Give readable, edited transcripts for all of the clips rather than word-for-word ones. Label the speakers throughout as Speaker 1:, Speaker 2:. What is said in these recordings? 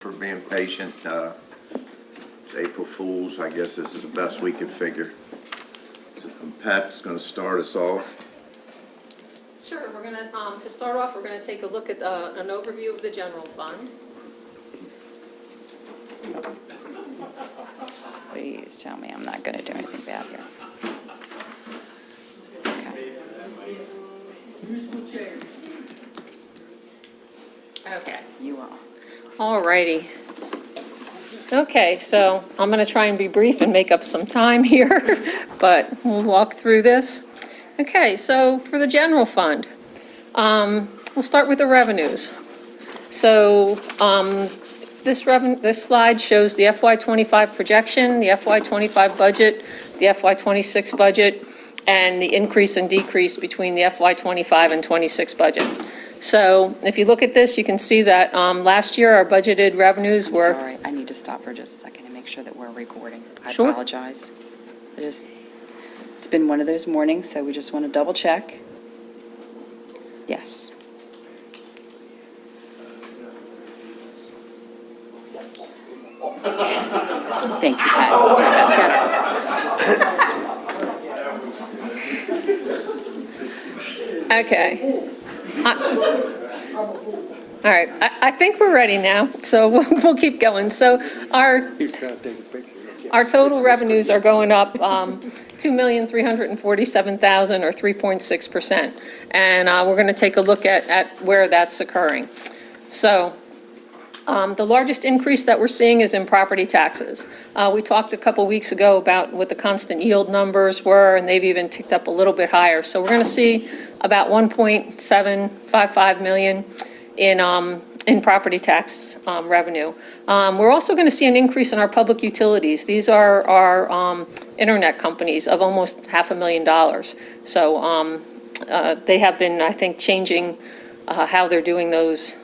Speaker 1: For being patient. It's April Fool's. I guess this is the best we could figure. Pat's going to start us off.
Speaker 2: Sure, we're going to start off, we're going to take a look at an overview of the general fund.
Speaker 3: Please tell me I'm not going to do anything bad here.
Speaker 2: Okay.
Speaker 3: You all.
Speaker 2: All righty. Okay, so I'm going to try and be brief and make up some time here, but we'll walk through this. Okay, so for the general fund, we'll start with the revenues. So this slide shows the FY25 projection, the FY25 budget, the FY26 budget, and the increase and decrease between the FY25 and 26 budget. So if you look at this, you can see that last year our budgeted revenues were...
Speaker 3: Sorry, I need to stop for just a second and make sure that we're recording. I
Speaker 2: Sure.
Speaker 3: apologize. It's been one of those mornings, so we just want to double check. Yes. Thank you, Pat.
Speaker 2: Okay. All right, I think we're ready now, so we'll keep going. So our total revenues are going up $2,347,000 or 3.6%. And we're going to take a look at where that's occurring. So the largest increase that we're seeing is in property taxes. We talked a couple weeks ago about what the constant yield numbers were, and they've even ticked up a little bit higher. So we're going to see about $1.755 million in property tax revenue. We're also going to see an increase in our public utilities. These are our internet companies of almost $500,000. So they have been, I think, changing how they're doing those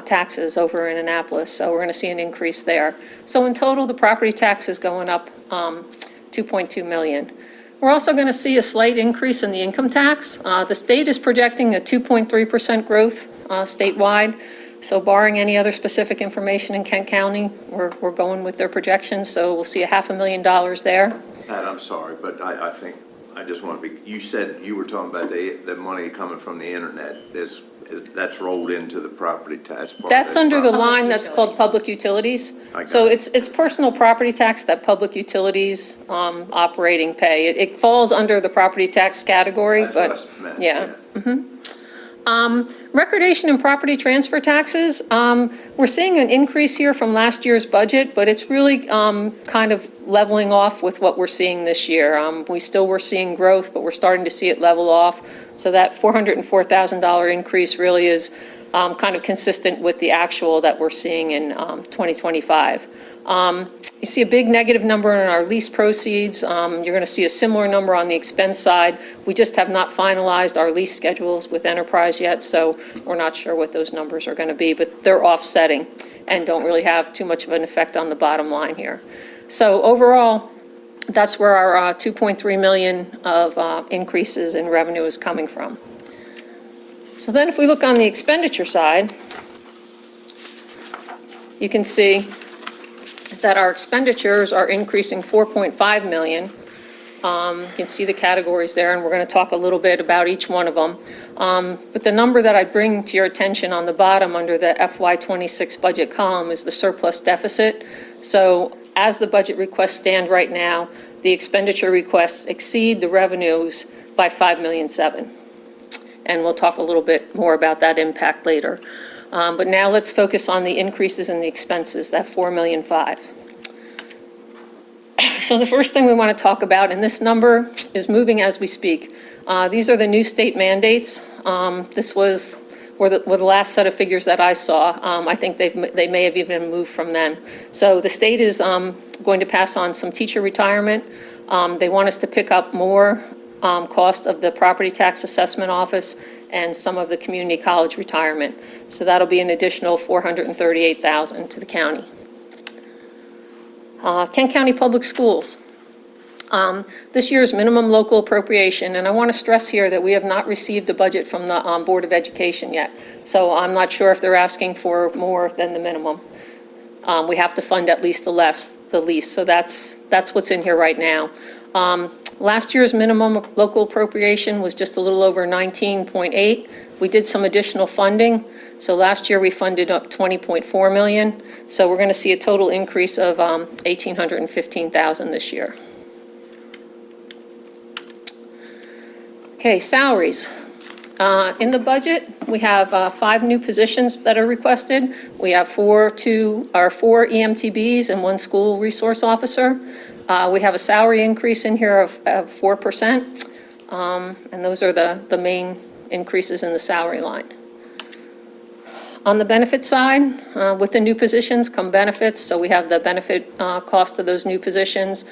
Speaker 2: taxes over in Annapolis. So we're going to see an increase there. So in total, the property tax is going up $2.2 million. We're also going to see a slight increase in the income tax. The state is projecting a 2.3% growth statewide. So barring any other specific information in Kent County, we're going with their projections. So we'll see a $500,000 there.
Speaker 1: Pat, I'm sorry, but I think, I just want to be, you said you were talking about the money coming from the internet. That's rolled into the property tax part.
Speaker 2: That's under the
Speaker 1: property.
Speaker 2: line that's called public utilities.
Speaker 1: I got
Speaker 2: So
Speaker 1: it.
Speaker 2: it's personal property tax that public utilities operating pay. It falls under the property tax category,
Speaker 1: That's what
Speaker 2: but,
Speaker 1: I meant,
Speaker 2: yeah. Recordation and property transfer taxes, we're seeing an increase here from last year's budget, but it's really kind of leveling off with what we're seeing this year. We're seeing growth, but we're starting to see it level off. So that $404,000 increase really is kind of consistent with the actual that we're seeing in 2025. You see a big negative number in our lease proceeds. You're going to see a similar number on the expense side. We just have not finalized our lease schedules with Enterprise yet, so we're not sure what those numbers are going to be, but they're offsetting and don't really have too much of an effect on the bottom line here. So overall, that's where our $2.3 million of increases in revenue is coming from. So then if we look on the expenditure side, you can see that our expenditures are increasing $4.5 million. You can see the categories there, and we're going to talk a little bit about each one of them. But the number that I bring to your attention on the bottom under the FY26 budget column is the surplus deficit. So as the budget requests stand right now, the expenditure requests exceed the revenues by $5.7 million. And we'll talk a little bit more about that impact later. But now let's focus on the increases in the expenses, that $4.5 million. So the first thing we want to talk about, and this number is moving as we speak. These are the new state mandates. This were the last set of figures that I saw. I think they may have even moved from then. So the state is going to pass on some teacher retirement. They want us to pick up more cost of the property tax assessment office and some of the community college retirement. So that'll be an additional $438,000 to the county. Kent County Public Schools. This year's minimum local appropriation, and I want to stress here that we have not received a budget from the Board of Education yet. So I'm not sure if they're asking for more than the minimum. we have to fund at least the lease. So that's what's in here right now. Last year's minimum local appropriation was just a little over 19.8. We did some additional funding. So last year we funded up 20.4 million. So we're going to see a total increase of 1,815,000 this year. Okay, salaries. In the budget, we have 5 new positions that are requested. We have 4 EMTBs and 1 school resource officer. We have a salary increase in here of 4%, and those are the main increases in the salary line. On the benefit side, with the new positions come benefits, so we have the benefit cost of those new positions.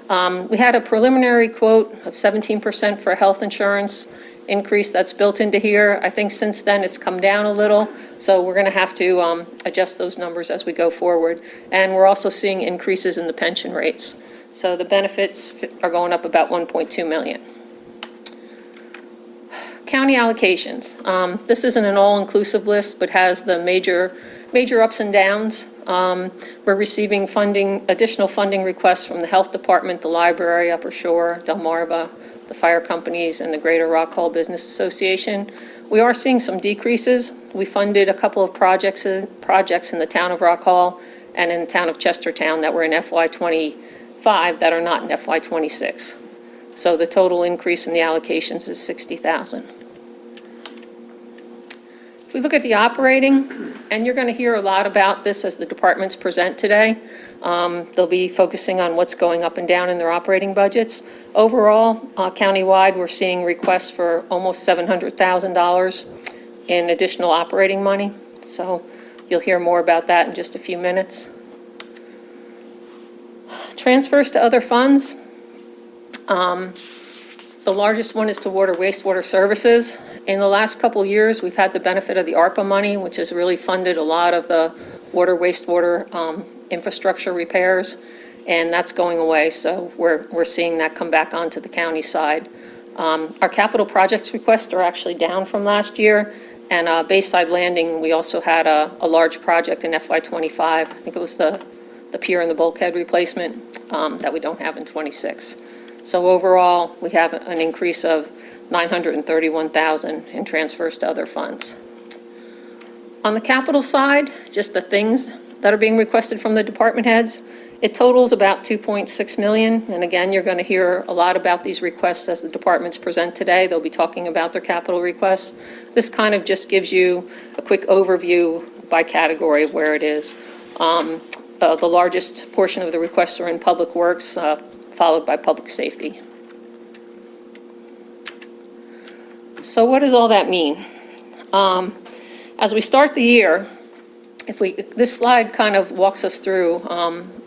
Speaker 2: We had a preliminary quote of 17% for health insurance increase that's built into here. I think since then it's come down a little, so we're going to have to adjust those numbers as we go forward. And we're also seeing increases in the pension rates. So the benefits are going up about 1.2 million. County allocations. This isn't an all-inclusive list, but has the major ups and downs. We're receiving additional funding requests from the Health Department, the Library, Upper Shore, Delmarva, the fire companies, and the Greater Rock Hall Business Association. We are seeing some decreases. We funded a couple of projects in the town of Rock Hall and in the town of Chestertown that were in FY25 that are not in FY26. So the total increase in the allocations is 60,000. If we look at the operating, and you're going to hear a lot about this as the departments present today, they'll be focusing on what's going up and down in their operating budgets. Overall, countywide, we're seeing requests for almost $700,000 in additional operating money. So you'll hear more about that in just a few minutes. Transfers to other funds. The largest one is to water wastewater services. In the last couple years, we've had the benefit of the ARPA money, which has really funded a lot of the water wastewater infrastructure repairs, and that's going away. So we're seeing that come back onto the county side. Our capital projects requests are actually down from last year, and Bayside Landing, we also had a large project in FY25. I think it was the pier and the bulkhead replacement that we don't have in 26. So overall, we have an increase of 931,000 in transfers to other funds. On the capital side, just the things that are being requested from the department heads, it totals about 2.6 million. And again, you're going to hear a lot about these requests as the departments present today. They'll be talking about their capital requests. This kind of just gives you a quick overview by category of where it is. The largest portion of the requests are in public works, followed by public safety. So what does all that mean? As we start the year, this slide kind of walks us through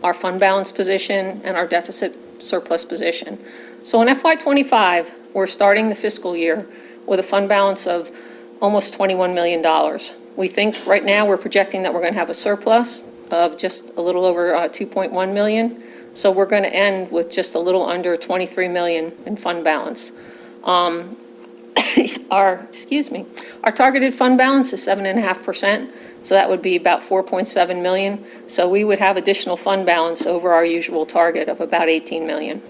Speaker 2: our fund balance position and our deficit surplus position. So in FY25, we're starting the fiscal year with a fund balance of almost $21 million. We think right now we're projecting that we're going to have a surplus of just a little over 2.1 million. So we're going to end with just a little under 23 million in fund balance. Our targeted fund balance is 7.5%, so that would be about 4.7 million. So we would have additional fund balance over our usual target of about 18 million.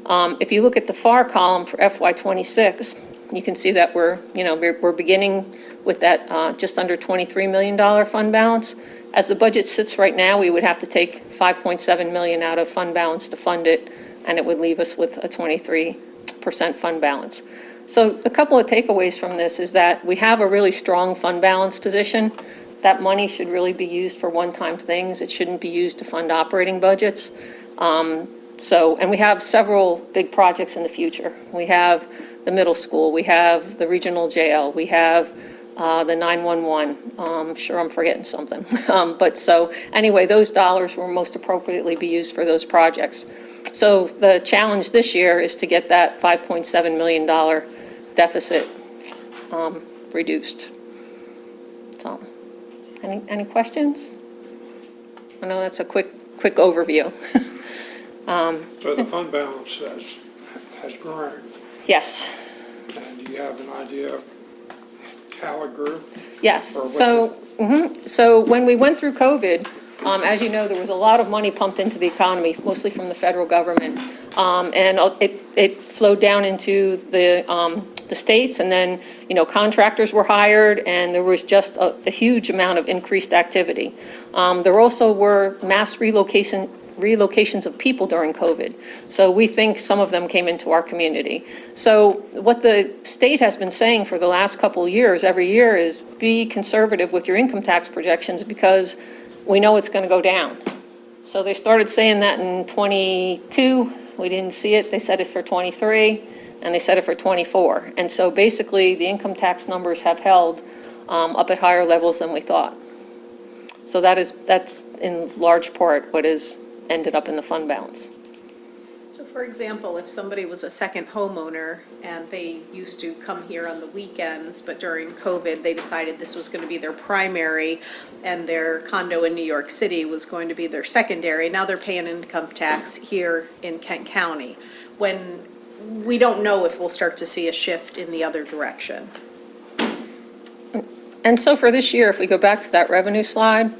Speaker 2: If you look at the far column for FY26, you can see that we're beginning with that just under $23 million fund balance. As the budget sits right now, we would have to take 5.7 million out of fund balance to fund it, and it would leave us with a 23% fund balance. So a couple of takeaways from this is that we have a really strong fund balance position. That money should really be used for one-time things. It shouldn't be used to fund operating budgets. And we have several big projects in the future. We have the middle school, we have the regional jail, we have the 911. I'm sure I'm forgetting something. But so anyway, those dollars will most appropriately be used for those projects. So the challenge this year is to get that $5.7 million deficit reduced. So, any questions? I know that's a quick overview.
Speaker 4: So the fund balance has grown,
Speaker 2: Yes.
Speaker 4: and do you have an idea of how it grew?
Speaker 2: Yes,
Speaker 4: Or what
Speaker 2: so when we went through COVID, As you know, there was a lot of money pumped into the economy, mostly from the federal government. And it flowed down into the states, and then, contractors were hired, and there was just a huge amount of increased activity. There also were mass relocations of people during COVID. So we think some of them came into our community. So what the state has been saying for the last couple of years, every year, is be conservative with your income tax projections because we know it's going to go down. So they started saying that in '22. We didn't see it. They said it for '23, and they said it for '24. And so basically, the income tax numbers have held up at higher levels than we thought. So that's in large part what has ended up in the fund balance.
Speaker 5: So for example, if somebody was a second homeowner and they used to come here on the weekends, but during COVID, they decided this was going to be their primary and their condo in New York City was going to be their secondary, now they're paying income tax here in Kent County, when we don't know if we'll start to see a shift in the other direction.
Speaker 2: And so for this year, if we go back to that revenue slide,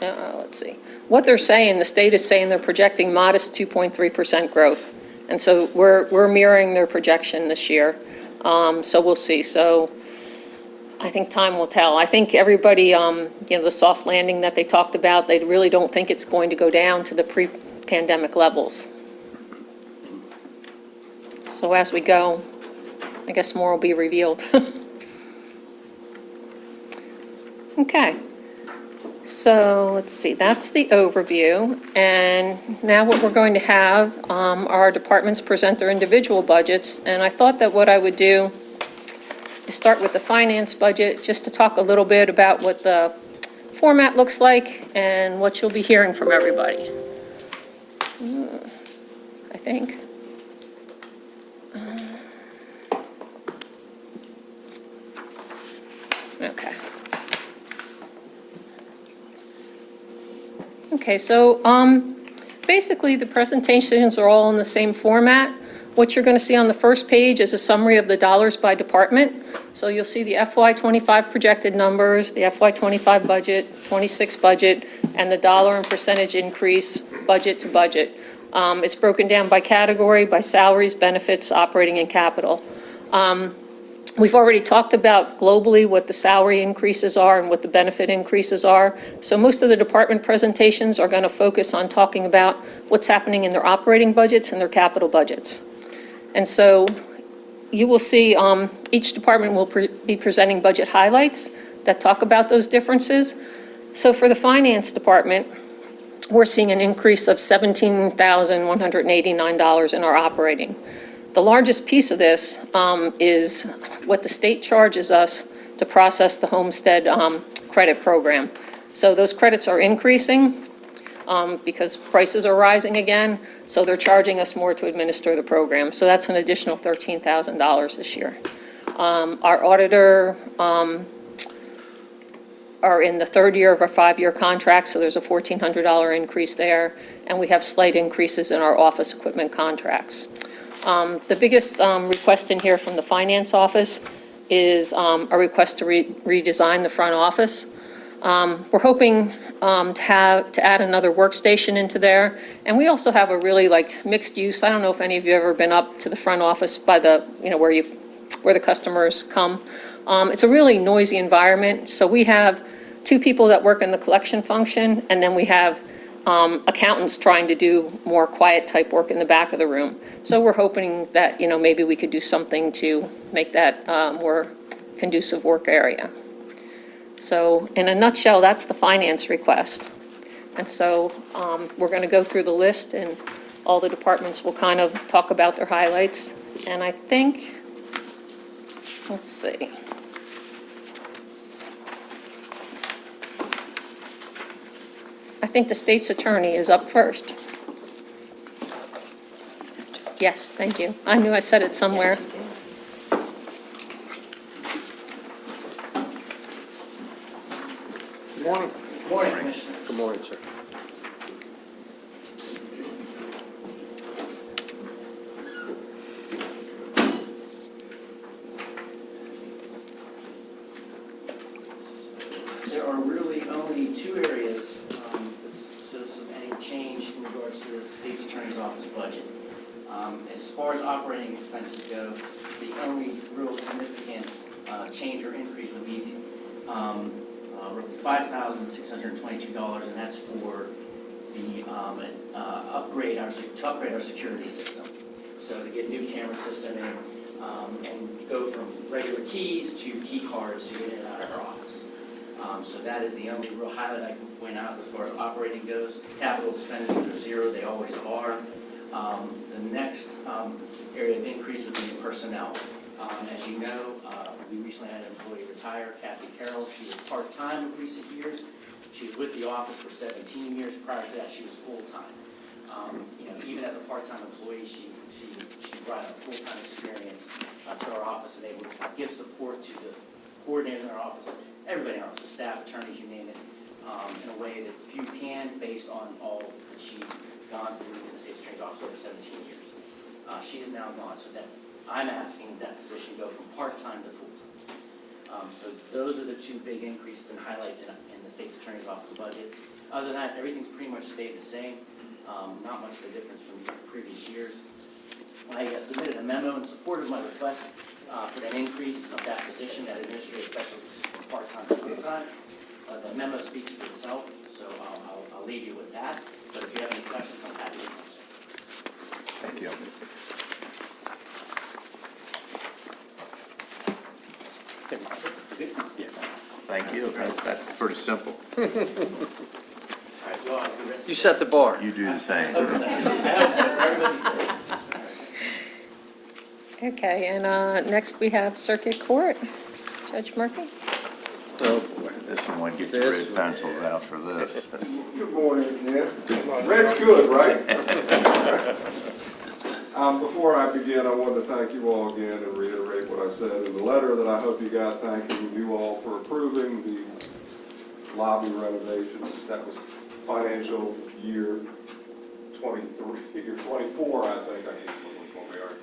Speaker 2: let's see. What they're saying, the state is saying they're projecting modest 2.3% growth. And so we're mirroring their projection this year. So we'll see. So I think time will tell. I think everybody, the soft landing that they talked about, they really don't think it's going to go down to the pre-pandemic levels. So as we go, I guess more will be revealed. Okay. So let's see, that's the overview. And now what we're going to have, our departments present their individual budgets. And I thought that what I would do is start with the finance budget, just to talk a little bit about what the format looks like and what you'll be hearing from everybody. I think. Okay. Okay, so basically the presentations are all in the same format. What you're going to see on the first page is a summary of the dollars by department. So you'll see the FY25 projected numbers, the FY25 budget, 26 budget, and the dollar and percentage increase budget to budget. It's broken down by category, by salaries, benefits, operating, and capital. We've already talked about globally what the salary increases are and what the benefit increases are. So most of the department presentations are going to focus on talking about what's happening in their operating budgets and their capital budgets. And so you will see each department will be presenting budget highlights that talk about those differences. So for the finance department, we're seeing an increase of $17,189 in our operating. The largest piece of this is what the state charges us to process the homestead credit program. So those credits are increasing because prices are rising again, so they're charging us more to administer the program. So that's an additional $13,000 this year. Our auditor are in the third year of our 5-year contract, so there's a $1,400 increase there, and we have slight increases in our office equipment contracts. The biggest request in here from the finance office is a request to redesign the front office. We're hoping to add another workstation into there, and we also have a really mixed use. I don't know if any of you have ever been up to the front office by the where the customers come. It's a really noisy environment. So we have 2 people that work in the collection function, and then we have accountants trying to do more quiet type work in the back of the room. So we're hoping that, maybe we could do something to make that more conducive work area. So in a nutshell, that's the finance request. And so we're going to go through the list, and all the departments will kind of talk about their highlights. And I think, let's see. I think the state's attorney is up first. Yes, thank you. I knew I said it somewhere.
Speaker 4: Good morning.
Speaker 6: Good morning, Commissioners.
Speaker 4: Good morning, sir.
Speaker 6: There are really only as far as operating expenses go, the only real significant change or increase would be roughly $5,622, and that's for the to upgrade our security system. So to get new camera system in and go from regular keys to key cards to get in and out of our office. So that is the only real highlight I can point out as far as operating goes. Capital expenditures are zero, they always are. The next area of increase would be in personnel. As you know, we recently had an employee retire, Kathy Carroll. She was part-time in recent years. She was with the office for 17 years. Prior to that, she was full-time. Even as a part-time employee, she brought a full-time experience to our office and able to give support to the coordinator in our office, everybody in our office, staff, attorneys, you name it, in a way that few can based on all that she's gone through with the State's Attorney's Office over 17 years. She is now gone, so that I'm asking that position go from part-time to full-time. So those are the two big increases and highlights in the State's Attorney's Office budget. Other than that, everything's pretty much stayed the same. Not much of a difference from previous years. I submitted a memo in support of my request for an increase of that position, that administrative specialist position from part-time to full-time. The memo speaks for itself, so I'll leave you with that. But if you have any questions, I'm happy to answer.
Speaker 1: Thank you. Thank you. That's pretty simple.
Speaker 6: All right, well, the rest
Speaker 7: You set the bar.
Speaker 1: You do the same.
Speaker 6: I hope so. Everybody's safe.
Speaker 2: Okay, and next we have Circuit Court. Judge Murphy?
Speaker 7: Oh, boy.
Speaker 1: This is one, get the
Speaker 7: This
Speaker 1: red pencils out for this.
Speaker 8: Good morning again. Red's good, right? Before I begin, I wanted to thank you all again and reiterate what I said in the letter, that I hope you got, thanking you all for approving the lobby renovations. That was financial year 23, year 24, I think. I can't remember which one we are.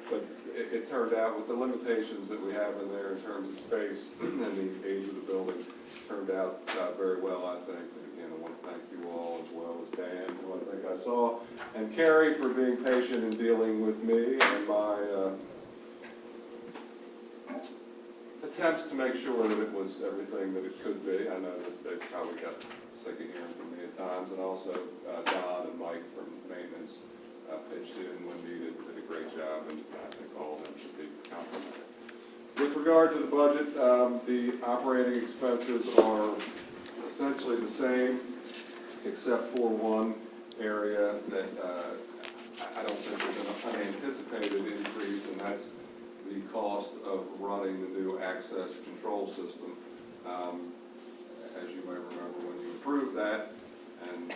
Speaker 8: But it turned out, with the limitations that we have in there in terms of space and the age of the building, turned out very well, I think. And again, I want to thank you all, as well as Dan, who I think I saw, and Carrie for being patient in dealing with me and my attempts to make sure that it was everything that it could be. I know that they probably got sick of hearing from me at times, and also Don and Mike from maintenance pitched in when needed, did a great job, and I think all of them should be complimented. With regard to the budget, the operating expenses are essentially the same, except for one area that I don't think is an unanticipated increase, and that's the cost of running the new access control system. As you may remember, when you approved that, and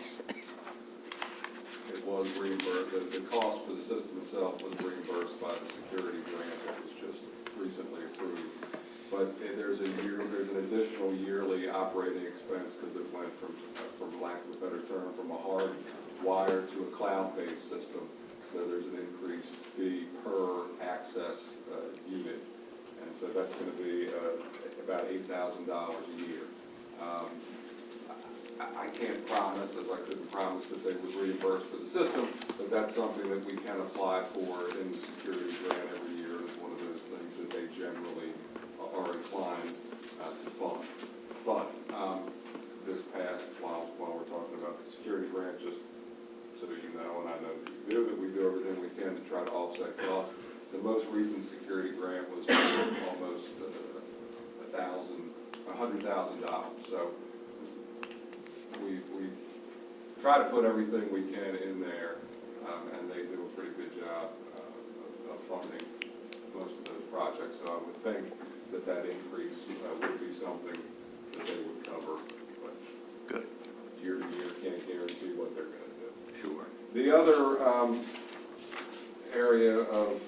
Speaker 8: it was reimbursed, the cost for the system itself was reimbursed by the security grant that was just recently approved. But there's an additional yearly operating expense, because it went from lack of a better term, from a hard wire to a cloud-based system. So there's an increased fee per access unit. And so that's going to be about $8,000 a year. I can't promise, as I couldn't promise that they would reimburse for the system, but that's something that we can apply for in the security grant every year. It's one of those things that they generally are inclined to fund. This past, while we're talking about the security grant, just so you know, and I know that you do, that we do everything we can to try to offset costs. The most recent security grant was almost $100,000. So we try to put everything we can in there, and they do a pretty good job of funding most of those projects. So I would think that increase would be something that they would cover, but
Speaker 1: Good.
Speaker 8: year to year can't guarantee what they're going to do.
Speaker 1: Sure.
Speaker 8: The other area of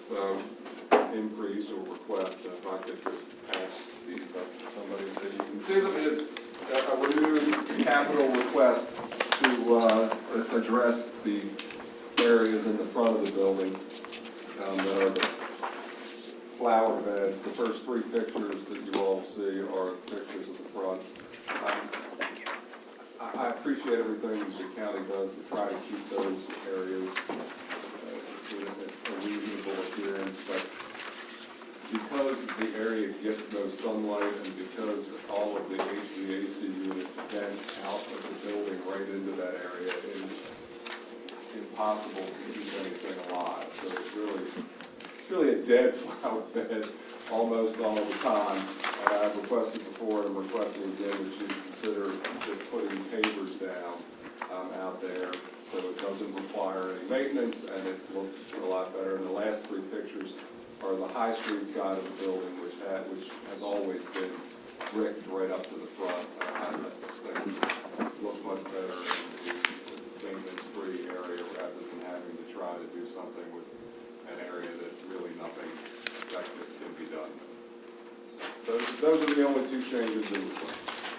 Speaker 8: increase or request, if I could just pass these up to somebody so you can see them, is a renewed capital request to address the areas in the front of the building that are the flower beds. The first three pictures that you all see are pictures of the front. I appreciate everything that the county does to try to keep those areas reasonable appearance, but because the area gets no sunlight and because all of the HVAC units vent out of the building right into that area, it is impossible to keep anything alive. So it's really a dead flower bed almost all the time. And I've requested before, and I'm requesting again that you consider just putting pavers down out there so it doesn't require any maintenance and it looks a lot better. And the last three pictures are the High Street side of the building, which has always been bricked right up to the front. I think it looks much better in the maintenance-free area rather than having to try to do something with an area that really nothing effective can be done. So those are the only two changes in the plan.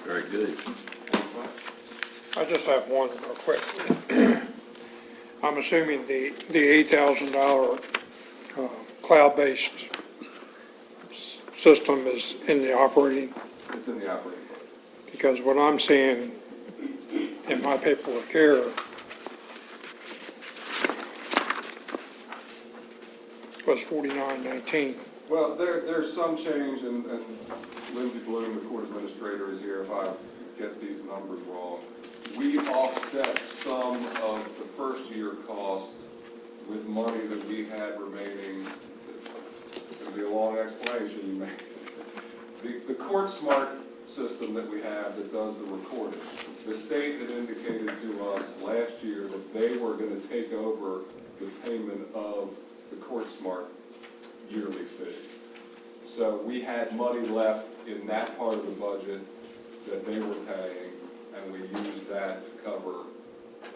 Speaker 1: Very good.
Speaker 8: Any questions?
Speaker 4: I just have one real quick. I'm assuming the $8,000 cloud-based system is in the operating,
Speaker 8: It's in the operating budget.
Speaker 4: because what I'm seeing in my paperwork here was 4919.
Speaker 8: Well, there's some change, and Lindsey Bloom, the court administrator, is here if I get these numbers wrong. We offset some of the first year cost with money that we had remaining. It'll be a long explanation you may. The Court Smart system that we have that does the recording, the state had indicated to us last year that they were going to take over the payment of the Court Smart yearly fee. So we had money left in that part of the budget that they were paying, and we used that to cover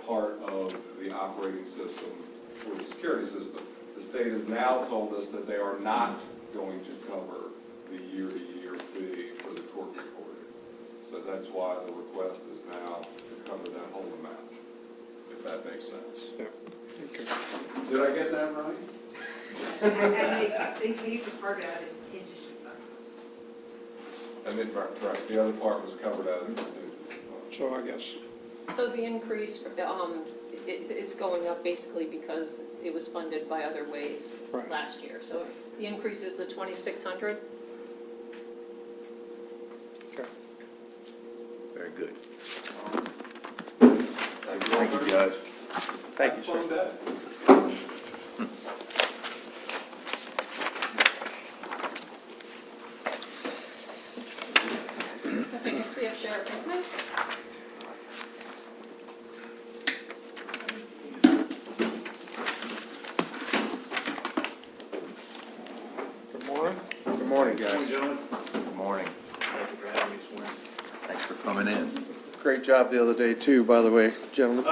Speaker 8: part of the operating system for the security system. The state has now told us that they are not going to cover the year-to-year fee for the court reporter. So that's why the request is now to cover that whole amount, if that makes sense.
Speaker 4: Yeah. Okay.
Speaker 8: Did I get that right?
Speaker 7: I think we was part of a contingency fund.
Speaker 8: And then, right, the other part was covered out of the contingency fund.
Speaker 4: So I guess,
Speaker 2: So the increase, it's going up basically because it was funded by other ways
Speaker 4: Right.
Speaker 2: last year. So the increase is the 2,600.
Speaker 4: okay.
Speaker 1: Very good.
Speaker 8: Thank you all
Speaker 1: Thank you,
Speaker 8: very much.
Speaker 1: guys.
Speaker 8: Thank you, sir. Have a fun day.
Speaker 2: Okay, next we have sheriff increments.
Speaker 4: Good morning.
Speaker 1: Good morning, guys.
Speaker 9: Morning, gentlemen.
Speaker 1: Good morning.
Speaker 9: Thank you for having me this morning.
Speaker 1: Thanks for coming in.
Speaker 10: Great job the other day too, by the way, gentlemen.
Speaker 9: It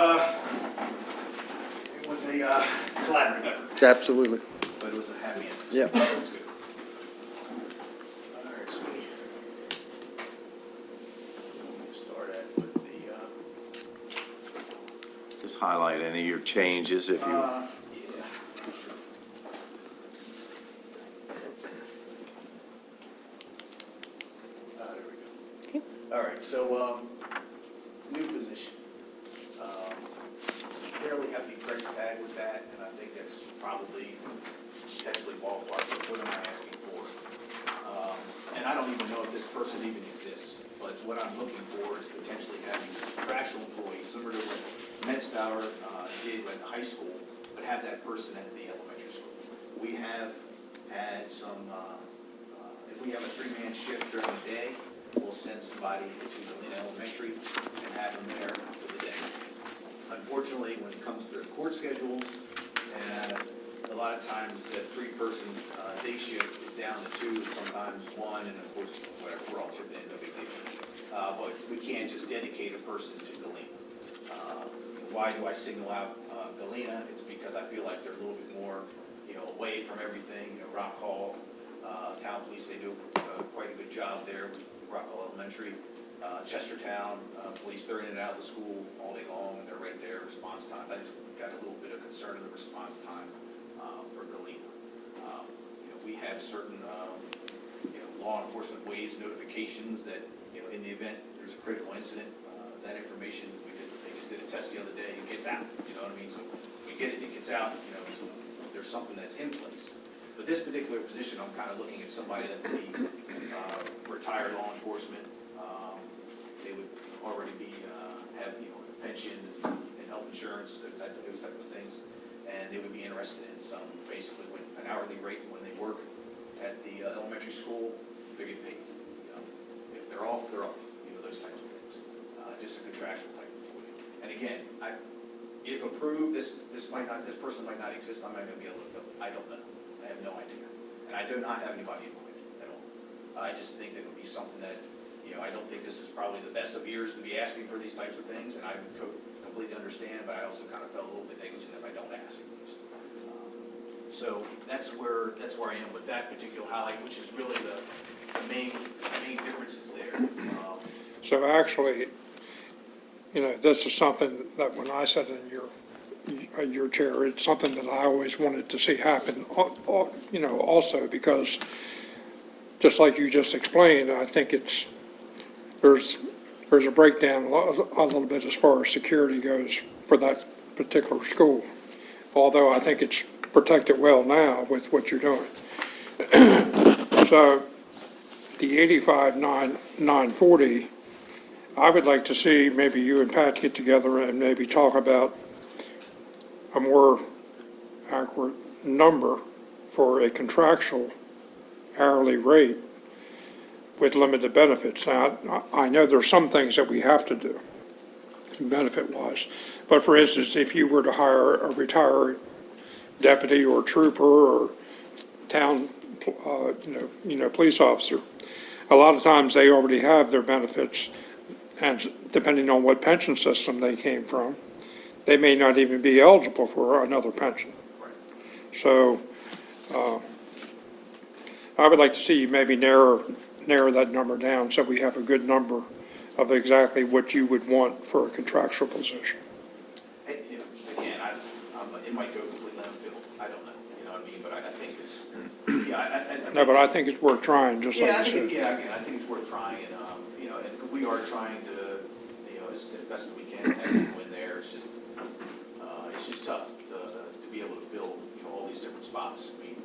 Speaker 9: was a collaborative effort,
Speaker 10: Absolutely.
Speaker 9: but it was a happy ending.
Speaker 10: Yeah.
Speaker 9: So it's good. All right, sweetie. Let me start at with the,
Speaker 1: Just highlight any of your changes if you,
Speaker 9: yeah, sure. There we go. All right, so, new position. Fairly hefty price tag with that, and I think that's probably potentially ballpark of what am I asking for. And I don't even know if this person even exists, but what I'm looking for is potentially having a contractual employee, similar to what Metzbauer did at the high school, but have that person at the elementary school. We have had some, if we have a three-man shift during the day, we'll send somebody to the elementary and have them there for the day. Unfortunately, when it comes to the court schedules, a lot of times the three-person day shift is down to two, sometimes one, and of course, whatever, we're all chipping in, no big deal. But we can't just dedicate a person to Galena. Why do I single out Galena? It's because I feel like they're a little bit more, away from everything. Rock Hall, Cal Police, they do quite a good job there with Rock Hall Elementary. Chestertown Police, they're in and out of the school all day long, and they're right there, response time. I just got a little bit of concern in the response time for Galena. We have certain, law enforcement ways, notifications that, in the event there's a critical incident, that information, they just did a test the other day, it gets out, you know what I mean? So we get it, it gets out, so there's something that's in place. But this particular position, I'm kind of looking at somebody that would be retired law enforcement. They would already be, have, a pension and health insurance, those type of things. And they would be interested in some, basically, with an hourly rate when they work at the elementary school, they get paid. If they're off, they're off, those types of things. Just a contractual type of employee. And again, if approved, this person might not exist, I'm not gonna be able to fill it. I don't know. I have no idea. And I do not have anybody in mind at all. I just think that it would be something that, I don't think this is probably the best of years to be asking for these types of things, and I completely understand, but I also kind of felt a little bit negligent if I don't ask. So that's where I am with that particular highlight, which is really the main differences there.
Speaker 4: So actually, this is something that when I sat in your chair, it's something that I always wanted to see happen, also because just like you just explained, I think there's a breakdown a little bit as far as security goes for that particular school. Although I think it's protected well now with what you're doing. So the 85,940, I would like to see maybe you and Pat get together and maybe talk about a more accurate number for a contractual hourly rate with limited benefits. Now, I know there's some things that we have to do benefit-wise, but for instance, if you were to hire a retired deputy or trooper or town, police officer, a lot of times they already have their benefits, and depending on what pension system they came from, they may not even be eligible for another pension. So I would like to see you maybe narrow that number down so we have a good number of exactly what you would want for a contractual position.
Speaker 9: Again, it might go completely unfilled. I don't know. You know what I mean? But I think it's,
Speaker 4: No, but I think it's worth trying, just like you said.
Speaker 9: Again, I think it's worth trying, and, and we are trying to, as best as we can, have people in there. It's just tough to be able to fill, all these different spots. I mean,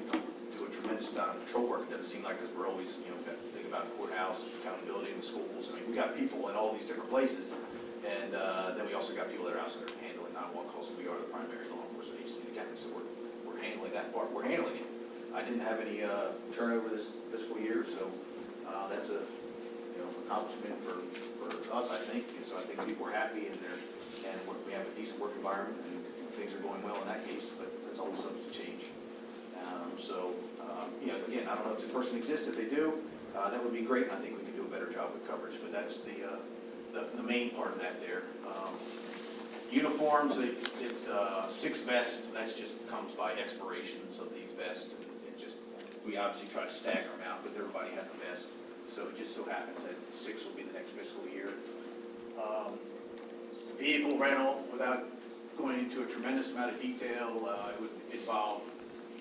Speaker 9: we don't do a tremendous amount of patrol work. It doesn't seem like we're always, think about the courthouse, accountability in the schools. I mean, we got people in all these different places, and then we also got people that are out there handling 911 calls. So we are the primary law enforcement agency in the county, so we're handling that part. We're handling it. I didn't have any turnover this fiscal year, so that's a accomplishment for us, I think. And so I think people are happy, and we have a decent work environment, and things are going well in that case. But that's always subject to change. Again, I don't know if the person exists. If they do, that would be great, and I think we can do a better job with coverage. But that's the main part of that there. Uniforms, it's 6 vests. That just comes by expirations of these vests. We obviously try to stagger them out because everybody has a vest. So it just so happens that 6 will be the next fiscal year. Vehicle rental, without going into a tremendous amount of detail, it would involve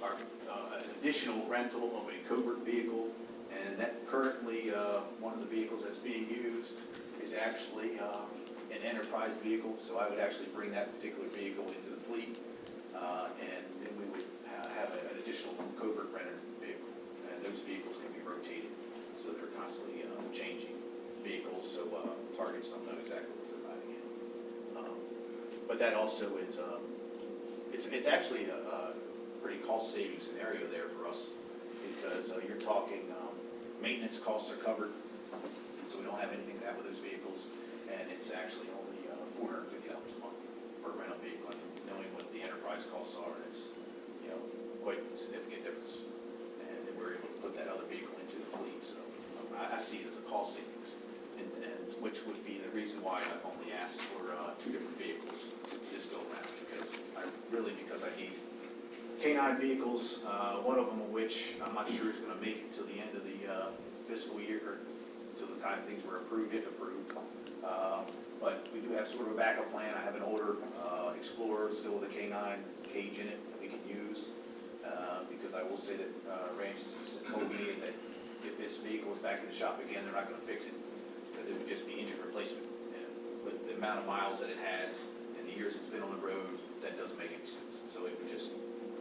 Speaker 9: an additional rental of a covert vehicle. And that currently, one of the vehicles that's being used is actually an enterprise vehicle. So I would actually bring that particular vehicle into the fleet, and then we would have an additional covert rented vehicle. And those vehicles can be rotated, so they're constantly changing vehicles, so targets don't know exactly what they're riding in. But that also is, it's actually a pretty cost-saving scenario there for us, because you're talking maintenance costs are covered, so we don't have anything to have with those vehicles, and it's actually only $450 a month per rental vehicle. And knowing what the enterprise costs are, it's quite a significant difference, and then we're able to put that other vehicle into the fleet. So I see it as a cost savings, and which would be the reason why I've only asked for 2 different vehicles this go around, because I need K-9 vehicles, one of them of which I'm not sure is going to make it till the end of the fiscal year, or till the time things were approved, if approved. But we do have sort of a backup plan. I have an older Explorer still with a K9 cage in it that we can use, because I will say that Ramsey has told me that if this vehicle is back in the shop again, they're not going to fix it, because it would just be engine replacement. And with the amount of miles that it has and the years it's been on the road, that doesn't make any sense. So it would just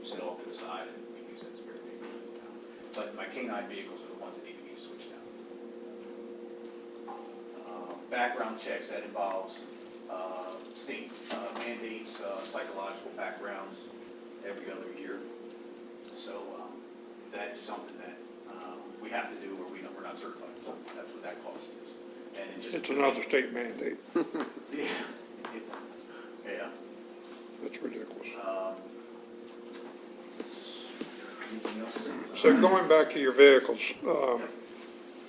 Speaker 9: set off to the side and we use that spare vehicle. But my K-9 vehicles are the ones that need to be switched out. Background checks, that involves state mandates, psychological backgrounds every other year. So that is something that we have to do or we're not certified. So that's what that cost is. And it just.
Speaker 4: It's another state mandate.
Speaker 9: Yeah. Yeah.
Speaker 4: That's ridiculous.
Speaker 9: Anything else?
Speaker 4: So going back to your vehicles,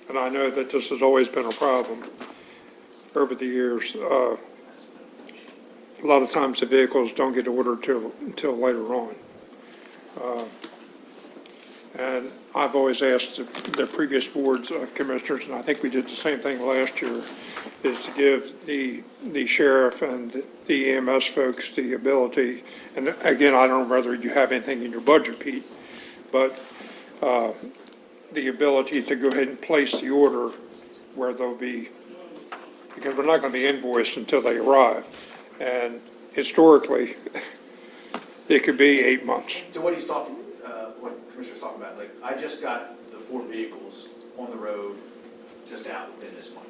Speaker 4: and I know that this has always been a problem over the years. A lot of times the vehicles don't get ordered until later on. And I've always asked the previous boards of commissioners, and I think we did the same thing last year, is to give the sheriff and the EMS folks the ability, and again, I don't know whether you have anything in your budget, Pete, but the ability to go ahead and place the order where they'll be, because we're not going to be invoiced until they arrive. And historically, it could be 8 months.
Speaker 9: To what he's talking, what Commissioner's talking about, like, I just got the 4 vehicles on the road just out within this month.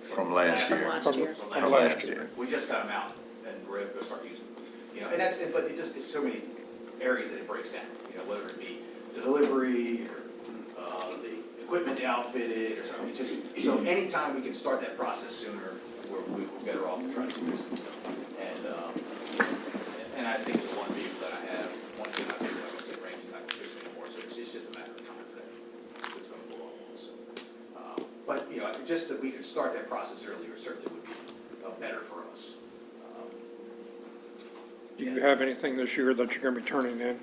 Speaker 1: From last year.
Speaker 4: From last year.
Speaker 9: We just got them out and we're going to start using them. You know, and that's, but it just, it's so many areas that it breaks down, you know, whether it be the delivery or the equipment outfitted or something. It's just, so anytime we can start that process sooner, we're better off to try to do this. And I think the one vehicle that I have, one thing I think, like I said, range is not going to fix it anymore, so it's just a matter of time that it's going to blow up also. But, you know, just that we could start that process earlier certainly would be better for us.
Speaker 4: Do you have anything this year that you're going to be turning in,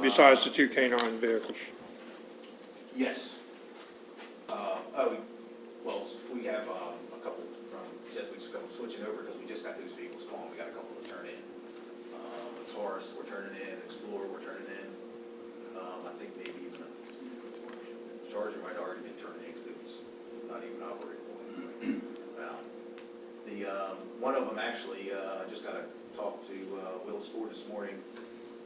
Speaker 4: besides the 2 K-9 vehicles?
Speaker 9: Yes. Well, we have a couple from Jet, we just go switching over because we just got those vehicles gone. We got a couple to turn in. The Taurus we're turning in, Explorer we're turning in. I think maybe even a Charger might already been turned in because it was not even operating. One of them actually, I just got to talk to Willis Ford this morning.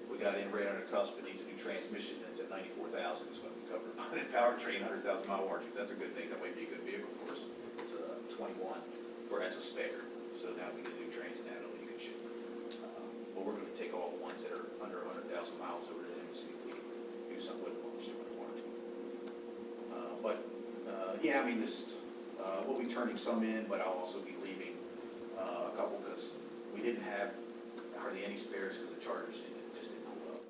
Speaker 9: We got in right on the cusp, it needs a new transmission, that's at $94,000, it's going to be covered by the powertrain, 100,000 mile warranties, that's a good thing, that might be a good vehicle for us. It's a 21 for as a spare, so now we get a new trans and add on, you can shoot. But we're going to take all the ones that are under 100,000 miles over to them and see if we can do something with them on the warranty. Yeah, I mean, just, we'll be turning some in, but I'll also be leaving a couple because we didn't have hardly any spares because the Chargers just didn't hold up.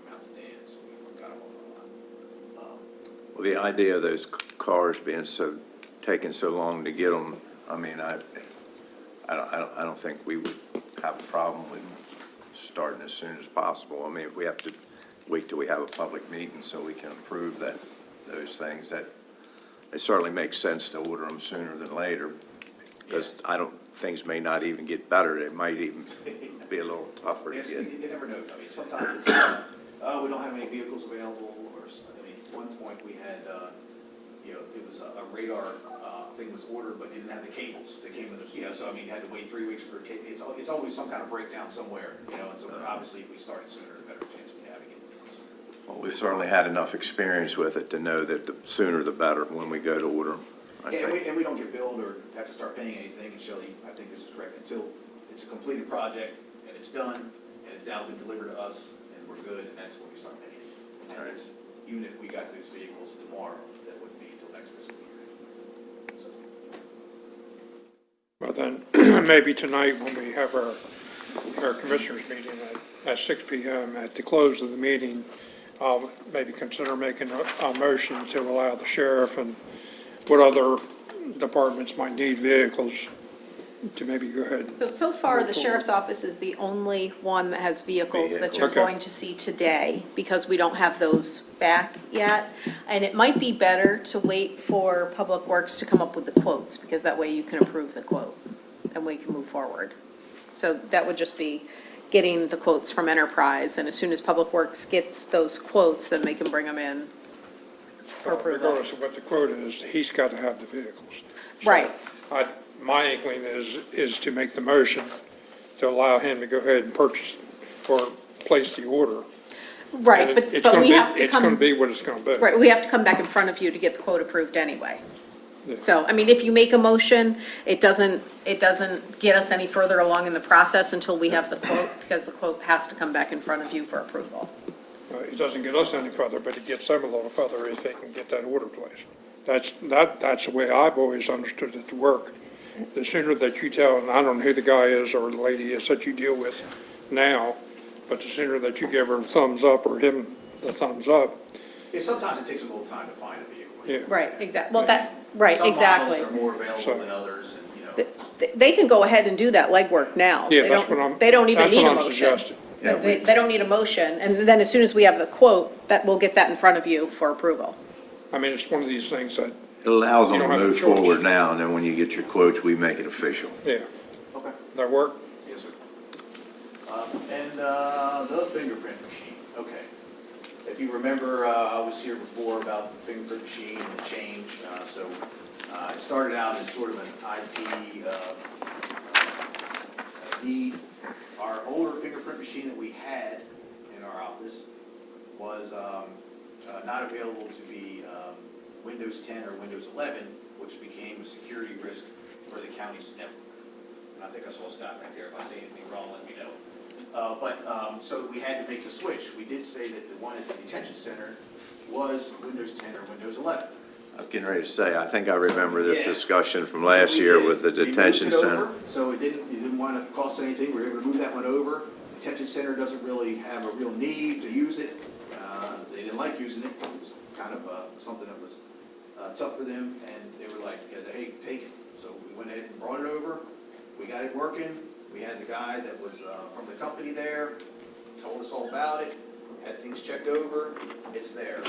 Speaker 9: Mounted in, so we got them off the line.
Speaker 1: Well, the idea of those cars being taking so long to get them, I mean, I don't think we would have a problem with starting as soon as possible. I mean, if we have to wait till we have a public meeting so we can approve those things, that it certainly makes sense to order them sooner than later. Because things may not even get better. It might even be a little tougher to
Speaker 9: Yes,
Speaker 1: get.
Speaker 9: you never know. I mean, sometimes it's, we don't have any vehicles available, or, I mean, at one point we had, you know, it was a radar thing was ordered, but didn't have the cables that came with it, you know, so I mean, had to wait 3 weeks for a cable. It's always some kind of breakdown somewhere, you know, and so obviously if we start sooner, the better chance we have of getting it.
Speaker 1: Well, we've certainly had enough experience with it to know that the sooner the better when we go to order them.
Speaker 9: Yeah, and we don't get billed or have to start paying anything, and Shelley, I think this is correct, until it's a completed project, and it's done, and it's now been delivered to us, and we're good, and that's when we start paying. And
Speaker 1: Right.
Speaker 9: even if we got those vehicles tomorrow, that wouldn't be until next fiscal year. So,
Speaker 4: Well, then, maybe tonight when we have our commissioners meeting at 6 PM, at the close of the meeting, maybe consider making a motion to allow the sheriff and what other departments might need vehicles to maybe go ahead.
Speaker 5: So far, the sheriff's office is the only one that has vehicles that you're
Speaker 4: Okay.
Speaker 5: going to see today, because we don't have those back yet. And it might be better to wait for Public Works to come up with the quotes, because that way you can approve the quote, and we can move forward. So that would just be getting the quotes from Enterprise, and as soon as Public Works gets those quotes, then they can bring them in for approval.
Speaker 4: Regardless of what the quote is, he's got to have the vehicles. So
Speaker 5: Right.
Speaker 4: My inkling is to make the motion to allow him to go ahead and purchase or place the order.
Speaker 5: Right,
Speaker 4: And
Speaker 5: but,
Speaker 4: it's
Speaker 5: but
Speaker 4: gonna
Speaker 5: we
Speaker 4: be-
Speaker 5: have to
Speaker 4: It's gonna
Speaker 5: come,
Speaker 4: be what it's gonna be.
Speaker 5: right, we have to come back in front of you to get the quote approved anyway.
Speaker 4: Yeah.
Speaker 5: So, I mean, if you make a motion, it doesn't get us any further along in the process until we have the quote, because the quote has to come back in front of you for approval.
Speaker 4: It doesn't get us any further, but it gets them a little further if they can get that order placed. That's the way I've always understood it to work. The sooner that you tell, and I don't know who the guy is or the lady is that you deal with now, but the sooner that you give her a thumbs up or him the thumbs up,
Speaker 9: Yeah, sometimes it takes a little time to find a vehicle.
Speaker 4: yeah.
Speaker 5: Right, exactly, well, right, exactly.
Speaker 9: Some models are more
Speaker 4: So-
Speaker 9: available than others, and, you know.
Speaker 5: They can go ahead and do that legwork now.
Speaker 4: Yeah,
Speaker 5: They
Speaker 4: that's
Speaker 5: don't-
Speaker 4: what I'm.
Speaker 5: They don't even need a
Speaker 4: That's what I'm
Speaker 5: motion.
Speaker 4: suggesting.
Speaker 5: They don't need a motion, and then as soon as we have the quote, that, we'll get that in front of you for approval.
Speaker 4: I mean, it's one of these things that,
Speaker 1: It allows
Speaker 4: You
Speaker 1: them
Speaker 4: don't
Speaker 1: to
Speaker 4: have a
Speaker 1: move
Speaker 4: choice.
Speaker 1: forward now, and then when you get your quotes, we make it official.
Speaker 4: yeah,
Speaker 9: Okay.
Speaker 4: that work.
Speaker 9: Yes, sir. And the other fingerprint machine, okay. If you remember, I was here before about the fingerprint machine and the change. So it started out as sort of an IT need. Our older fingerprint machine that we had in our office was not available to be Windows 10 or Windows 11, which became a security risk for the county's network. And I think I saw Scott right there. If I say anything wrong, let me know. So we had to make the switch. We did say that the one at the detention center was Windows 10 or Windows 11.
Speaker 1: I was getting ready to say, I think I remember this
Speaker 9: Yeah.
Speaker 1: discussion from
Speaker 9: So
Speaker 1: last
Speaker 9: we
Speaker 1: year
Speaker 9: did.
Speaker 1: with the
Speaker 9: We moved
Speaker 1: detention
Speaker 9: it
Speaker 1: center.
Speaker 9: over, So it didn't want to cost anything. We were able to move that one over. Detention center doesn't really have a real need to use it. They didn't like using it. It was kind of something that was tough for them, and they were like, yeah, hey, take it. So we went ahead and brought it over. We got it working. We had the guy that was from the company there, told us all about it, had things checked over. It's there,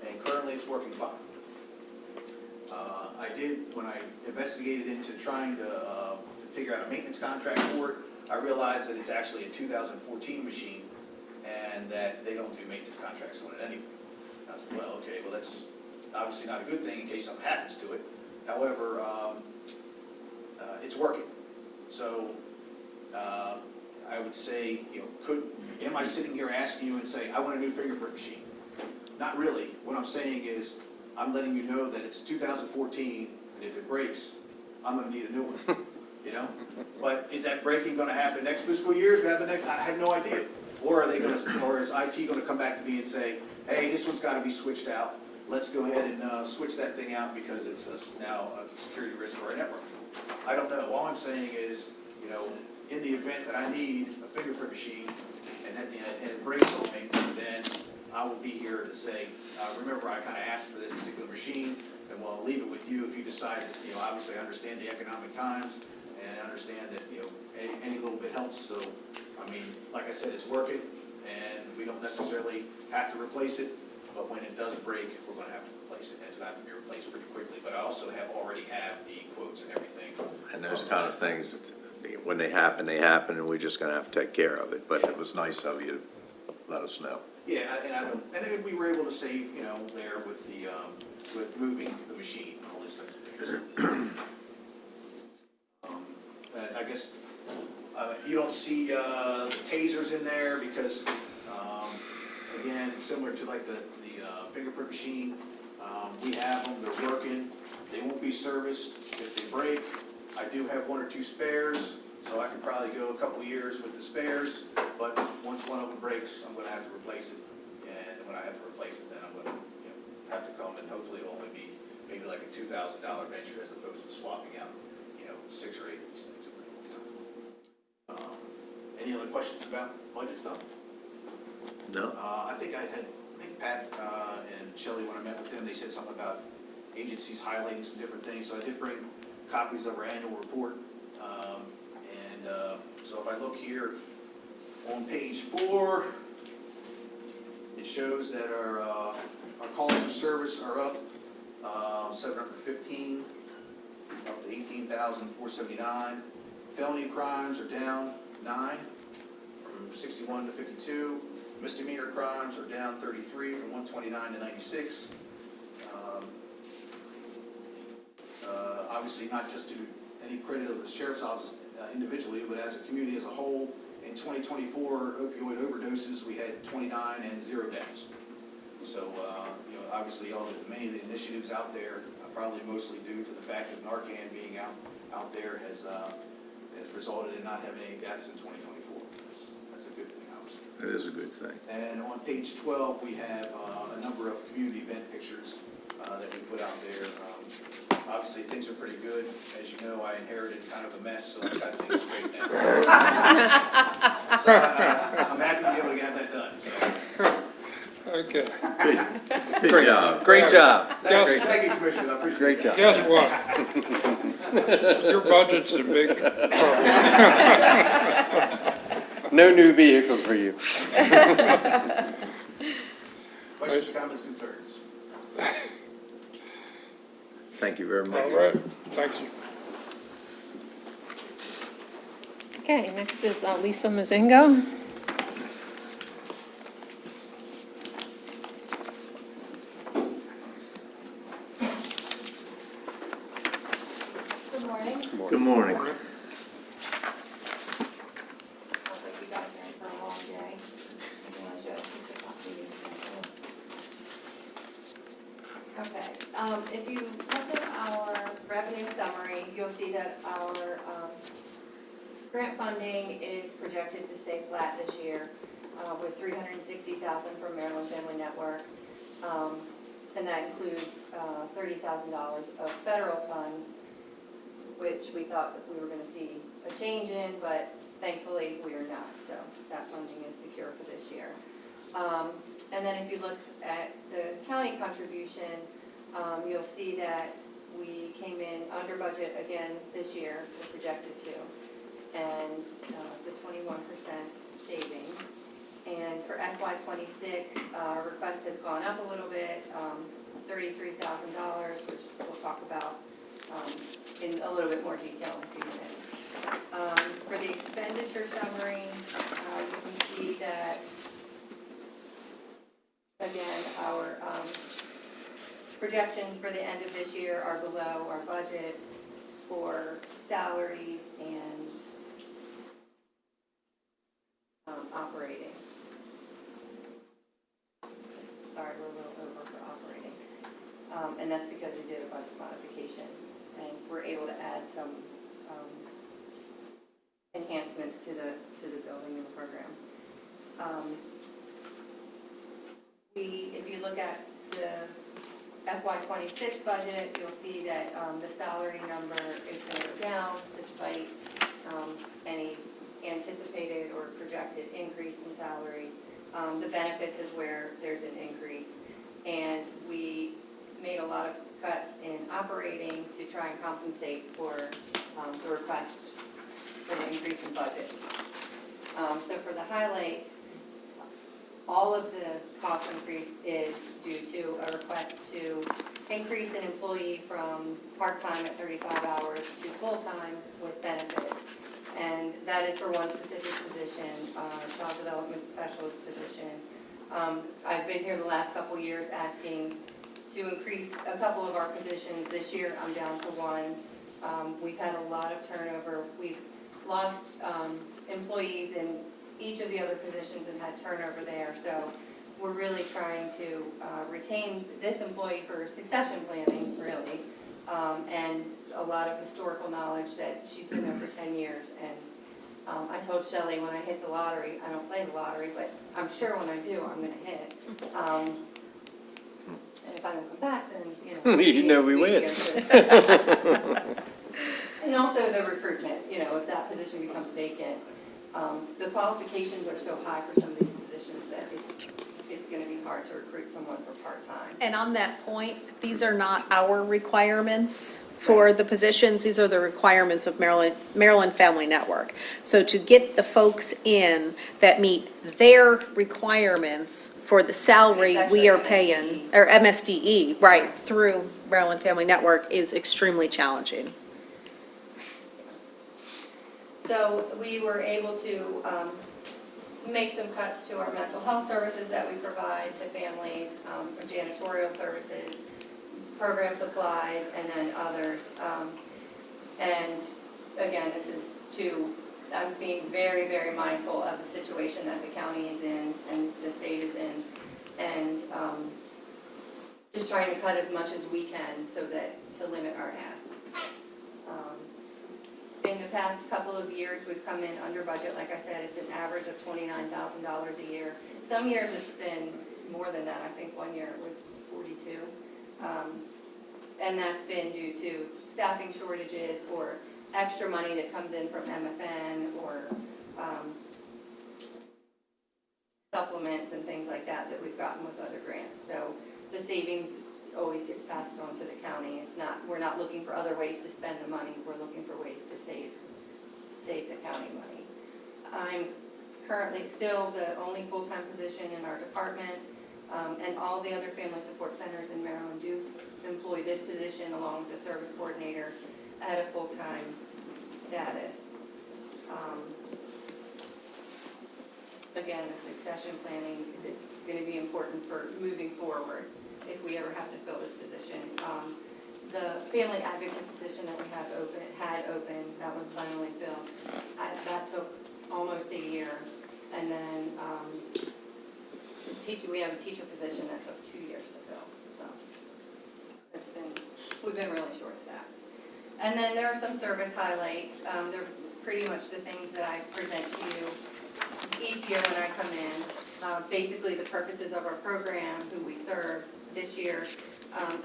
Speaker 9: and currently it's working fine. I did, when I investigated into trying to figure out a maintenance contract for it, I realized that it's actually a 2014 machine, and that they don't do maintenance contracts on it anyway. I said, well, okay, well, that's obviously not a good thing in case something happens to it. However, it's working. So, I would say, am I sitting here asking you and saying, I want a new fingerprint machine? Not really. What I'm saying is, I'm letting you know that it's 2014, and if it breaks, I'm gonna need a new one, But is that breaking gonna happen next fiscal year? I have no idea. Or is IT gonna come back to me and say, hey, this one's gotta be switched out. Let's go ahead and switch that thing out because it's now a security risk for our network. I don't know. All I'm saying is, in the event that I need a fingerprint machine and it breaks on me, then I will be here to say, remember, I kind of asked for this particular machine, and we'll leave it with you if you decide, obviously I understand the economic times and understand that, any little bit helps. So, I mean, like I said, it's working, and we don't necessarily have to replace it, but when it does break, we're going to have to replace it, and it's going to have to be replaced pretty quickly. But I also already have the quotes and everything.
Speaker 1: And those kind of things, when they happen, and we're just gonna have to take care of it. But it was nice of you to let us know.
Speaker 9: Yeah, and then we were able to save, there with the, with moving the machine, and all this type of things. And I guess, you don't see, tasers in there because, again, similar to like the fingerprint machine, we have them, they're working, they won't be serviced if they break. I do have one or two spares, so I can probably go a couple years with the spares, but once one of them breaks, I'm gonna have to replace it. And when I have to replace it, then I'm gonna, have to come, and hopefully it'll only be maybe like a $2,000 venture as opposed to swapping out, 6 or 8 of these things. Any other questions about budget stuff?
Speaker 1: No?
Speaker 9: I think Pat and Shelley, when I met with them, they said something about agencies highlighting some different things, so I did bring copies of our annual report. So if I look here on page 4, it shows that our calls for service are up 715, up to 18,479. Felony crimes are down 9, from 61 to 52. Misdemeanor crimes are down 33, from 129 to 96. Obviously, not just to any credit of the sheriff's office individually, but as a community as a whole, In 2024, opioid overdoses, we had 29 and 0 deaths. So, you know, obviously, many of the initiatives out there, probably mostly due to the fact of Narcan being out there, has resulted in not having any deaths in 2024. That's a good thing, obviously.
Speaker 1: It is a good thing.
Speaker 9: And on page 12, we have a number of community event pictures that we put out there. Obviously, things are pretty good. As you know, I inherited kind of a mess, so I've got things straight now. So I'm happy to be able to get that done. So.
Speaker 4: Okay.
Speaker 1: Good job.
Speaker 10: Great job.
Speaker 4: Yes.
Speaker 9: Thank you, Commissioner, I appreciate
Speaker 10: Great
Speaker 9: it.
Speaker 10: job.
Speaker 4: Guess what? Your budget's a big,
Speaker 10: No new vehicle for you.
Speaker 9: Questions, comments, concerns?
Speaker 1: Thank you very
Speaker 4: all
Speaker 1: much.
Speaker 4: right, thank you.
Speaker 2: Okay, next is Lisa Mazingo.
Speaker 11: Good morning.
Speaker 1: Good morning.
Speaker 11: Sounds like you guys are in for a long day. I'm gonna show a piece of copy. Okay, if you look at our revenue summary, you'll see that our grant funding is projected to stay flat this year with $360,000 from Maryland Family Network. And that includes $30,000 of federal funds, which we thought that we were going to see a change in, but thankfully we are not. So that funding is secure for this year. And then if you look at the county contribution, you'll see that we came in under budget again this year, we're projected to, and it's a 21% savings. And for FY26, our request has gone up a little bit, $33,000, which we'll talk about in a little bit more detail in a few minutes. For the expenditure summary, you can see that, again, our projections for the end of this year are below our budget for salaries and operating. Sorry, we're a little over for operating. And that's because we did a budget modification and we're able to add some enhancements to the building and the program. If you look at the FY26 budget, you'll see that the salary number is going to go down despite any anticipated or projected increase in salaries. The benefits is where there's an increase. And we made a lot of cuts in operating to try and compensate for the request for the increase in budget. So for the highlights, all of the cost increase is due to a request to increase an employee from part-time at 35 hours to full-time with benefits. And that is for one specific position, child development specialist position. I've been here the last couple years asking to increase a couple of our positions. This year I'm down to one. We've had a lot of turnover. We've lost employees in each of the other positions and had turnover there. So we're really trying to retain this employee for succession planning, really, and a lot of historical knowledge that she's been there for 10 years. And I told Shelley when I hit the lottery, I don't play the lottery, but I'm sure when I do, I'm going to hit. And if I don't come back, then,
Speaker 10: You know we win.
Speaker 11: And also the recruitment, if that position becomes vacant. The qualifications are so high for some of these positions that it's going to be hard to recruit someone for part-time.
Speaker 5: And on that point, these are not our requirements for the positions, these are the requirements of Maryland Family Network. So to get the folks in that meet their requirements for the salary
Speaker 11: It's
Speaker 5: we are
Speaker 11: actually
Speaker 5: paying, or MSDE, right, through Maryland Family Network is extremely challenging.
Speaker 11: So we were able to make some cuts to our mental health services that we provide to families, janitorial services, program supplies, and then others. And again, this is to I'm being very, very mindful of the situation that the county is in and the state is in, and just trying to cut as much as we can so that, to limit our ask. In the past couple of years, we've come in under budget. Like I said, it's an average of $29,000 a year. Some years it's been more than that. I think one year it was 42. And that's been due to staffing shortages or extra money that comes in from MFN or supplements and things like that that we've gotten with other grants. So the savings always gets passed on to the county. It's not, we're not looking for other ways to spend the money. We're looking for ways to save the county money. I'm currently still the only full-time position in our department, and all the other family support centers in Maryland do employ this position along with the service coordinator at a full-time status. Again, the succession planning is going to be important for moving forward if we ever have to fill this position. The family advocate position that we had open, that one's finally filled. That took almost a year. And then we have a teacher position that took 2 years to fill. So we've been really short-staffed. And then there are some service highlights. They're pretty much the things that I present to you each year when I come in. Basically the purposes of our program, who we serve. This year,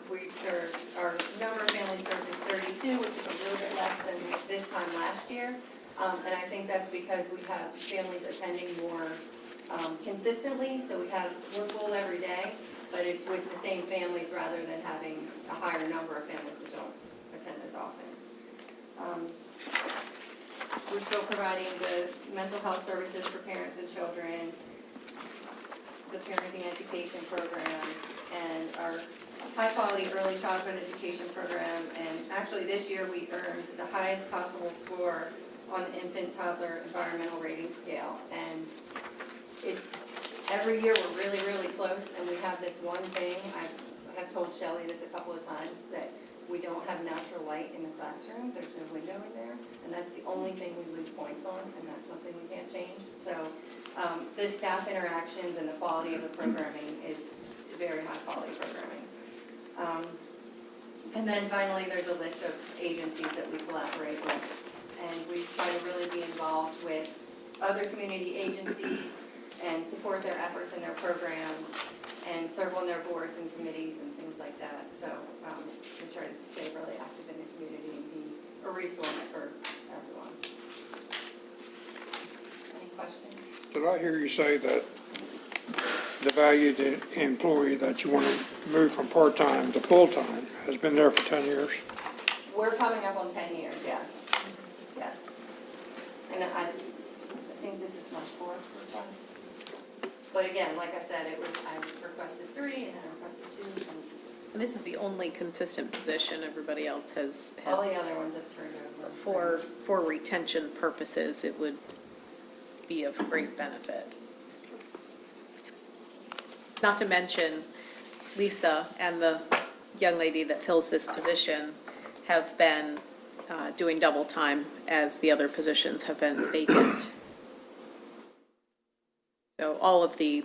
Speaker 11: we've served, our number of families served is 32, which is a little bit less than this time last year. And I think that's because we have families attending more consistently, so we're full every day, but it's with the same families rather than having a higher number of families that don't attend as often. We're still providing the mental health services for parents and children, the parenting education program, and our high-quality early childhood education program. And actually this year we earned the highest possible score on the infant-toddler environmental rating scale. And it's, every year we're really, really close, and we have this one thing, I have told Shelley this a couple of times, that we don't have natural light in the classroom. There's no window in there, and that's the only thing we lose points on, and that's something we can't change. So the staff interactions and the quality of the programming is very high quality programming. And then finally, there's a list of agencies that we collaborate with, and we try to really be involved with other community agencies and support their efforts and their programs and serve on their boards and committees and things like that. So we try to stay really active in the community and be a resource for everyone. Any questions?
Speaker 4: Did I hear you say that the valued employee that you want to move from part-time to full-time has been there for 10 years?
Speaker 11: We're coming up on 10 years, yes. Yes. And I think this is my fourth request. But again, like I said, I requested 3 and then I requested 2.
Speaker 5: And this is the only consistent position. Everybody else has
Speaker 11: All the other ones have turned over.
Speaker 5: for retention purposes, it would be of great benefit. Not to mention, Lisa and the young lady that fills this position have been doing double time as the other positions have been vacant. So all of the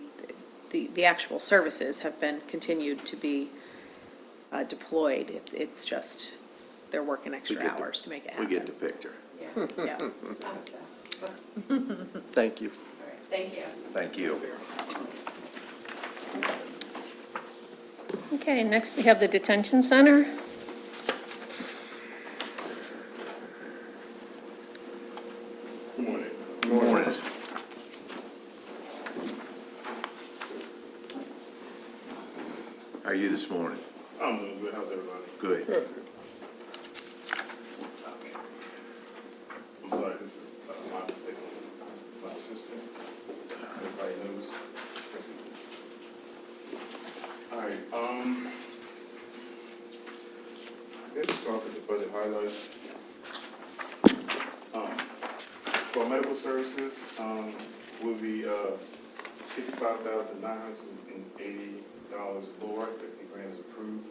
Speaker 5: actual services have been continued to be deployed. It's just they're working extra hours to make it happen.
Speaker 1: We get the picture.
Speaker 11: Yeah,
Speaker 5: Yeah.
Speaker 11: I hope so.
Speaker 10: Thank you.
Speaker 11: All right, thank you.
Speaker 1: Thank you.
Speaker 2: Okay, next we have the detention center.
Speaker 8: Good morning.
Speaker 1: Good morning. How are you this morning?
Speaker 8: I'm doing good. How's everybody?
Speaker 1: Good.
Speaker 4: Good.
Speaker 8: I'm sorry, this is my mistake. My sister. Everybody knows. All right, let's start with the budget highlights. For medical services, will be $55,980 lower if the grant is approved.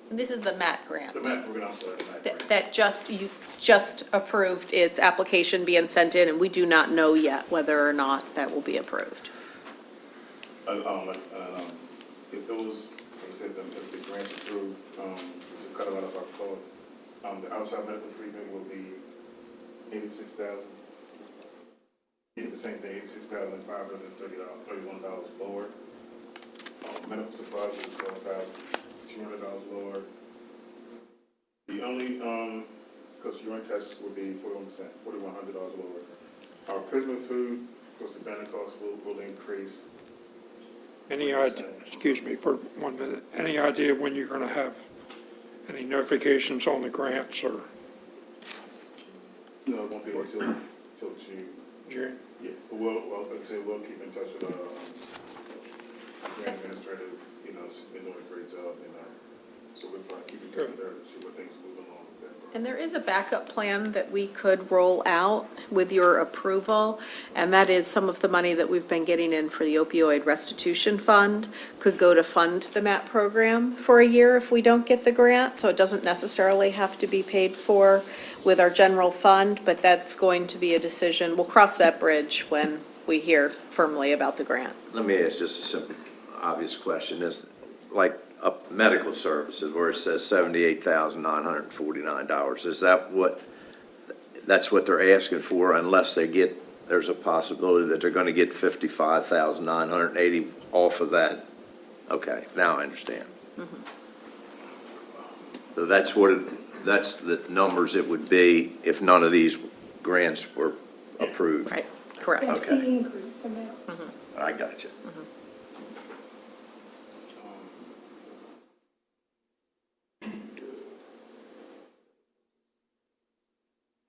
Speaker 5: And this is the MAT grant.
Speaker 9: The MAP program, I'm sorry, the MAP grant.
Speaker 5: That you just approved its application being sent in, and we do not know yet whether or not that will be approved.
Speaker 12: If those, like I said, if the grant approved, it's a cut a lot of our costs. The outside medical treatment will be $86,000. Yeah, the same thing, $86,531 lower. Medical supplies will be $12,200 lower. The only, because urine tests will be 4,100 lower. Our prison food, of course, the banner cost will increase.
Speaker 4: Any idea, excuse me for 1 minute, any idea when you're gonna have any notifications on the grants or
Speaker 12: No, it won't be until June.
Speaker 4: June?
Speaker 12: Yeah, but like I said, we'll keep in touch with our grant administrator, she's been doing a great job, so we'll try to keep in touch with her to see what things are moving along with that.
Speaker 5: And there is a backup plan that we could roll out with your approval, and that is some of the money that we've been getting in for the opioid restitution fund could go to fund the MAP program for a year if we don't get the grant, so it doesn't necessarily have to be paid for with our general fund, but that's going to be a decision. We'll cross that bridge when we hear firmly about the grant.
Speaker 1: Let me ask just a simple, obvious question, is like medical services where it says $78,949, is that's what they're asking for unless there's a possibility that they're gonna get $55,980 off of that? Okay, now I understand. So that's the numbers it would be if none of these grants were approved.
Speaker 5: Right, correct.
Speaker 1: That's the increase amount. I got you.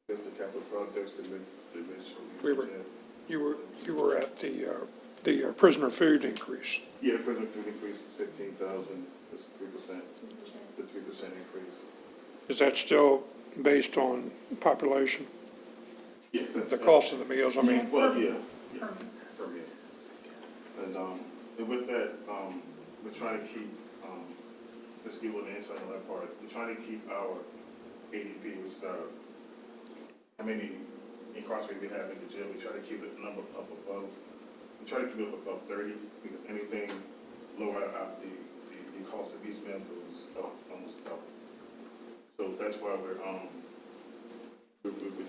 Speaker 12: Just the capital projects that
Speaker 4: You were at the prisoner food increase.
Speaker 12: Yeah, the prison food increase is 15,000, that's 3%. The 3% increase.
Speaker 4: Is that still based on population?
Speaker 12: Yes, that's
Speaker 4: The cost of the meals, I mean?
Speaker 12: Well, yeah, per meal. And with that, we're trying to keep, just give you an insight on that part, we're trying to keep our ADP, which is how many incarcerated we have in the jail, we try to keep the number up above, we try to keep it above 30, because anything lower out the cost of each meal goes up almost double. So that's why we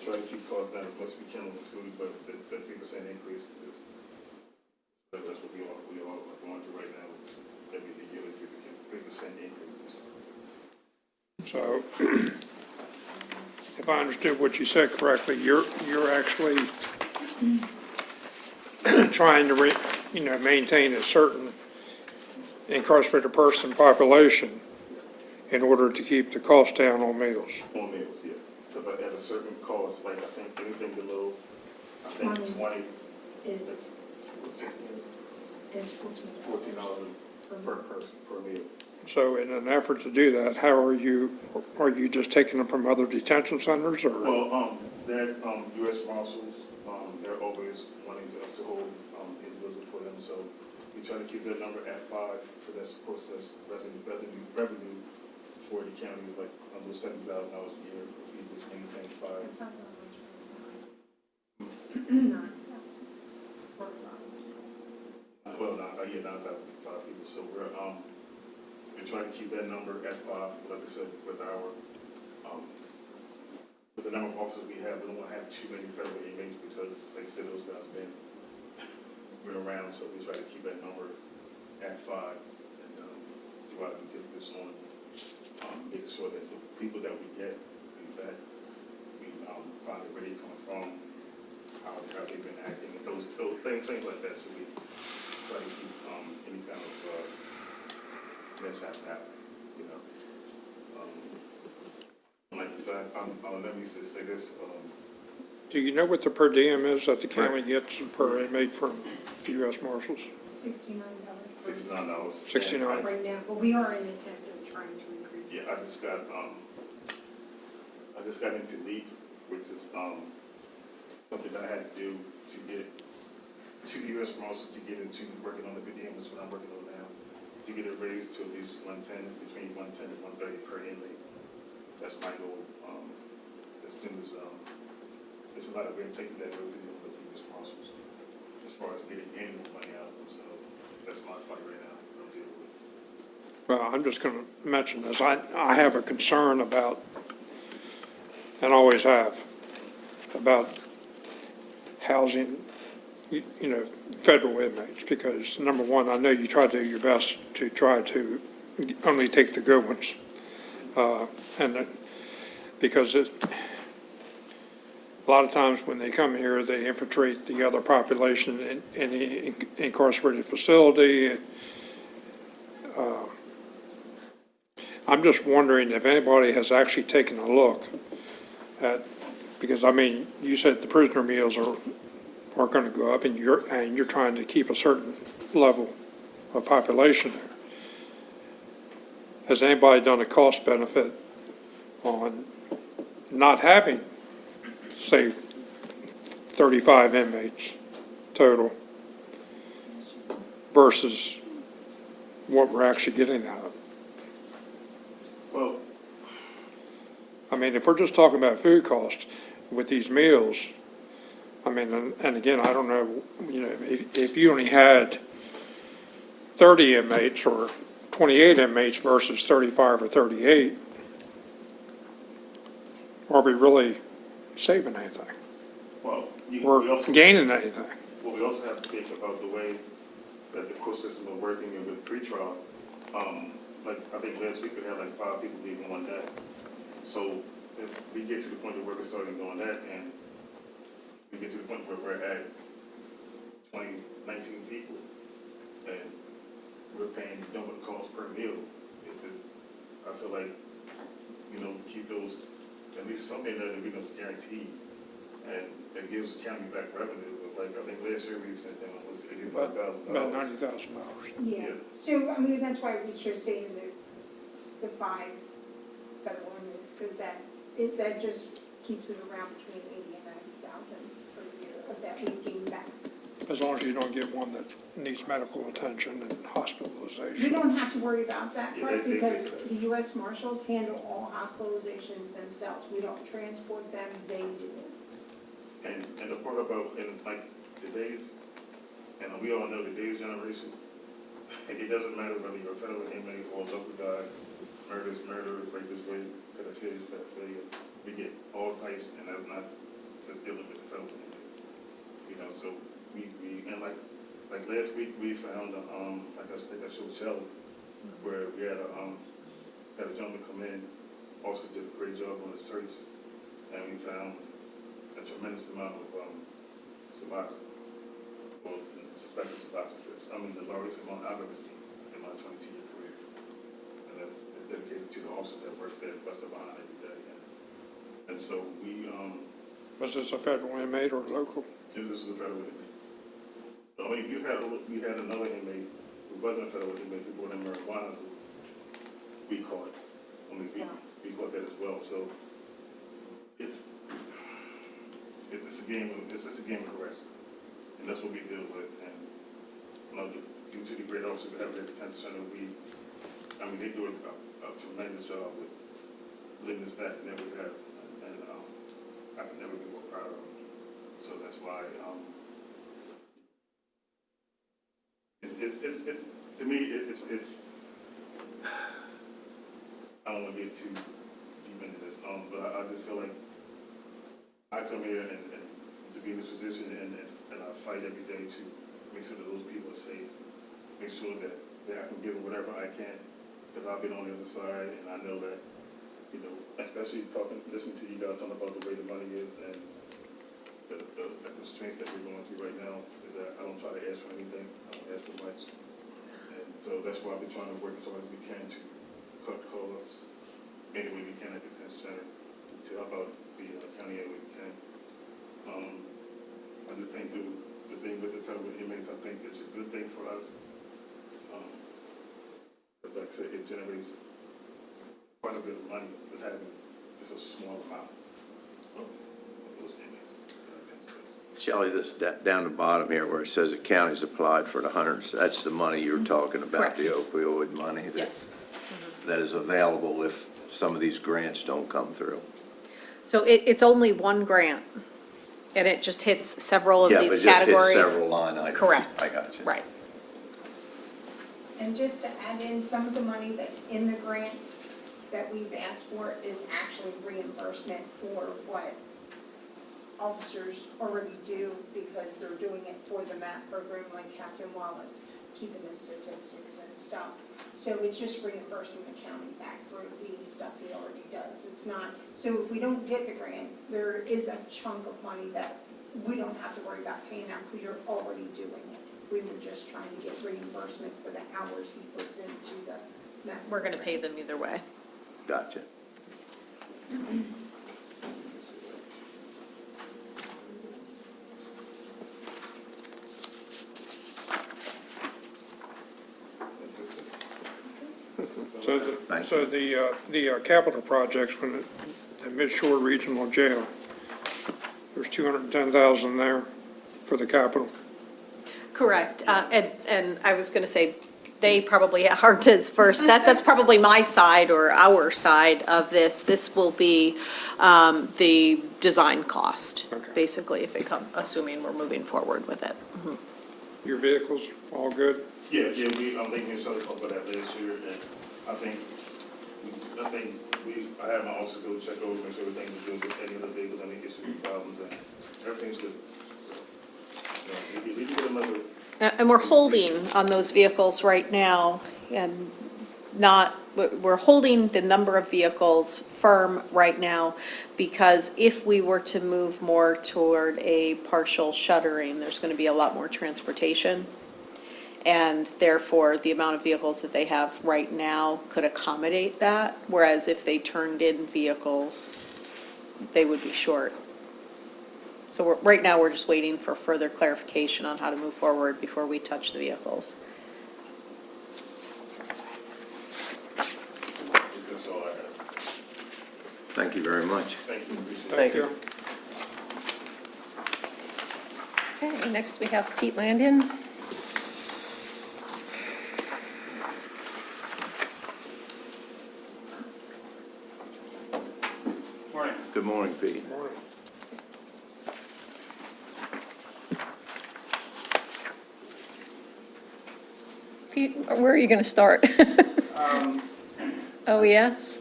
Speaker 12: try to keep costs down as much as we can on the food, but the 3% increase is that's what we are going through right now. It's every year 3% increase.
Speaker 4: So, if I understood what you said correctly, you're actually trying to maintain a certain incarcerated person population in order to keep the cost down on meals.
Speaker 12: On meals, yes. But at a certain cost, like I think anything below, I think 20 is $14 per person per meal.
Speaker 4: So in an effort to do that, how are you just taking them from other detention centers or?
Speaker 12: Well, they're U.S. Marshals, they're always wanting us to hold individuals for them, so we try to keep that number at 5, so that's, of course, that's revenue for the county is like almost $70,000 a year. We just maintain 5. Well, not 5 people. So we're trying to keep that number at 5. Like I said, with the number of officers we have, we don't want to have too many federal inmates because, like I said, those guys have been around. So we try to keep that number at 5 and do our due diligence on making sure that the people that we get, we find out where they come from, how they've been acting, and those things like that. So we try to keep any kind of mishaps happen, Like I said, let me just say this.
Speaker 4: Do you know what the per diem is that the county gets per inmate from the U.S. Marshals?
Speaker 7: $69.
Speaker 4: $69.
Speaker 7: Right now, but we are in the attempt of trying to increase.
Speaker 12: Yeah, I just got into LEAP, which is something that I had to do to get to the U.S. Marshals to get into working on the per diem. Is what I'm working on now. to get it raised to at least 110, between 110 and 130 per inmate. That's my goal. As soon as, there's a lot of red tape that goes through with these parcels as far as getting any money out of them, so that's my fight right now, I'm dealing with.
Speaker 4: Well, I'm just going to mention this. I have a concern about, and always have, about housing, you know, federal inmates, because number one, I know you try to do your best to try to only take the good ones. Because a lot of times when they come here, they infiltrate the other population in the incarcerated facility. I'm just wondering if anybody has actually taken a look at, because I mean, you said the prisoner meals are going to go up, and you're trying to keep a certain level of population there. Has anybody done a cost benefit on not having, say, 35 inmates total versus what we're actually getting out of it?
Speaker 12: Well,
Speaker 4: I mean, if we're just talking about food costs with these meals, I mean, and again, I don't know, you know, if you only had 30 inmates or 28 inmates versus 35 or 38, are we really saving anything?
Speaker 12: well, we
Speaker 4: Or
Speaker 12: also,
Speaker 4: gaining anything?
Speaker 12: well, we also have to think about the way that the court system are working and with pretrial. Like, I think last week we had like 5 people leaving on that. So if we get to the point where we're starting doing that, and we get to the point where we're at 19 people, and we're paying double the cost per meal, I feel like, you know, keep those, at least something that we know is guaranteed, and that gives the county back revenue. But like, I think last year we sent them, was $85,000.
Speaker 4: About $90,000.
Speaker 13: Yeah, so, I mean, that's why we should stay in the 5 federal inmates, because that just keeps it around between 80 and 90,000 per year of that we gain back.
Speaker 4: As long as you don't get one that needs medical attention and hospitalization.
Speaker 13: We don't have to worry about that
Speaker 12: Yeah,
Speaker 13: part,
Speaker 12: they-
Speaker 13: because the US Marshals handle all hospitalizations themselves. We don't transport them, they do it.
Speaker 12: And the part about, and like today's, and we all know today's generation, it doesn't matter whether you're a federal inmate or a local guy, murder is murder, rape is rape, pedophilia is pedophilia. We get all types, and that's not just dealing with the federal inmates. You know, so we and like last week we found, like I showed Shelley, where we had a gentleman come in, also did a great job on the search, and we found a tremendous amount of Suboxone, or suspected Suboxone strips. I mean, the largest amount I've ever seen in my 22-year career. And that's dedicated to the officer that works there, busts behind every day. And so we,
Speaker 4: Was this a federal inmate or local?
Speaker 12: this is a federal inmate. I mean, we had another inmate who wasn't a federal inmate who brought in marijuana who we caught. I mean, we caught that as well. So it's just a game of harassment. And that's what we deal with. And, you know, due to the great officers we have at the detention center, they do a tremendous job with living the staff that we have. And I can never be more proud of them. So that's why, it's to me, it's, I don't want to get too deep into this, but I just feel like I come here and to be in this position and I fight every day to make sure that those people are safe, make sure that I can give them whatever I can, because I've been on the other side, and I know that, you know, especially listening to you guys talking about the way the money is and the constraints that we're going through right now, is that I don't try to ask for anything, I don't ask for much. And so that's why I've been trying to work as hard as we can to cut costs any way we can at the detention center, to help out the county any way we can. I just think the thing with the federal inmates, I think it's a good thing for us. Because like I said, it generates quite a bit of money with having just a small amount of those inmates.
Speaker 1: Shelley, this down the bottom here where it says the county's applied for the that's the money you were talking about, the opioid money?
Speaker 5: Yes.
Speaker 1: That is available if some of these grants don't come through.
Speaker 5: So it's only one grant, and it just hits several of
Speaker 1: Yeah,
Speaker 5: these
Speaker 1: but just hit
Speaker 5: categories.
Speaker 1: several line items.
Speaker 5: Correct.
Speaker 1: I got you.
Speaker 5: Right.
Speaker 13: And just to add in, some of the money that's in the grant that we've asked for is actually reimbursement for what officers already do because they're doing it for the MAP program, like Captain Wallace, keeping the statistics and stuff. So it's just reimbursing the county back for the stuff he already does. It's not, so if we don't get the grant, there is a chunk of money that we don't have to worry about paying out because you're already doing it. We were just trying to get reimbursement for the hours he puts into the MAP.
Speaker 5: We're gonna pay them either way.
Speaker 1: Gotcha.
Speaker 4: So the capital projects, when the Midshore Regional Jail, there's 210,000 there for the capital.
Speaker 5: Correct, and I was gonna say, they probably are dispersed, that's probably my side or our side of this. This will be the design cost,
Speaker 4: Okay.
Speaker 5: basically, if it comes, assuming we're moving forward with it.
Speaker 4: Your vehicles, all good?
Speaker 12: Yeah, I'm thinking of something about that last year, and I think I had my officer go check over, make sure everything was good with any of the vehicles, any issues or problems, and everything's good. So, you know, we can get another.
Speaker 5: And we're holding on those vehicles right now, and we're holding the number of vehicles firm right now, because if we were to move more toward a partial shuttering, there's gonna be a lot more transportation. And therefore, the amount of vehicles that they have right now could accommodate that, whereas if they turned in vehicles, they would be short. So right now, we're just waiting for further clarification on how to move forward before we touch the vehicles.
Speaker 12: That's all I have.
Speaker 1: Thank you very much.
Speaker 12: Thank you.
Speaker 4: Thank you.
Speaker 2: Okay, next we have Pete Landon.
Speaker 6: Morning.
Speaker 1: Good morning, Pete.
Speaker 4: Morning.
Speaker 2: Pete, where are you going to start? OES?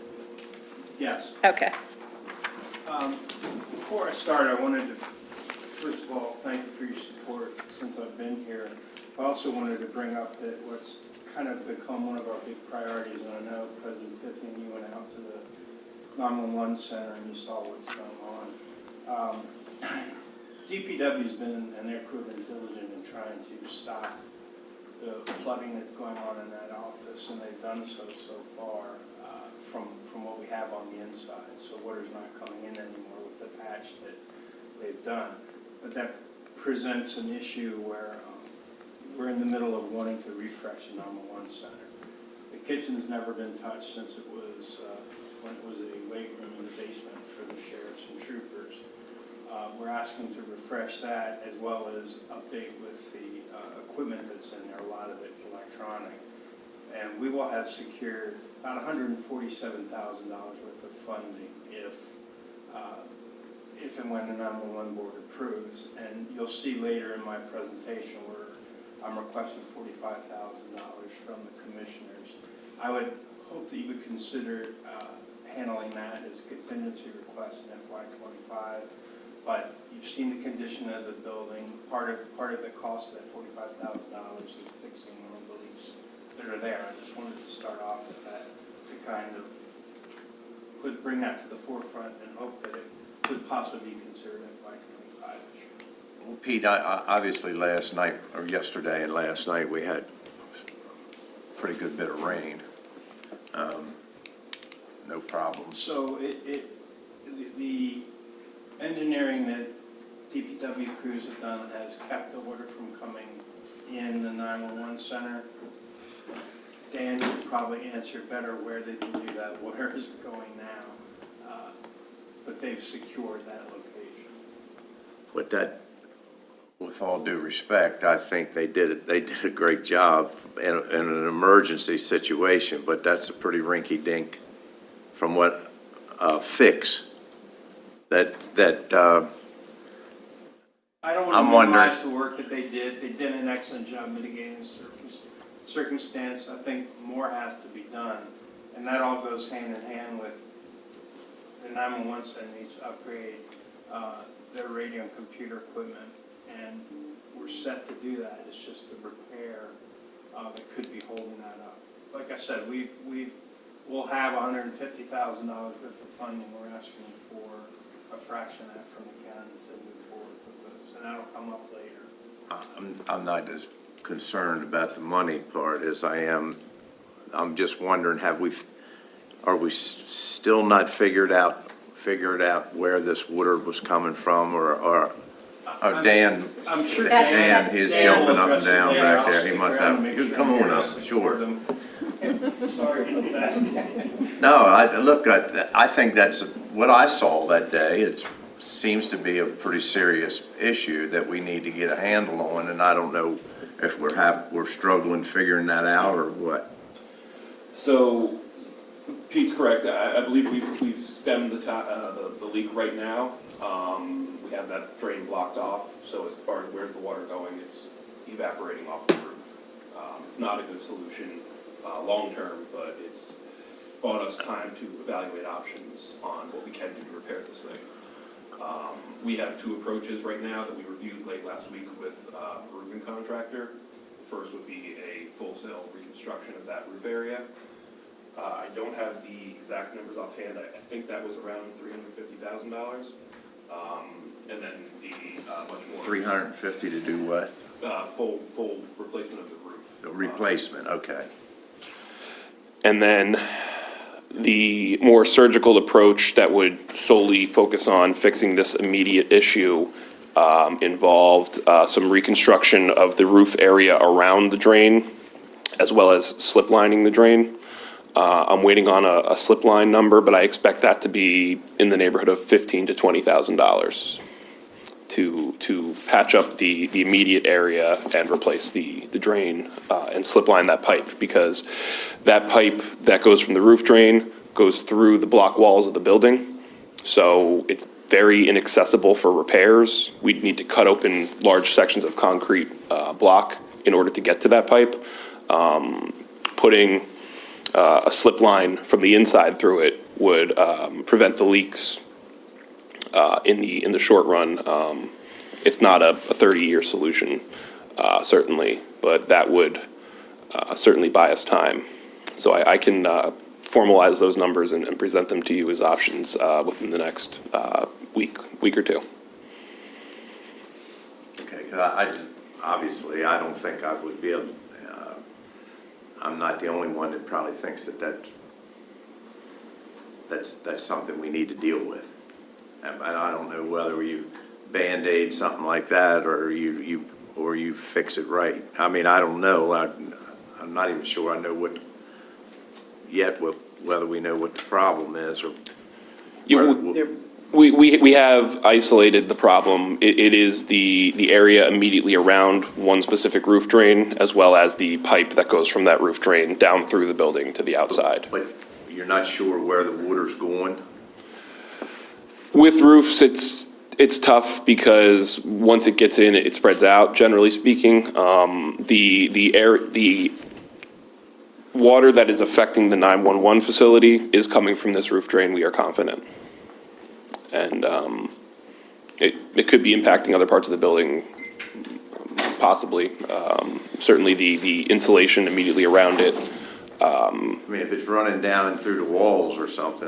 Speaker 14: Yes.
Speaker 2: Okay.
Speaker 14: Before I start, I wanted to, first of all, thank you for your support since I've been here. I also wanted to bring up that what's kind of become one of our big priorities, and I know President Fithian, you went out to the 911 center and you saw what's going on. DPW's been, and their crew have been diligent in trying to stop the flooding that's going on in that office, and they've done so far from what we have on the inside. So water's not coming in anymore with the patch that they've done. But that presents an issue where we're in the middle of wanting to refresh the 911 center. The kitchen's never been touched since it was, when it was a weight room in the basement for the sheriffs and troopers. We're asking to refresh that as well as update with the equipment that's in there, a lot of it electronic. And we will have secured about $147,000 worth of funding if and when the 911 board approves. And you'll see later in my presentation where I'm requesting $45,000 from the commissioners. I would hope that you would consider handling that as a contingency request in FY25. But you've seen the condition of the building. Part of the cost of that $45,000 is fixing all the leaks that are there. I just wanted to start off with that to kind of bring that to the forefront and hope that it could possibly be considered FY25 this year.
Speaker 1: Well, Pete, obviously last night, or yesterday and last night, we had a pretty good bit of rain. No problems.
Speaker 14: So the engineering that DPW crews have done has kept the water from coming in the 911 center. Dan could probably answer better where they believe that water is going now, but they've secured that location.
Speaker 1: But with all due respect, I think they did a great job in an emergency situation, but that's a pretty rinky-dink from what, fix that,
Speaker 14: I don't
Speaker 1: I'm
Speaker 14: want to
Speaker 1: wondering-
Speaker 14: minimize the work that they did. They did an excellent job mitigating circumstance. I think more has to be done. And that all goes hand in hand with the 911 center needs to upgrade their radio and computer equipment. And we're set to do that. It's just the repair that could be holding that up. Like I said, we'll have $150,000 worth of funding. We're asking for a fraction of that from the county to move forward with those, and that'll come up later.
Speaker 1: I'm not as concerned about the money part as I am, I'm just wondering, are we still not figured out where this water was coming from, or Dan?
Speaker 14: I'm sure
Speaker 1: Dan, he's jumping up and down
Speaker 14: Dan will
Speaker 1: back
Speaker 14: address it
Speaker 1: there, he
Speaker 14: later.
Speaker 1: must
Speaker 14: I'll
Speaker 1: have,
Speaker 14: make
Speaker 1: you
Speaker 14: sure
Speaker 1: come
Speaker 14: I'm
Speaker 1: on
Speaker 14: here
Speaker 1: up,
Speaker 14: to support
Speaker 1: sure.
Speaker 14: them. Sorry about that.
Speaker 1: No, I think that's, what I saw that day, it seems to be a pretty serious issue that we need to get a handle on, and I don't know if we're struggling figuring that out or what.
Speaker 15: So Pete's correct. I believe we've stemmed the leak right now. We have that drain blocked off, so as far as where's the water going, it's evaporating off the roof. It's not a good solution long-term, but it's bought us time to evaluate options on what we can do to repair this thing. We have two approaches right now that we reviewed late last week with a roofing contractor. The first would be a full-scale reconstruction of that roof area. I don't have the exact numbers offhand. I think that was around $350,000. And then the much more
Speaker 1: 350 to do what?
Speaker 15: full replacement of the roof.
Speaker 1: The replacement, okay.
Speaker 15: And then the more surgical approach that would solely focus on fixing this immediate issue involved some reconstruction of the roof area around the drain, as well as slip lining the drain. I'm waiting on a slip line number, but I expect that to be in the neighborhood of $15,000 to $20,000 to patch up the immediate area and replace the drain and slip line that pipe, because that pipe that goes from the roof drain goes through the block walls of the building. So it's very inaccessible for repairs. We'd need to cut open large sections of concrete block in order to get to that pipe. Putting a slip line from the inside through it would prevent the leaks in the short run. It's not a 30-year solution, certainly, but that would certainly buy us time. So I can formalize those numbers and present them to you as options within the next week or two.
Speaker 1: Okay, because obviously, I don't think I would be able, I'm not the only one that probably thinks that's something we need to deal with. And I don't know whether you Band-Aid something like that, or you fix it right. I mean, I don't know. I'm not even sure I know whether we know what the problem is, or.
Speaker 15: We have isolated the problem. It is the area immediately around one specific roof drain, as well as the pipe that goes from that roof drain down through the building to the outside.
Speaker 1: But you're not sure where the water's going?
Speaker 15: With roofs, it's tough because once it gets in, it spreads out, generally speaking. The water that is affecting the 911 facility is coming from this roof drain, we are confident. And it could be impacting other parts of the building, possibly. Certainly the insulation immediately around it.
Speaker 1: I mean, if it's running down through the walls or something,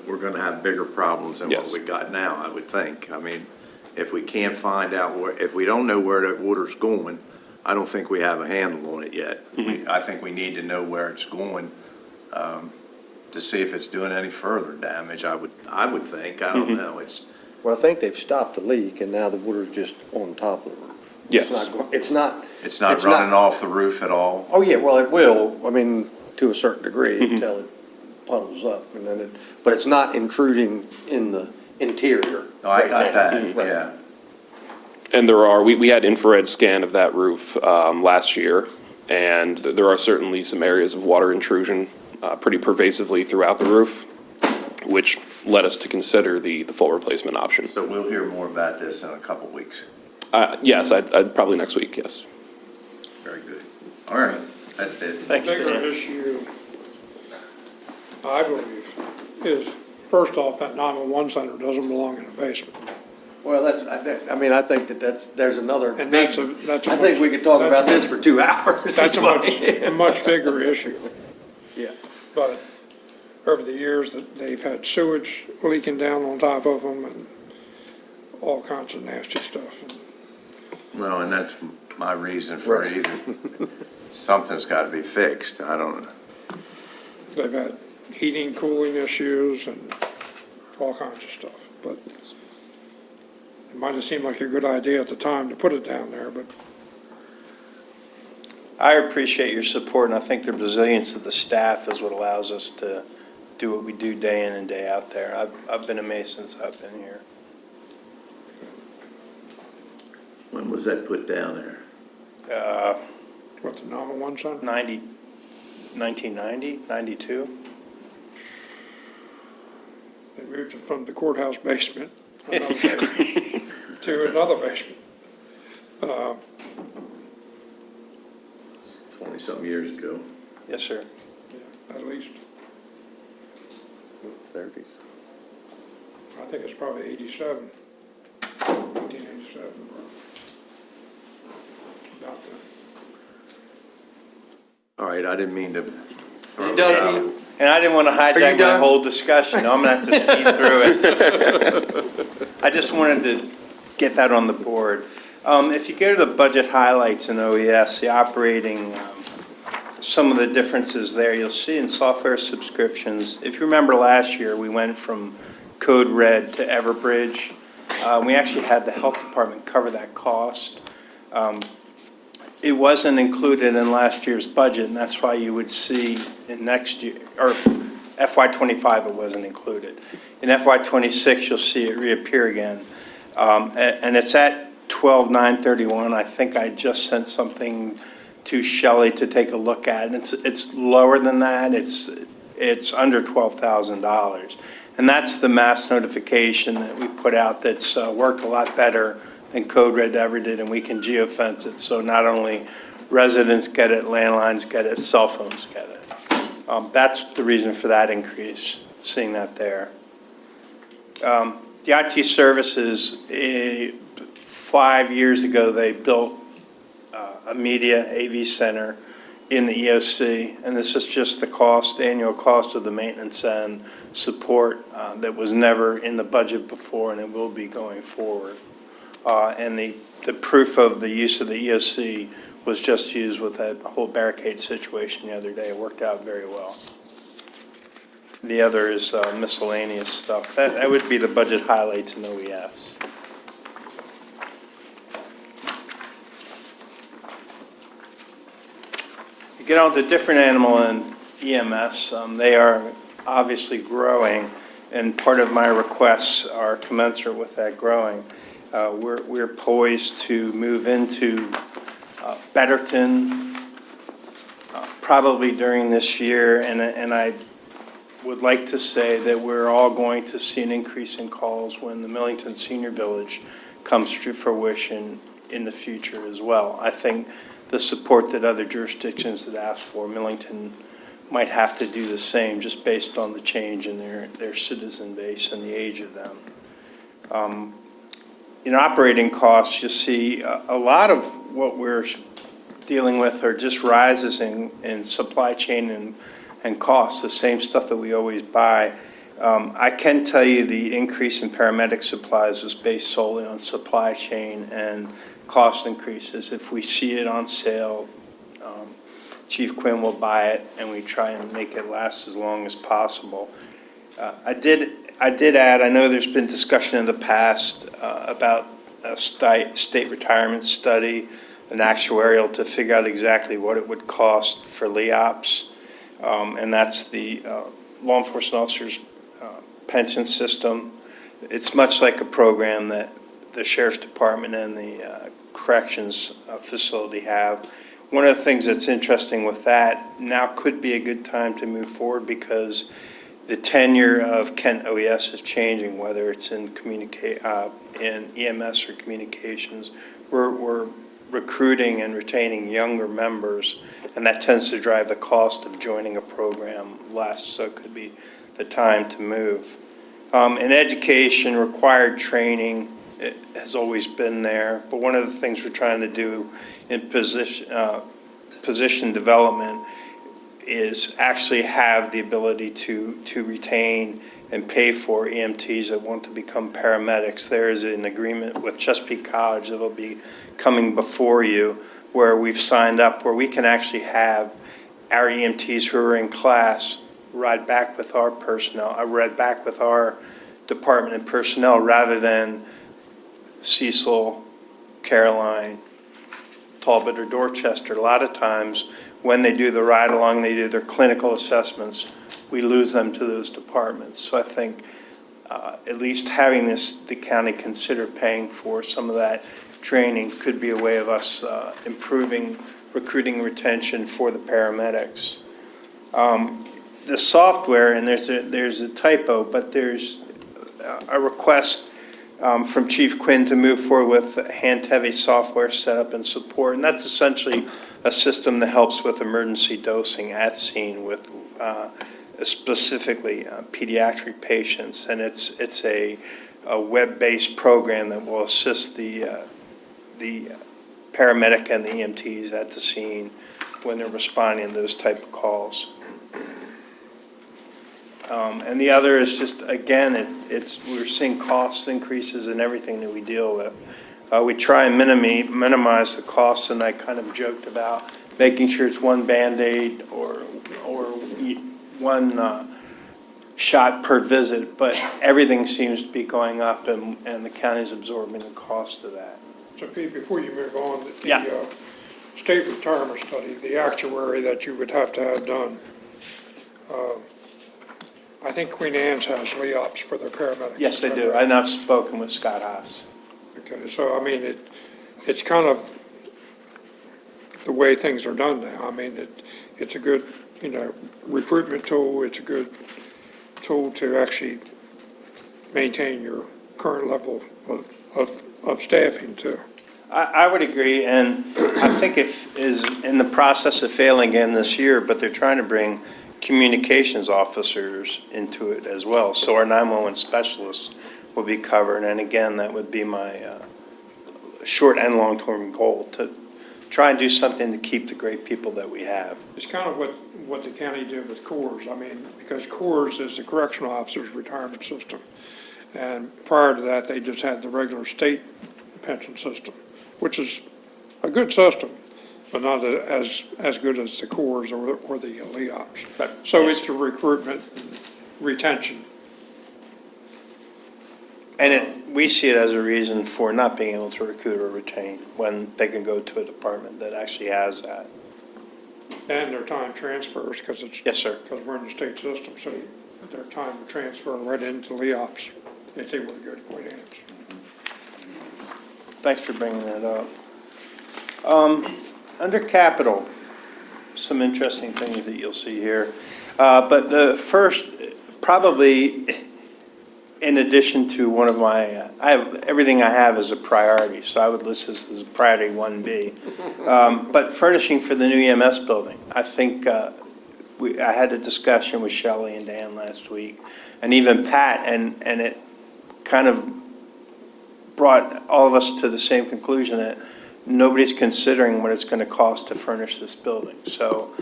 Speaker 1: we're gonna have bigger problems than what we got now, I would think. I mean, if we can't find out if we don't know where that water's going, I don't think we have a handle on it yet. I think we need to know where it's going, to see if it's doing any further damage. I would think, I don't know,
Speaker 10: Well, I think they've stopped the leak, and now the water's just on top of the roof.
Speaker 15: Yes.
Speaker 10: It's not.
Speaker 1: It's not running off the roof at all?
Speaker 10: Oh, yeah, well, it will, I mean, to a certain degree, until it puddles up, and then but it's not intruding in the interior.
Speaker 1: No, I got that,
Speaker 10: Right.
Speaker 1: yeah.
Speaker 15: And we had infrared scan of that roof last year, and there are certainly some areas of water intrusion pretty pervasively throughout the roof, which led us to consider the full replacement option.
Speaker 1: So we'll hear more about this in a couple weeks.
Speaker 15: Yes, I'd probably next week, yes.
Speaker 1: Very good. All right, that's it.
Speaker 4: The bigger issue, I believe, is, first off, that 911 center doesn't belong in a basement.
Speaker 10: Well, I mean, I think there's another
Speaker 4: And
Speaker 10: big,
Speaker 4: that's a
Speaker 10: I think
Speaker 4: much-
Speaker 10: we could talk about
Speaker 4: that's-
Speaker 10: this for 2 hours.
Speaker 4: That's a much bigger issue.
Speaker 10: Yeah.
Speaker 4: But over the years, that they've had sewage leaking down on top of them and all kinds of nasty stuff.
Speaker 1: Well, and that's my reason for either, something's got to be fixed. I don't,
Speaker 4: They've had heating, cooling issues and all kinds of stuff. But it might have seemed like a good idea at the time to put it down there, but
Speaker 16: I appreciate your support, and I think the resilience of the staff is what allows us to do what we do day in and day out there. I've been amazed since I've been here.
Speaker 1: when was that put down there?
Speaker 4: what, the 911 center?
Speaker 16: 1990, 92?
Speaker 4: They moved it from the courthouse basement another day, to another basement.
Speaker 1: 20-something years ago.
Speaker 16: Yes, sir.
Speaker 4: Yeah, at least.
Speaker 10: 30s.
Speaker 4: I think it's probably 87, 1987. About that.
Speaker 1: All right, I didn't mean to throw
Speaker 16: You
Speaker 1: it
Speaker 16: done?
Speaker 1: out.
Speaker 16: And I didn't want to hijack my
Speaker 10: done?
Speaker 16: whole discussion. I'm going to have to speed through it. I just wanted to get that on the board. If you go to the budget highlights in OES, the operating, some of the differences there, you'll see in software subscriptions. If you remember last year, we went from Code Red to Everbridge. We actually had the health department cover that cost. It wasn't included in last year's budget, and that's why you would see in next year, or FY25, it wasn't included. In FY26, you'll see it reappear again. And it's at 12,931. I think I just sent something to Shelley to take a look at, and it's lower than that. It's under $12,000. And that's the mass notification that we put out that's worked a lot better than Code Red ever did, and we can geofence it, so not only residents get it, landlines get it, cell phones get it. That's the reason for that increase, seeing that there. The IT services, 5 years ago, they built a media AV center in the EOC, and this is just the cost, annual cost of the maintenance and support that was never in the budget before, and it will be going forward. And the proof of the use of the EOC was just used with that whole barricade situation the other day. It worked out very well. The other is miscellaneous stuff. That would be the budget highlights in OES. You get on to different animal and EMS. They are obviously growing, and part of my requests are commensurate with that growing. We're poised to move into Betterton probably during this year, and I would like to say that we're all going to see an increase in calls when the Millington Senior Village comes to fruition in the future as well. I think the support that other jurisdictions had asked for, Millington might have to do the same just based on the change in their citizen base and the age of them. In operating costs, you see a lot of what we're dealing with are just rises in supply chain and costs, the same stuff that we always buy. I can tell you the increase in paramedic supplies is based solely on supply chain and cost increases. If we see it on sale, Chief Quinn will buy it, and we try and make it last as long as possible. I did add, I know there's been discussion in the past about a state retirement study, an actuarial to figure out exactly what it would cost for LEOPS, and that's the law enforcement officers' pension system. It's much like a program that the sheriff's department and the corrections facility have. One of the things that's interesting with that, now could be a good time to move forward because the tenure of Kent OES is changing, whether it's in in EMS or communications. We're recruiting and retaining younger members, and that tends to drive the cost of joining a program less, so it could be the time to move. In education, required training it has always been there, but one of the things we're trying to do in position development is actually have the ability to retain and pay for EMTs that want to become paramedics. There is an agreement with Chesapeake College that'll be coming before you where we've signed up, where we can actually have our EMTs who are in class ride back with our personnel, ride back with our department and personnel rather than Cecil, Caroline, Talbot, or Dorchester. A lot of times when they do the ride-along, they do their clinical assessments, we lose them to those departments. So I think at least having the county consider paying for some of that training could be a way of us improving recruiting and retention for the paramedics. The software, and there's a typo, but there's a request from Chief Quinn to move forward with hand-heavy software setup and support, and that's essentially a system that helps with emergency dosing at scene with specifically pediatric patients, and it's a web-based program that will assist the paramedic and the EMTs at the scene when they're responding to those type of calls. And the other is just, again, we're seeing cost increases in everything that we deal with. We try and minimize the costs, and I kind of joked about making sure it's one Band-Aid or one shot per visit, but everything seems to be going up, and the county's absorbing the cost of that.
Speaker 4: So Pete, before you move on,
Speaker 16: Yeah.
Speaker 4: the state retirement study, the actuary that you would have to have done, I think Queen Anne's has LEOPS for their paramedics.
Speaker 16: Yes, they do, and I've spoken with Scott Haas.
Speaker 4: Okay, so I mean, it's kind of the way things are done now. I mean, it's a good, recruitment tool. It's a good tool to actually maintain your current level of staffing too.
Speaker 16: I would agree, and I think it is in the process of failing again this year, but they're trying to bring communications officers into it as well. So our 911 specialists will be covered, and again, that would be my short and long-term goal, to try and do something to keep the great people that we have.
Speaker 4: It's kind of what the county did with CORS. I mean, because CORS is the correctional officers' retirement system. And prior to that, they just had the regular state pension system, which is a good system, but not as good as the CORS or the LEOPS. So it's the recruitment, retention.
Speaker 16: And we see it as a reason for not being able to recruit or retain when they can go to a department that actually has that.
Speaker 4: And their time transfers, because it's.
Speaker 16: Yes, sir.
Speaker 4: Because we're in the state system, so their time would transfer right into LEOPS if they were to go to Queen Anne's.
Speaker 16: Thanks for bringing that up. Under capital, some interesting things that you'll see here. But the first, probably in addition to one of my, everything I have is a priority, so I would list this as priority 1B. But furnishing for the new EMS building, I think I had a discussion with Shelley and Dan last week, and even Pat, and it kind of brought all of us to the same conclusion that nobody's considering what it's going to cost to furnish this building. So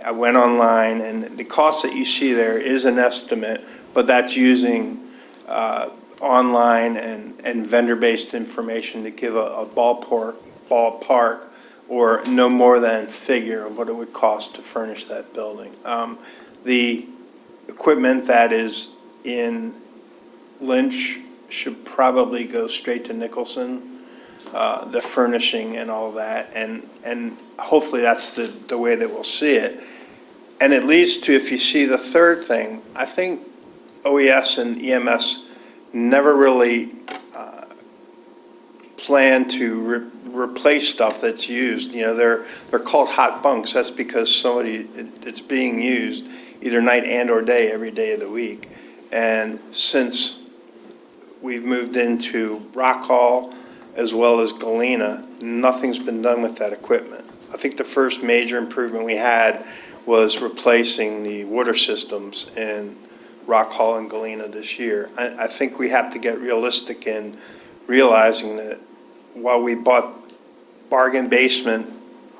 Speaker 16: I went online, and the cost that you see there is an estimate, but that's using online and vendor-based information to give a ballpark or no more than figure of what it would cost to furnish that building. The equipment that is in Lynch should probably go straight to Nicholson, the furnishing and all that, and hopefully that's the way that we'll see it. And it leads to, if you see the third thing, I think OES and EMS never really plan to replace stuff that's used. You know, they're called hot bunks. That's because it's being used either night and or day, every day of the week. And since we've moved into Rock Hall as well as Galena, nothing's been done with that equipment. I think the first major improvement we had was replacing the water systems in Rock Hall and Galena this year. I think we have to get realistic in realizing that while we bought bargain basement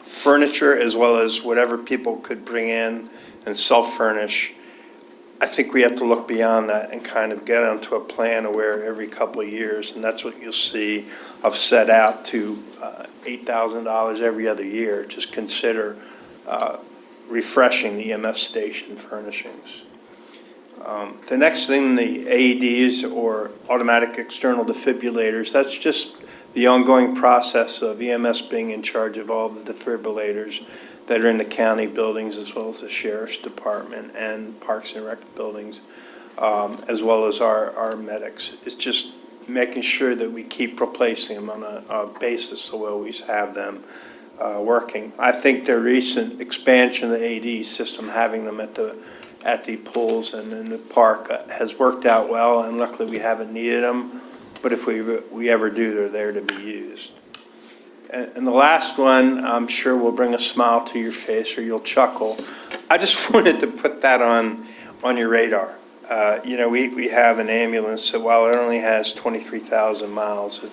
Speaker 16: furniture as well as whatever people could bring in and self-furnish, I think we have to look beyond that and kind of get onto a plan where every couple of years, and that's what you'll see, I've set out to $8,000 every other year. Just consider refreshing the EMS station furnishings. The next thing, the AEDs, or automatic external defibrillators, that's just the ongoing process of EMS being in charge of all the defibrillators that are in the county buildings, as well as the sheriff's department and parks and rec buildings, as well as our medics. It's just making sure that we keep replacing them on a basis so we always have them working. I think the recent expansion of the AED system, having them at the pools and in the park, has worked out well, and luckily we haven't needed them. But if we ever do, they're there to be used. And the last one, I'm sure will bring a smile to your face, or you'll chuckle. I just wanted to put that on your radar. You know, we have an ambulance that, while it only has 23,000 miles,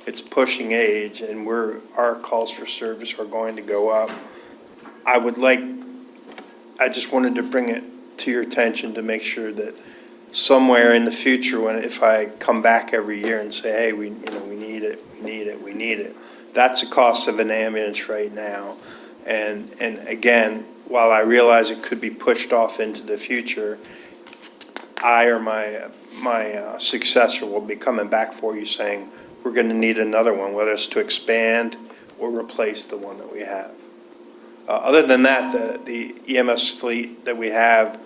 Speaker 16: it's pushing age, and our calls for service are going to go up. I just wanted to bring it to your attention to make sure that somewhere in the future, if I come back every year and say, hey, we need it, that's the cost of an ambulance right now. And again, while I realize it could be pushed off into the future, I or my successor will be coming back for you saying, we're going to need another one, whether it's to expand or replace the one that we have. Other than that, the EMS fleet that we have,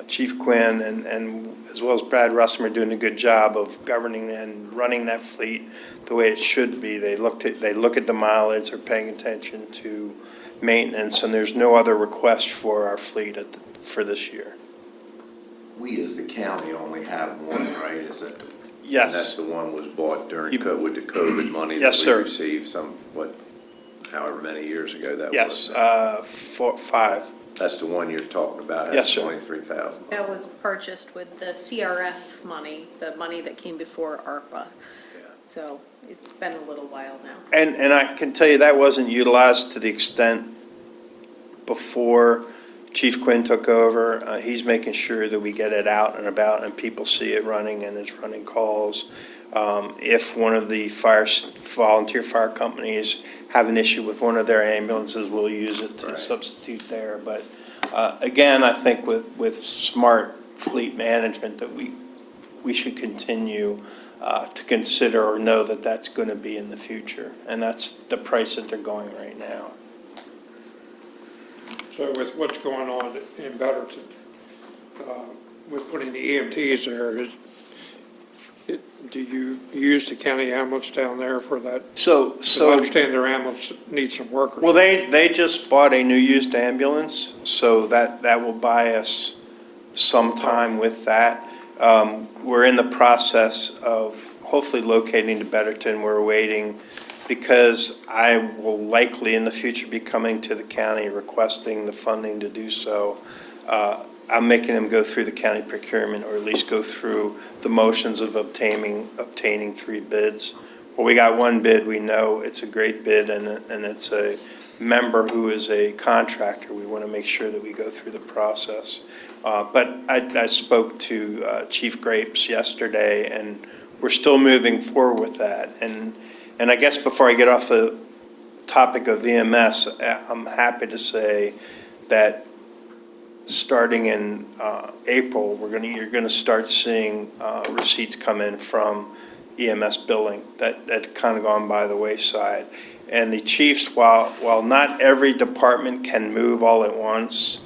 Speaker 16: Chief Quinn and as well as Brad Russum are doing a good job of governing and running that fleet the way it should be. They look at the mileage, they're paying attention to maintenance, and there's no other request for our fleet for this year.
Speaker 1: We as the county only have one, right? Is that?
Speaker 16: Yes.
Speaker 1: And that's the one was bought during with the COVID money
Speaker 16: Yes,
Speaker 1: that
Speaker 16: sir.
Speaker 1: we received however many years ago that
Speaker 16: Yes,
Speaker 1: was.
Speaker 16: 5.
Speaker 1: That's the one you're talking about.
Speaker 16: Yes, sir.
Speaker 1: 23,000.
Speaker 5: That was purchased with the CRF money, the money that came before ARPA. So it's been a little while now.
Speaker 16: And I can tell you that wasn't utilized to the extent before Chief Quinn took over. He's making sure that we get it out and about and people see it running and it's running calls. If one of the volunteer fire companies have an issue with one of their ambulances, we'll use it to substitute there. But again, I think with smart fleet management that we should continue to consider or know that that's going to be in the future. And that's the price that they're going right now.
Speaker 4: So with what's going on in Betterton, with putting the EMTs there, do you use the county ambulance down there for that?
Speaker 16: So
Speaker 4: I understand their ambulance needs some workers.
Speaker 16: Well, they just bought a new used ambulance, so that will buy us some time with that. We're in the process of hopefully locating to Betterton. We're waiting because I will likely in the future be coming to the county requesting the funding to do so. I'm making them go through the county procurement, or at least go through the motions of obtaining 3 bids. Well, we got 1 bid. We know it's a great bid, and it's a member who is a contractor. We want to make sure that we go through the process. But I spoke to Chief Grapes yesterday, and we're still moving forward with that. And I guess before I get off the topic of EMS, I'm happy to say that starting in April, you're going to start seeing receipts come in from EMS billing that kind of gone by the wayside. And the chiefs, while not every department can move all at once,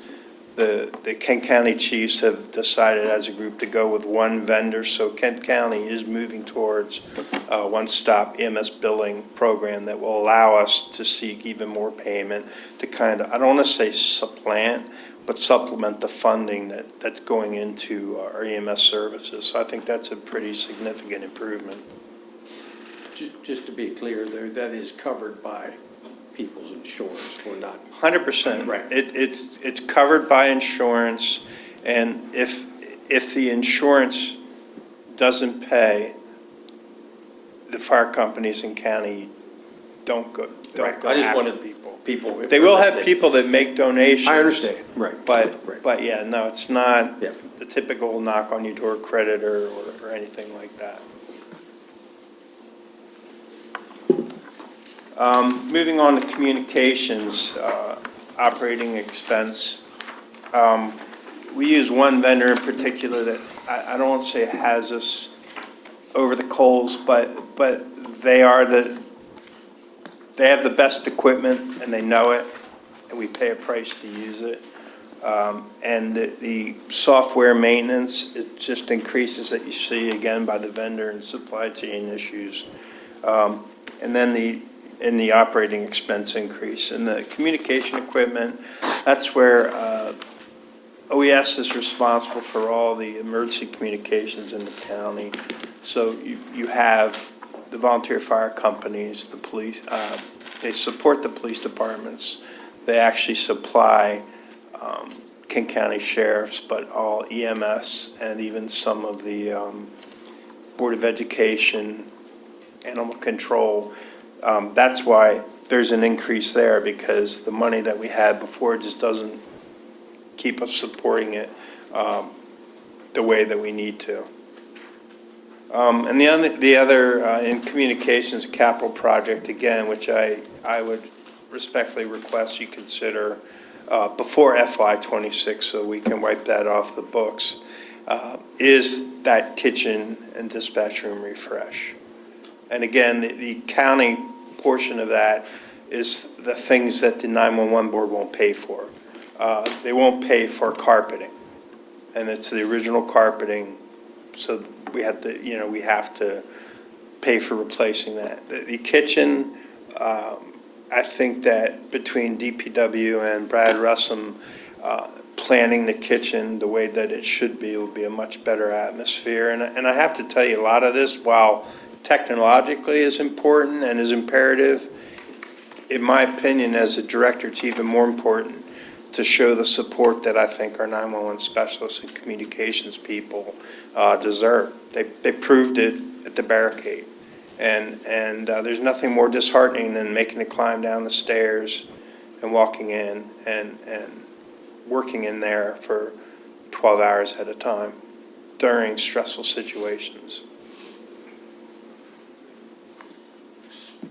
Speaker 16: the Kent County chiefs have decided as a group to go with one vendor, so Kent County is moving towards a one-stop EMS billing program that will allow us to seek even more payment to kind of, I don't want to say supplant, but supplement the funding that's going into our EMS services. So I think that's a pretty significant improvement.
Speaker 10: Just to be clear, though, that is covered by people's insurance, we're not.
Speaker 16: 100%.
Speaker 10: Right.
Speaker 16: It's covered by insurance, and if the insurance doesn't pay, the fire companies in county don't go
Speaker 10: I just
Speaker 16: after
Speaker 10: wanted
Speaker 16: people.
Speaker 10: people.
Speaker 16: They will have people that make donations.
Speaker 10: I understand, right. Right.
Speaker 16: But yeah, no, it's not
Speaker 10: Yeah.
Speaker 16: the typical knock on your door creditor or anything like that. Moving on to communications, operating expense. We use one vendor in particular that I don't want to say has us over the coals, but they have the best equipment and they know it, and we pay a price to use it. And the software maintenance, it just increases that you see again by the vendor and supply chain issues. And then the operating expense increase. And the communication equipment, that's where OES is responsible for all the emergency communications in the county. So you have the volunteer fire companies, the police, they support the police departments. They actually supply Kent County sheriffs, but all EMS and even some of the Board of Education, animal control. That's why there's an increase there, because the money that we had before just doesn't keep us supporting it the way that we need to. And the other in communications, capital project, again, which I would respectfully request you consider before FY '26, so we can wipe that off the books, is that kitchen and dispatch room refresh. And again, the county portion of that is the things that the 911 board won't pay for. They won't pay for carpeting, and it's the original carpeting, so we have to pay for replacing that. The kitchen, I think that between DPW and Brad Russum, planning the kitchen the way that it should be will be a much better atmosphere. And I have to tell you, a lot of this, while technologically is important and is imperative, in my opinion, as a director, it's even more important to show the support that I think our 911 specialists and communications people deserve. They proved it at the barricade. And there's nothing more disheartening than making the climb down the stairs and walking in and working in there for 12 hours at a time during stressful situations.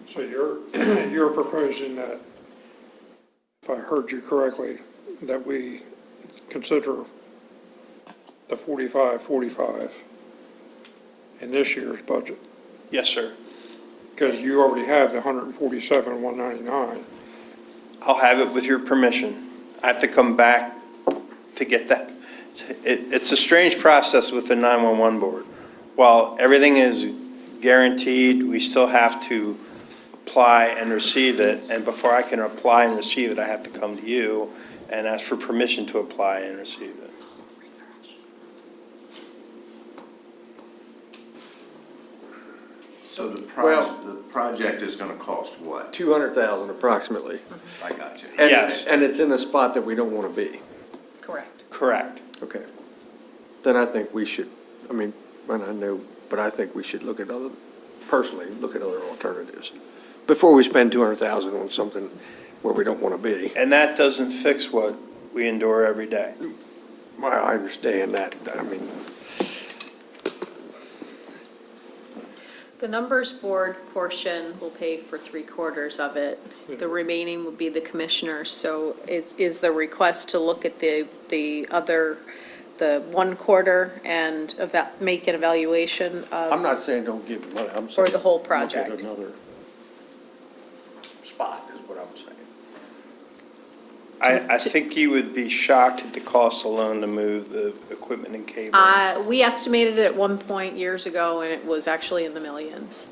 Speaker 4: So you're proposing that, if I heard you correctly, that we consider the 45-45 in this year's budget?
Speaker 16: Yes, sir.
Speaker 4: Because you already have the 147,199.
Speaker 16: I'll have it with your permission. I have to come back to get that. It's a strange process with the 911 board. While everything is guaranteed, we still have to apply and receive it, and before I can apply and receive it, I have to come to you and ask for permission to apply and receive it.
Speaker 1: So the
Speaker 10: Well-
Speaker 1: project is gonna cost what?
Speaker 10: 200,000 approximately.
Speaker 1: I got you.
Speaker 16: Yes.
Speaker 10: And it's in a spot that we don't want to be.
Speaker 5: Correct.
Speaker 16: Correct.
Speaker 10: Okay. Then I think we should, I mean, and I know, but I think we should look at personally, look at other alternatives before we spend 200,000 on something where we don't want to be.
Speaker 16: And that doesn't fix what we endure every day.
Speaker 10: Well, I understand that. I mean,
Speaker 5: The numbers board portion will pay for 3/4 of it. The remaining will be the commissioners. So is the request to look at the other, the 1/4 and make an evaluation of?
Speaker 10: I'm not saying don't give money. I'm saying.
Speaker 5: Or the whole
Speaker 10: look at
Speaker 5: project.
Speaker 10: another spot is what I'm saying.
Speaker 16: I think you would be shocked at the cost alone to move the equipment and cable.
Speaker 5: We estimated it at one point years ago, and it was actually in the millions.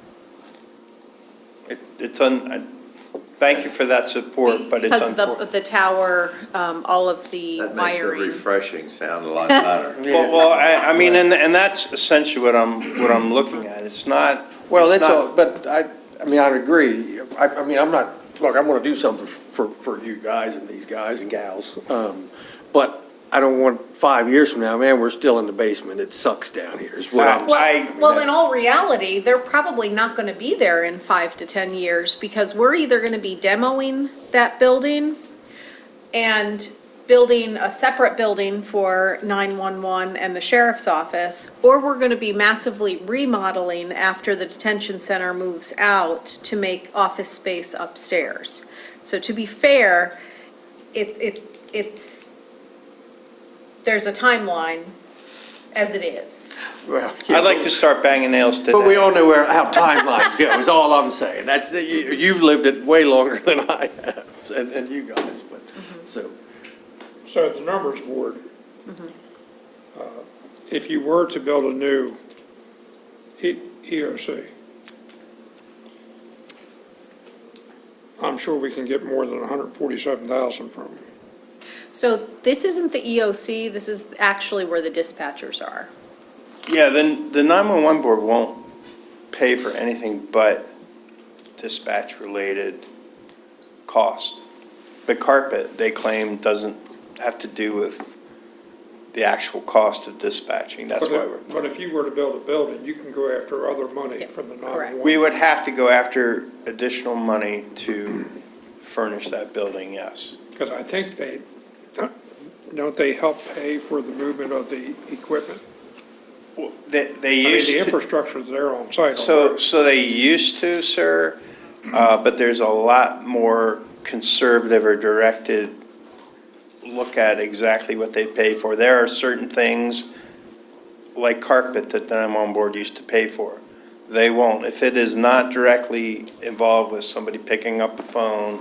Speaker 16: Thank you for that support, but it's
Speaker 5: Because
Speaker 16: unfortunate.
Speaker 5: the tower, all of the
Speaker 1: That makes the
Speaker 5: wiring.
Speaker 1: refreshing sound a lot better.
Speaker 16: Well, I mean, and that's essentially what I'm looking at. It's not.
Speaker 10: Well,
Speaker 16: it's
Speaker 10: that's
Speaker 16: not-
Speaker 10: all, but I mean, I agree. I mean, I'm not, look, I want to do something for you guys and these guys and gals. But I don't want 5 years from now, man, we're still in the basement. It sucks down here is what I'm saying.
Speaker 5: Well, in all reality, they're probably not gonna be there in 5 to 10 years, because we're either gonna be demoing that building and building a separate building for 911 and the sheriff's office, or we're gonna be massively remodeling after the detention center moves out to make office space upstairs. So to be fair, it's, there's a timeline as it is.
Speaker 10: Well,
Speaker 16: I'd like to start banging nails today.
Speaker 10: But we all know how timelines go, is all I'm saying. That's, you've lived it way longer than I have, and you guys, but, so.
Speaker 4: So the numbers board, if you were to build a new EOC, I'm sure we can get more than 147,000 from them.
Speaker 5: So this isn't the EOC, this is actually where the dispatchers are.
Speaker 16: Yeah, then the 911 board won't pay for anything but dispatch-related costs. The carpet, they claim, doesn't have to do with the actual cost of dispatching. That's why we're.
Speaker 4: But if you were to build a building, you can go after other money from the 911.
Speaker 16: We would have to go after additional money to furnish that building, yes.
Speaker 4: Because I think don't they help pay for the movement of the equipment?
Speaker 16: They
Speaker 4: I mean,
Speaker 16: used
Speaker 4: the
Speaker 16: to.
Speaker 4: infrastructure's there on site
Speaker 16: So
Speaker 4: already.
Speaker 16: they used to, sir, but there's a lot more conservative or directed look at exactly what they pay for. There are certain things, like carpet, that I'm on board used to pay for. They won't. If it is not directly involved with somebody picking up the phone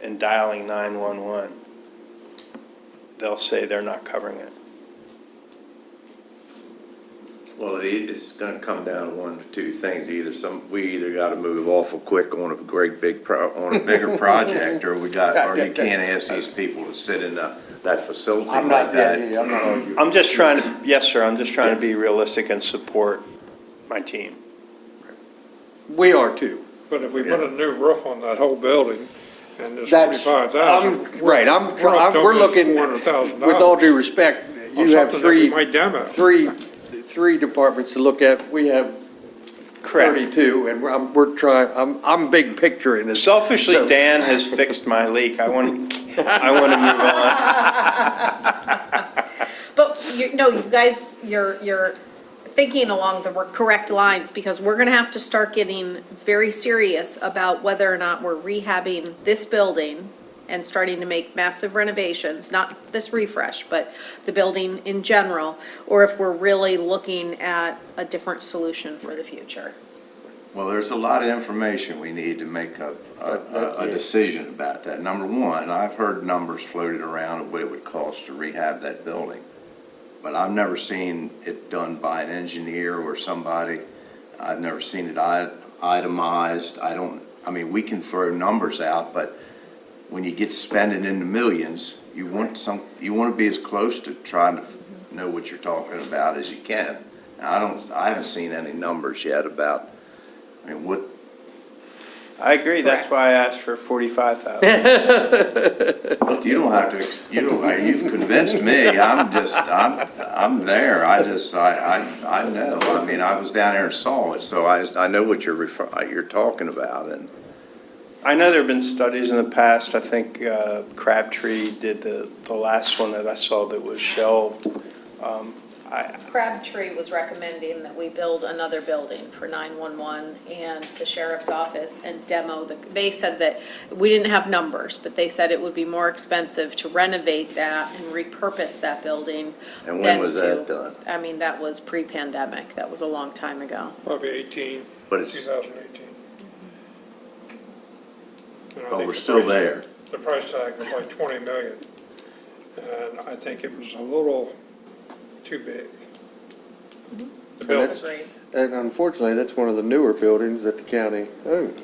Speaker 16: and dialing 911, they'll say they're not covering it.
Speaker 1: Well, it's gonna come down to one of two things. We either gotta move awful quick on a great big on a bigger project, or or you can't ask these people to sit in that facility
Speaker 10: I'm
Speaker 1: like
Speaker 10: not,
Speaker 1: that.
Speaker 10: I'm not arguing.
Speaker 16: I'm just trying to, yes, sir, I'm just trying to be realistic and support my team.
Speaker 10: We are too.
Speaker 4: But if we put a new roof on that whole building, and there's
Speaker 10: That's,
Speaker 4: 45,000.
Speaker 10: right, we're looking,
Speaker 4: $400,000.
Speaker 10: with all due respect,
Speaker 4: on
Speaker 10: you have
Speaker 4: something that we
Speaker 10: three
Speaker 4: might demo.
Speaker 10: departments to look at. We have
Speaker 16: Correct.
Speaker 10: 32, and we're trying, I'm big picture in this.
Speaker 16: Selfishly,
Speaker 10: So-
Speaker 16: Dan has fixed my leak. I want to move on.
Speaker 5: But you guys, you're thinking along the correct lines, because we're gonna have to start getting very serious about whether or not we're rehabbing this building and starting to make massive renovations, not this refresh, but the building in general, or if we're really looking at a different solution for the future.
Speaker 1: Well, there's a lot of information we need to make a decision about that. Number one, I've heard numbers floated around of what it would cost to rehab that building. But I've never seen it done by an engineer or somebody. I've never seen it itemized. I mean, we can throw numbers out, but when you get spending in the millions, you want to be as close to trying to know what you're talking about as you can. Now, I haven't seen any numbers yet about, I mean, what.
Speaker 16: I agree, that's why I asked for 45,000.
Speaker 1: Look, you don't have to, you've convinced me. I'm there. I know. I mean, I was down there and saw it, so I know what you're talking about, and.
Speaker 16: I know there have been studies in the past. I think Crabtree did the last one that I saw that was shelved.
Speaker 5: Crabtree was recommending that we build another building for 911 and the sheriff's office and demo they said that, we didn't have numbers, but they said it would be more expensive to renovate that and repurpose that building.
Speaker 1: And when was that done?
Speaker 5: I mean, that was pre-pandemic, that was a long time ago.
Speaker 4: Probably 2018.
Speaker 1: But it's,
Speaker 4: And I
Speaker 1: but
Speaker 4: think
Speaker 1: we're
Speaker 4: the
Speaker 1: still
Speaker 4: price-
Speaker 1: there.
Speaker 4: the price tag was like 20 million. And I think it was a little too big. The building.
Speaker 10: And unfortunately, that's one of the newer buildings that the county owns.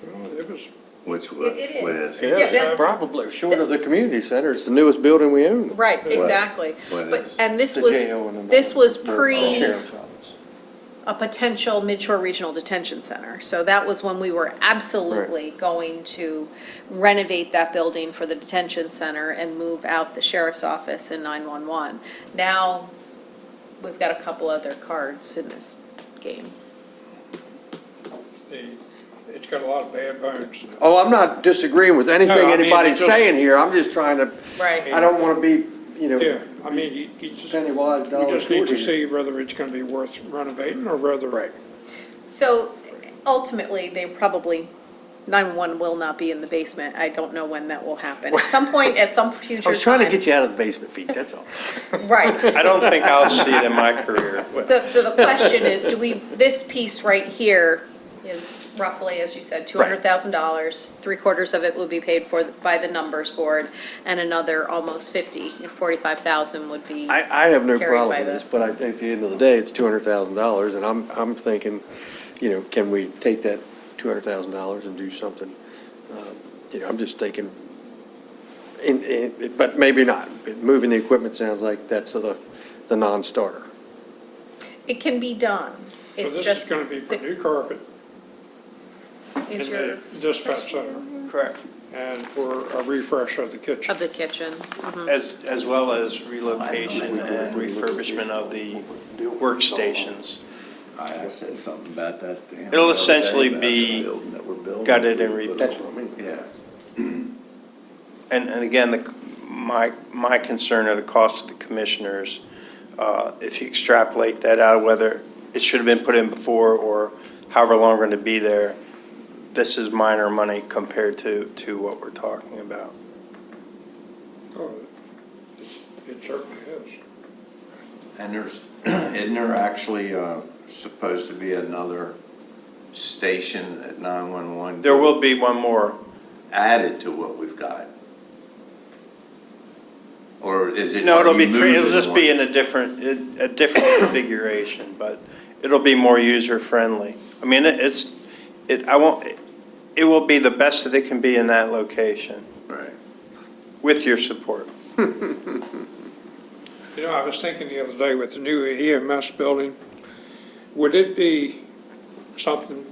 Speaker 4: Well, it was,
Speaker 1: Which,
Speaker 5: It
Speaker 1: what
Speaker 5: is.
Speaker 1: is?
Speaker 2: Yeah, that-
Speaker 10: Probably, short of the community center, it's the newest building we own.
Speaker 2: Right, exactly.
Speaker 1: What
Speaker 2: But,
Speaker 1: is?
Speaker 2: and this
Speaker 10: The
Speaker 2: was,
Speaker 10: jail and the-
Speaker 2: this was
Speaker 10: the
Speaker 2: pre
Speaker 10: sheriff's office.
Speaker 2: a potential Midshore Regional Detention Center. So that was when we were absolutely going to renovate that building for the detention center and move out the sheriff's office and 911. Now, we've got a couple other cards in this game.
Speaker 4: it's got a lot of bad bones.
Speaker 10: Oh, I'm not disagreeing with anything
Speaker 4: No, I mean,
Speaker 10: anybody's
Speaker 4: it's just-
Speaker 10: saying here, I'm just trying to,
Speaker 2: Right.
Speaker 10: I don't want to be, you know,
Speaker 4: Yeah, I mean, you just,
Speaker 10: penny wise,
Speaker 4: we
Speaker 10: dollar
Speaker 4: just need
Speaker 10: short
Speaker 4: to
Speaker 10: here.
Speaker 4: see whether it's gonna be worth renovating or whether.
Speaker 10: Right.
Speaker 2: So ultimately, they probably, 911 will not be in the basement. I don't know when that will happen. At some point, at some future
Speaker 10: I
Speaker 2: time.
Speaker 10: was trying to get you out of the basement, Pete, that's all.
Speaker 2: Right.
Speaker 16: I don't think I'll see it in my career.
Speaker 2: So the question is, do we, this piece right here is roughly, as you said, $200,000. 3/4 of it will be paid for by the numbers board, and another almost 45,000 would be
Speaker 10: I have no
Speaker 2: carried
Speaker 10: problem
Speaker 2: by
Speaker 10: with
Speaker 2: the-
Speaker 10: this, but at the end of the day, it's $200,000, and I'm thinking, you know, can we take that $200,000 and do something? You know, I'm just thinking, but maybe not. Moving the equipment sounds like that's the non-starter.
Speaker 2: It can be done.
Speaker 4: So
Speaker 2: It's
Speaker 4: this is
Speaker 2: just,
Speaker 4: gonna be for new carpet
Speaker 2: is
Speaker 4: in
Speaker 2: your,
Speaker 4: the dispatch center
Speaker 16: Correct.
Speaker 4: and for a refresh of the kitchen.
Speaker 2: of the kitchen. Mhm.
Speaker 16: As well as relocation and refurbishment of the workstations.
Speaker 1: I said something about that.
Speaker 16: It'll essentially be gutted and rebuilt.
Speaker 10: That's what I mean.
Speaker 1: Yeah.
Speaker 16: And again, my concern are the cost of the commissioners. If you extrapolate that out, whether it should have been put in before or however long we're going to be there, this is minor money compared to what we're talking about.
Speaker 4: Oh, it certainly is.
Speaker 1: And isn't there actually, supposed to be another station at 911?
Speaker 16: There will be one more.
Speaker 1: Added to what we've got? Or is it?
Speaker 16: No, it'll
Speaker 1: are
Speaker 16: be
Speaker 1: you
Speaker 16: three, it'll
Speaker 1: moving
Speaker 16: just be
Speaker 1: one?
Speaker 16: in a different configuration, but it'll be more user-friendly. I mean, it will be the best that it can be in that location,
Speaker 1: Right.
Speaker 16: with your support.
Speaker 4: You know, I was thinking the other day with the new EMS building, would it be something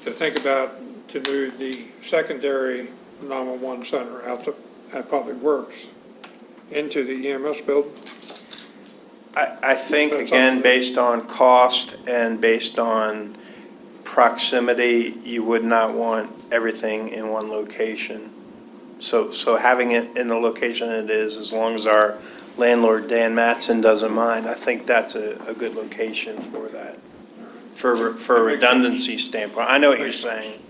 Speaker 4: to think about to move the secondary 911 center out to, at Public Works into the EMS building?
Speaker 16: I think, again, based on cost and based on proximity, you would not want everything in one location. So having it in the location it is, as long as our landlord, Dan Matson, doesn't mind, I think that's a good location for that, for a redundancy standpoint. I know what you're saying.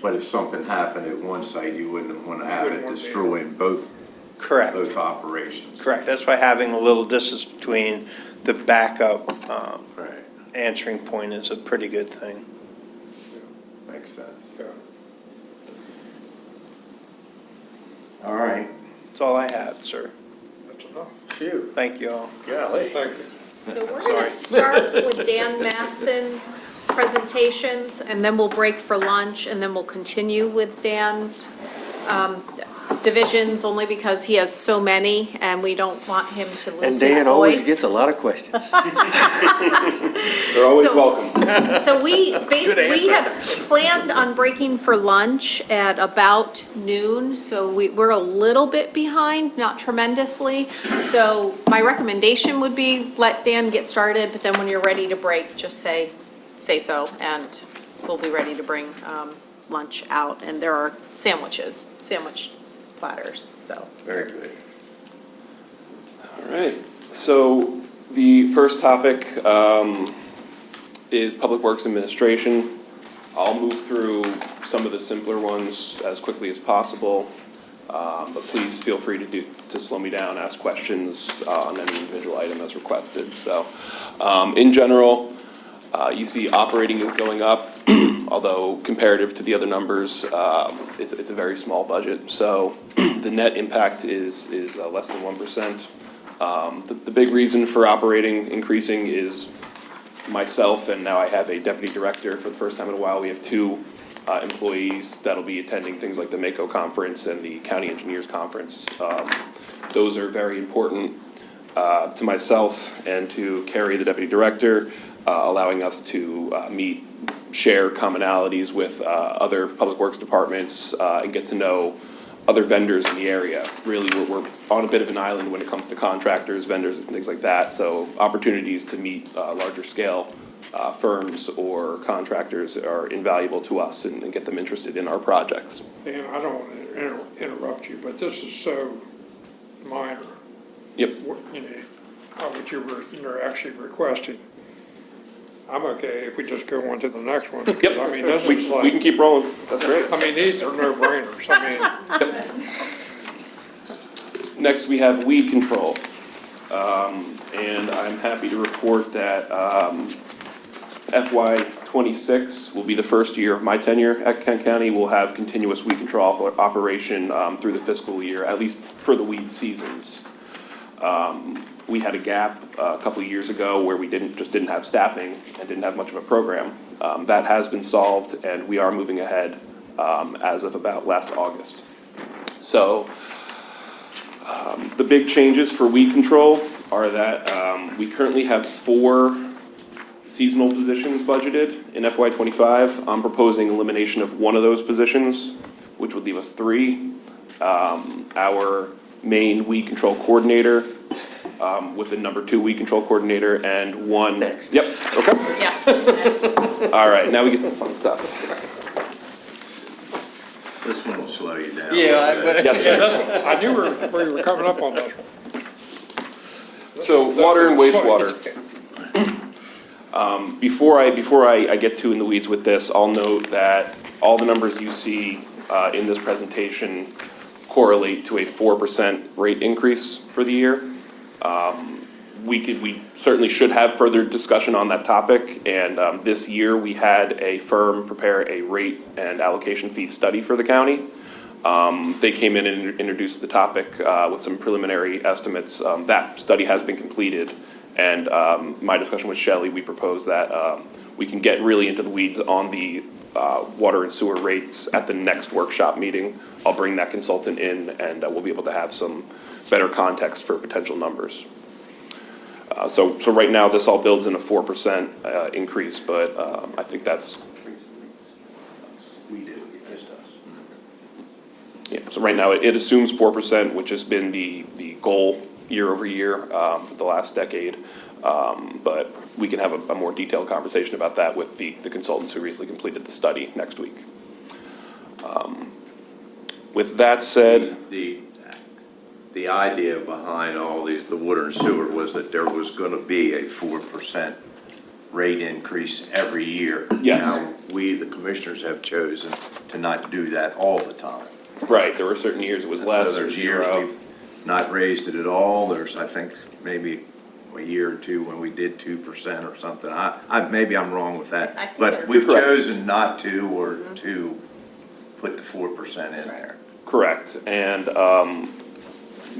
Speaker 1: But if something happened at one site, you wouldn't want to have
Speaker 4: Wouldn't
Speaker 1: it
Speaker 4: want to be-
Speaker 1: destroying both
Speaker 16: Correct.
Speaker 1: operations.
Speaker 16: Correct. That's why having a little distance between the backup
Speaker 1: Right,
Speaker 16: answering point is a pretty good thing.
Speaker 1: makes sense.
Speaker 4: Yeah.
Speaker 1: All right.
Speaker 16: That's all I have, sir.
Speaker 4: That's enough.
Speaker 10: Shoot,
Speaker 16: Thank you all.
Speaker 10: golly.
Speaker 4: Thank you.
Speaker 2: So we're going to start with Dan Matson's presentations, and then we'll break for lunch, and then we'll continue with Dan's divisions, only because he has so many, and we don't want him to lose
Speaker 10: And
Speaker 2: his
Speaker 10: Dan always
Speaker 2: voice.
Speaker 10: gets a lot of questions.
Speaker 15: They're always
Speaker 2: So-
Speaker 15: welcome.
Speaker 2: So we had planned on breaking for lunch at about noon, so we're a little bit behind, not tremendously. So my recommendation would be let Dan get started, but then when you're ready to break, just say so, and we'll be ready to bring lunch out. And there are sandwich platters, so.
Speaker 1: Very good.
Speaker 15: All right, so the first topic is Public Works Administration. I'll move through some of the simpler ones as quickly as possible, but please feel free to slow me down, ask questions on any individual item as requested. So, in general, you see operating is going up. although comparative to the other numbers, it's a very small budget. So the net impact is less than 1%. The big reason for operating increasing is myself, and now I have a deputy director for the first time in a while. We have two employees that'll be attending things like the MACO conference and the County Engineers Conference. Those are very important to myself and to Carrie, the deputy director, allowing us to share commonalities with other public works departments and get to know other vendors in the area. Really, we're on a bit of an island when it comes to contractors, vendors, and things like that. So opportunities to meet larger scale firms or contractors are invaluable to us and get them interested in our projects.
Speaker 4: And I don't want to interrupt you, but this is so minor.
Speaker 15: Yep.
Speaker 4: You know, what you're actually requesting. I'm okay if we just go on to the next one, because I mean, this is like.
Speaker 15: We can keep rolling. That's great.
Speaker 4: I mean, these are no-brainers. I mean,
Speaker 15: Next, we have weed control. And I'm happy to report that FY '26 will be the first year of my tenure at Kent County. We'll have continuous weed control operation through the fiscal year, at least for the weed seasons. We had a gap a couple of years ago where we didn't have staffing and didn't have much of a program. That has been solved, and we are moving ahead as of about last August. So the big changes for weed control are that we currently have 4 seasonal positions budgeted in FY '25. I'm proposing elimination of one of those positions, which would leave us 3. Our main weed control coordinator, with the number 2 weed control coordinator, and 1. Next. Yep, okay.
Speaker 2: Yeah.
Speaker 15: All right, now we get to the fun stuff.
Speaker 1: This one will slow you down.
Speaker 15: Yes,
Speaker 4: yeah,
Speaker 15: sir.
Speaker 4: I knew we were coming up on this one.
Speaker 15: So water and wastewater. Before I get too in the weeds with this, I'll note that all the numbers you see in this presentation correlate to a 4% rate increase for the year. We certainly should have further discussion on that topic, and this year we had a firm prepare a rate and allocation fee study for the county. They came in and introduced the topic with some preliminary estimates. That study has been completed, and my discussion with Shelley, we proposed that we can get really into the weeds on the water and sewer rates at the next workshop meeting. I'll bring that consultant in, and we'll be able to have some better context for potential numbers. So right now, this all builds in a 4% increase, but I think that's.
Speaker 1: We do, just us.
Speaker 15: Yeah, so right now, it assumes 4%, which has been the goal year over year for the last decade. But we can have a more detailed conversation about that with the consultants who recently completed the study next week. With that said.
Speaker 1: The idea behind all the water and sewer was that there was gonna be a 4% rate increase every year.
Speaker 15: Yes.
Speaker 1: Now, we, the commissioners, have chosen to not do that all the time.
Speaker 15: Right, there were certain years it was less
Speaker 1: So
Speaker 15: or
Speaker 1: there's years
Speaker 15: zero.
Speaker 1: we've not raised it at all. There's, I think, maybe a year or two when we did 2% or something. Maybe I'm wrong with
Speaker 5: I
Speaker 1: that.
Speaker 5: think
Speaker 1: But
Speaker 5: they're-
Speaker 1: we've
Speaker 15: Correct.
Speaker 1: chosen not to, or to put the 4% in there.
Speaker 15: Correct, and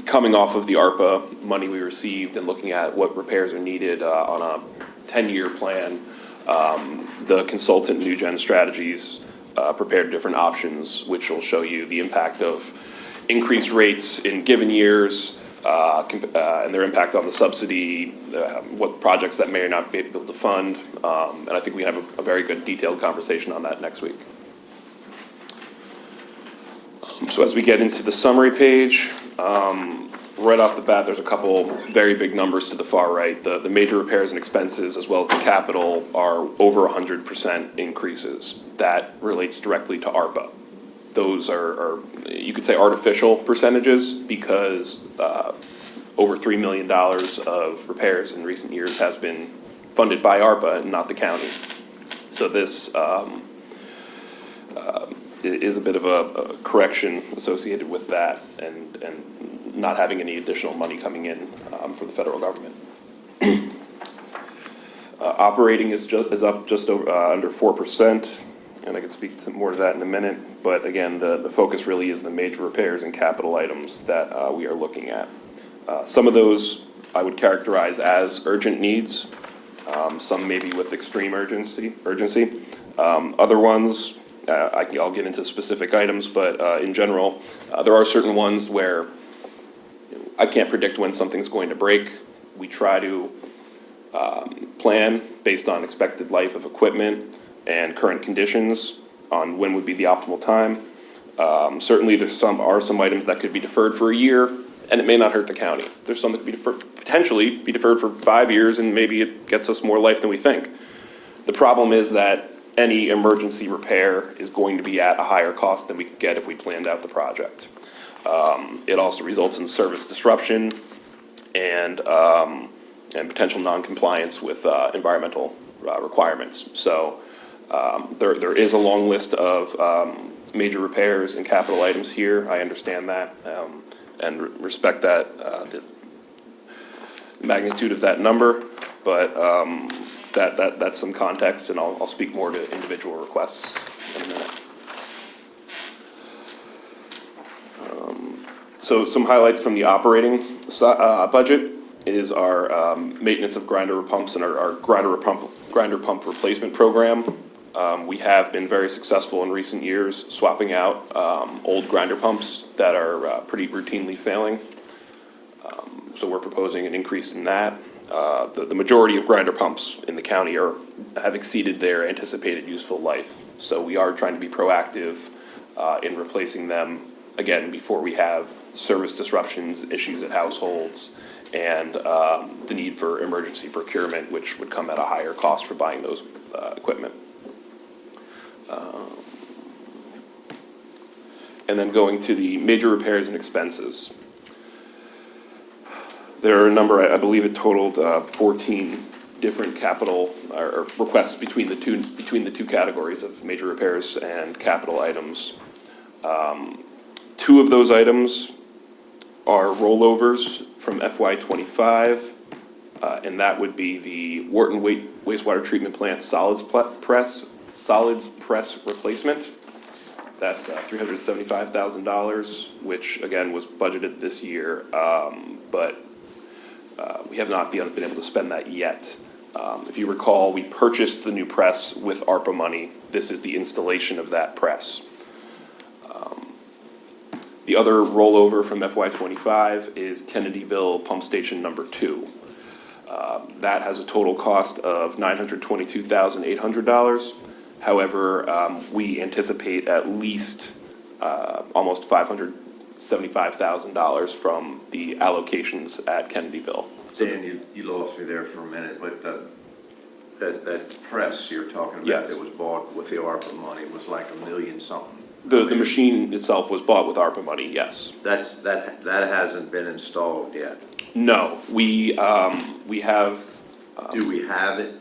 Speaker 15: coming off of the ARPA money we received and looking at what repairs are needed on a 10-year plan, the consultant New Gen Strategies prepared different options, which will show you the impact of increased rates in given years, and their impact on the subsidy, what projects that may or not be able to fund, and I think we have a very good detailed conversation on that next week. So as we get into the summary page, right off the bat, there's a couple very big numbers to the far right. The major repairs and expenses, as well as the capital, are over 100% increases. That relates directly to ARPA. Those are, you could say, artificial percentages, because over $3 million of repairs in recent years has been funded by ARPA and not the county. So this is a bit of a correction associated with that, and not having any additional money coming in for the federal government. Operating is up just over under 4%. and I can speak more to that in a minute. But again, the focus really is the major repairs and capital items that we are looking at. Some of those I would characterize as urgent needs, some maybe with extreme urgency. Other ones, I'll get into specific items, but in general, there are certain ones where I can't predict when something's going to break. We try to plan based on expected life of equipment and current conditions on when would be the optimal time. Certainly, there's some items that could be deferred for a year, and it may not hurt the county. There's some that could be potentially be deferred for 5 years, and maybe it gets us more life than we think. The problem is that any emergency repair is going to be at a higher cost than we could get if we planned out the project. It also results in service disruption and potential non-compliance with environmental requirements. So there is a long list of major repairs and capital items here. I understand that and respect that, the magnitude of that number, but that's some context, and I'll speak more to individual requests in a minute. So some highlights from the operating budget is our maintenance of grinder pumps and our grinder pump replacement program. We have been very successful in recent years swapping out old grinder pumps that are pretty routinely failing. So we're proposing an increase in that. The majority of grinder pumps in the county have exceeded their anticipated useful life. So we are trying to be proactive in replacing them, again, before we have service disruptions, issues at households, and the need for emergency procurement, which would come at a higher cost for buying those equipment. And then going to the major repairs and expenses. There are a number, I believe it totaled 14 different capital or requests between the two categories of major repairs and capital items. Two of those items are rollovers from FY25, and that would be the Wharton wastewater treatment plant solids press replacement. That's $375,000, which again was budgeted this year, but we have not been able to spend that yet. If you recall, we purchased the new press with ARPA money. This is the installation of that press. The other rollover from FY25 is Kennedyville Pump Station number 2. That has a total cost of $922,800. However, we anticipate at least almost $575,000 from the allocations at Kennedyville.
Speaker 1: Dan, you lost me there for a minute, but that press you're talking about,
Speaker 15: Yes,
Speaker 1: that was bought with the ARPA money was like $1 million something.
Speaker 15: The machine itself was bought with ARPA money, yes.
Speaker 1: That hasn't been installed yet.
Speaker 15: No, we have.
Speaker 1: Do we have it?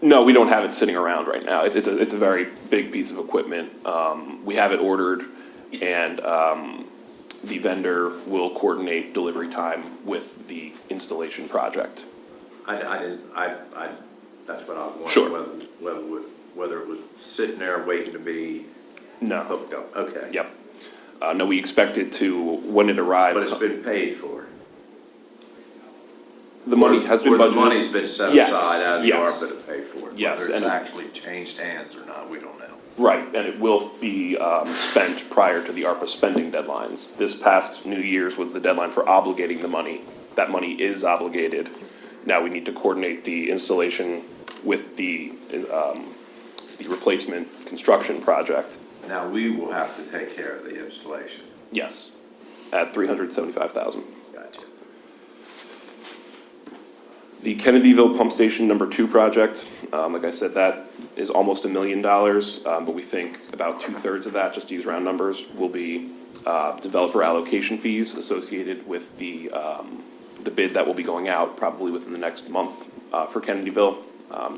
Speaker 15: No, we don't have it sitting around right now. It's a very big piece of equipment. We have it ordered, and the vendor will coordinate delivery time with the installation project.
Speaker 1: That's what I was wondering.
Speaker 15: Sure.
Speaker 1: Whether it was sitting there waiting to be hooked up. Okay.
Speaker 15: Yep. No, we expect it to, when it arrives.
Speaker 1: But it's been paid for.
Speaker 15: The money has been budgeted.
Speaker 1: Or the money's been set aside out of the ARPA to pay for it.
Speaker 15: Yes.
Speaker 1: Whether it's actually changed hands or not, we don't know.
Speaker 15: Right, and it will be spent prior to the ARPA spending deadlines. This past New Year's was the deadline for obligating the money. That money is obligated. Now we need to coordinate the installation with the replacement construction project.
Speaker 1: Now, we will have to take care of the installation.
Speaker 15: Yes, at $375,000.
Speaker 1: Gotcha.
Speaker 15: The Kennedyville Pump Station number 2 project, like I said, that is almost $1 million, but we think about 2/3 of that, just to use round numbers, will be developer allocation fees associated with the bid that will be going out probably within the next month for Kennedyville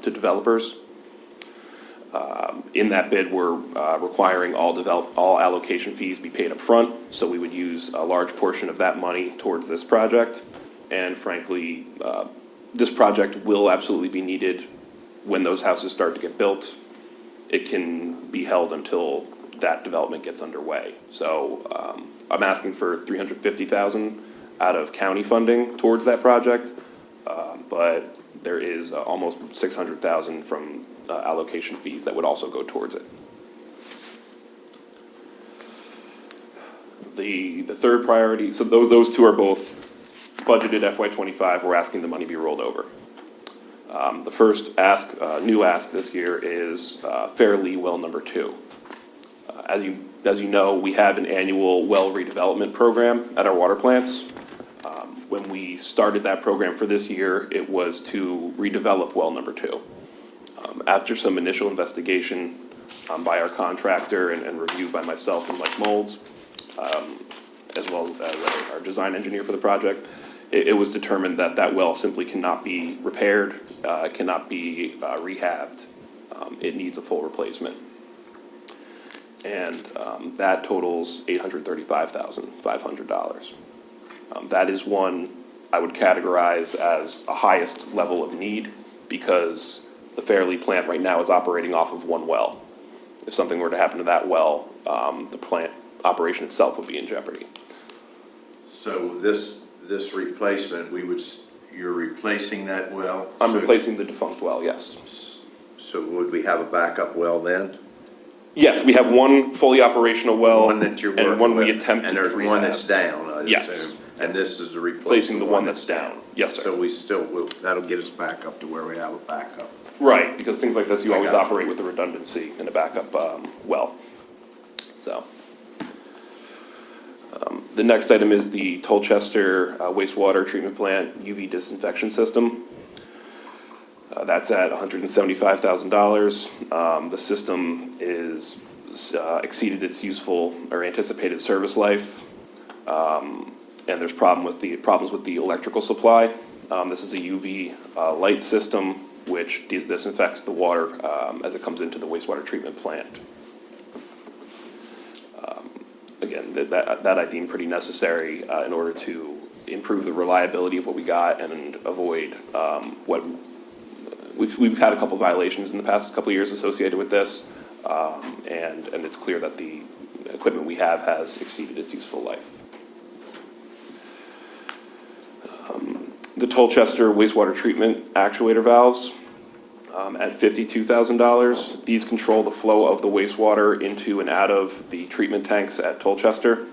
Speaker 15: to developers. In that bid, we're requiring all allocation fees be paid up front, so we would use a large portion of that money towards this project. And frankly, this project will absolutely be needed when those houses start to get built. it can be held until that development gets underway. So I'm asking for $350,000 out of county funding towards that project, but there is almost $600,000 from allocation fees that would also go towards it. The third priority, so those two are both budgeted FY '25, we're asking the money be rolled over. The first new ask this year is Fairleigh Well Number 2. As you know, we have an annual well redevelopment program at our water plants. When we started that program for this year, it was to redevelop well number 2. After some initial investigation by our contractor and review by myself and Mike Molds, as well as our design engineer for the project, it was determined that that well simply cannot be repaired, cannot be rehabbed. It needs a full replacement. And that totals $835,500. That is one I would categorize as a highest level of need because the Fairleigh plant right now is operating off of one well. If something were to happen to that well, the plant operation itself would be in jeopardy.
Speaker 1: So this replacement, you're replacing that well?
Speaker 15: I'm replacing the defunct well, yes.
Speaker 1: So would we have a backup well then?
Speaker 15: Yes, we have one fully operational well.
Speaker 1: One that you're working
Speaker 15: and one we
Speaker 1: with,
Speaker 15: attempt to
Speaker 1: and there's one that's down, I
Speaker 15: Yes.
Speaker 1: assume. And this is the
Speaker 15: Replacing
Speaker 1: replacing
Speaker 15: the one that's down. Yes, sir.
Speaker 1: So we still will, that'll get us back up to where we have a backup.
Speaker 15: Right, because things like this, you
Speaker 1: I
Speaker 15: always
Speaker 1: got you.
Speaker 15: operate with the redundancy in a backup well. So. The next item is the Tolchester wastewater treatment plant UV disinfection system. That's at $175,000. The system is exceeded its useful or anticipated service life. And there's problems with the electrical supply. This is a UV light system which disinfects the water as it comes into the wastewater treatment plant. Again, that I deem pretty necessary in order to improve the reliability of what we got and avoid what we've had a couple violations in the past couple of years associated with this, and it's clear that the equipment we have has exceeded its useful life. The Tolchester wastewater treatment actuator valves at $52,000. These control the flow of the wastewater into and out of the treatment tanks at Tolchester.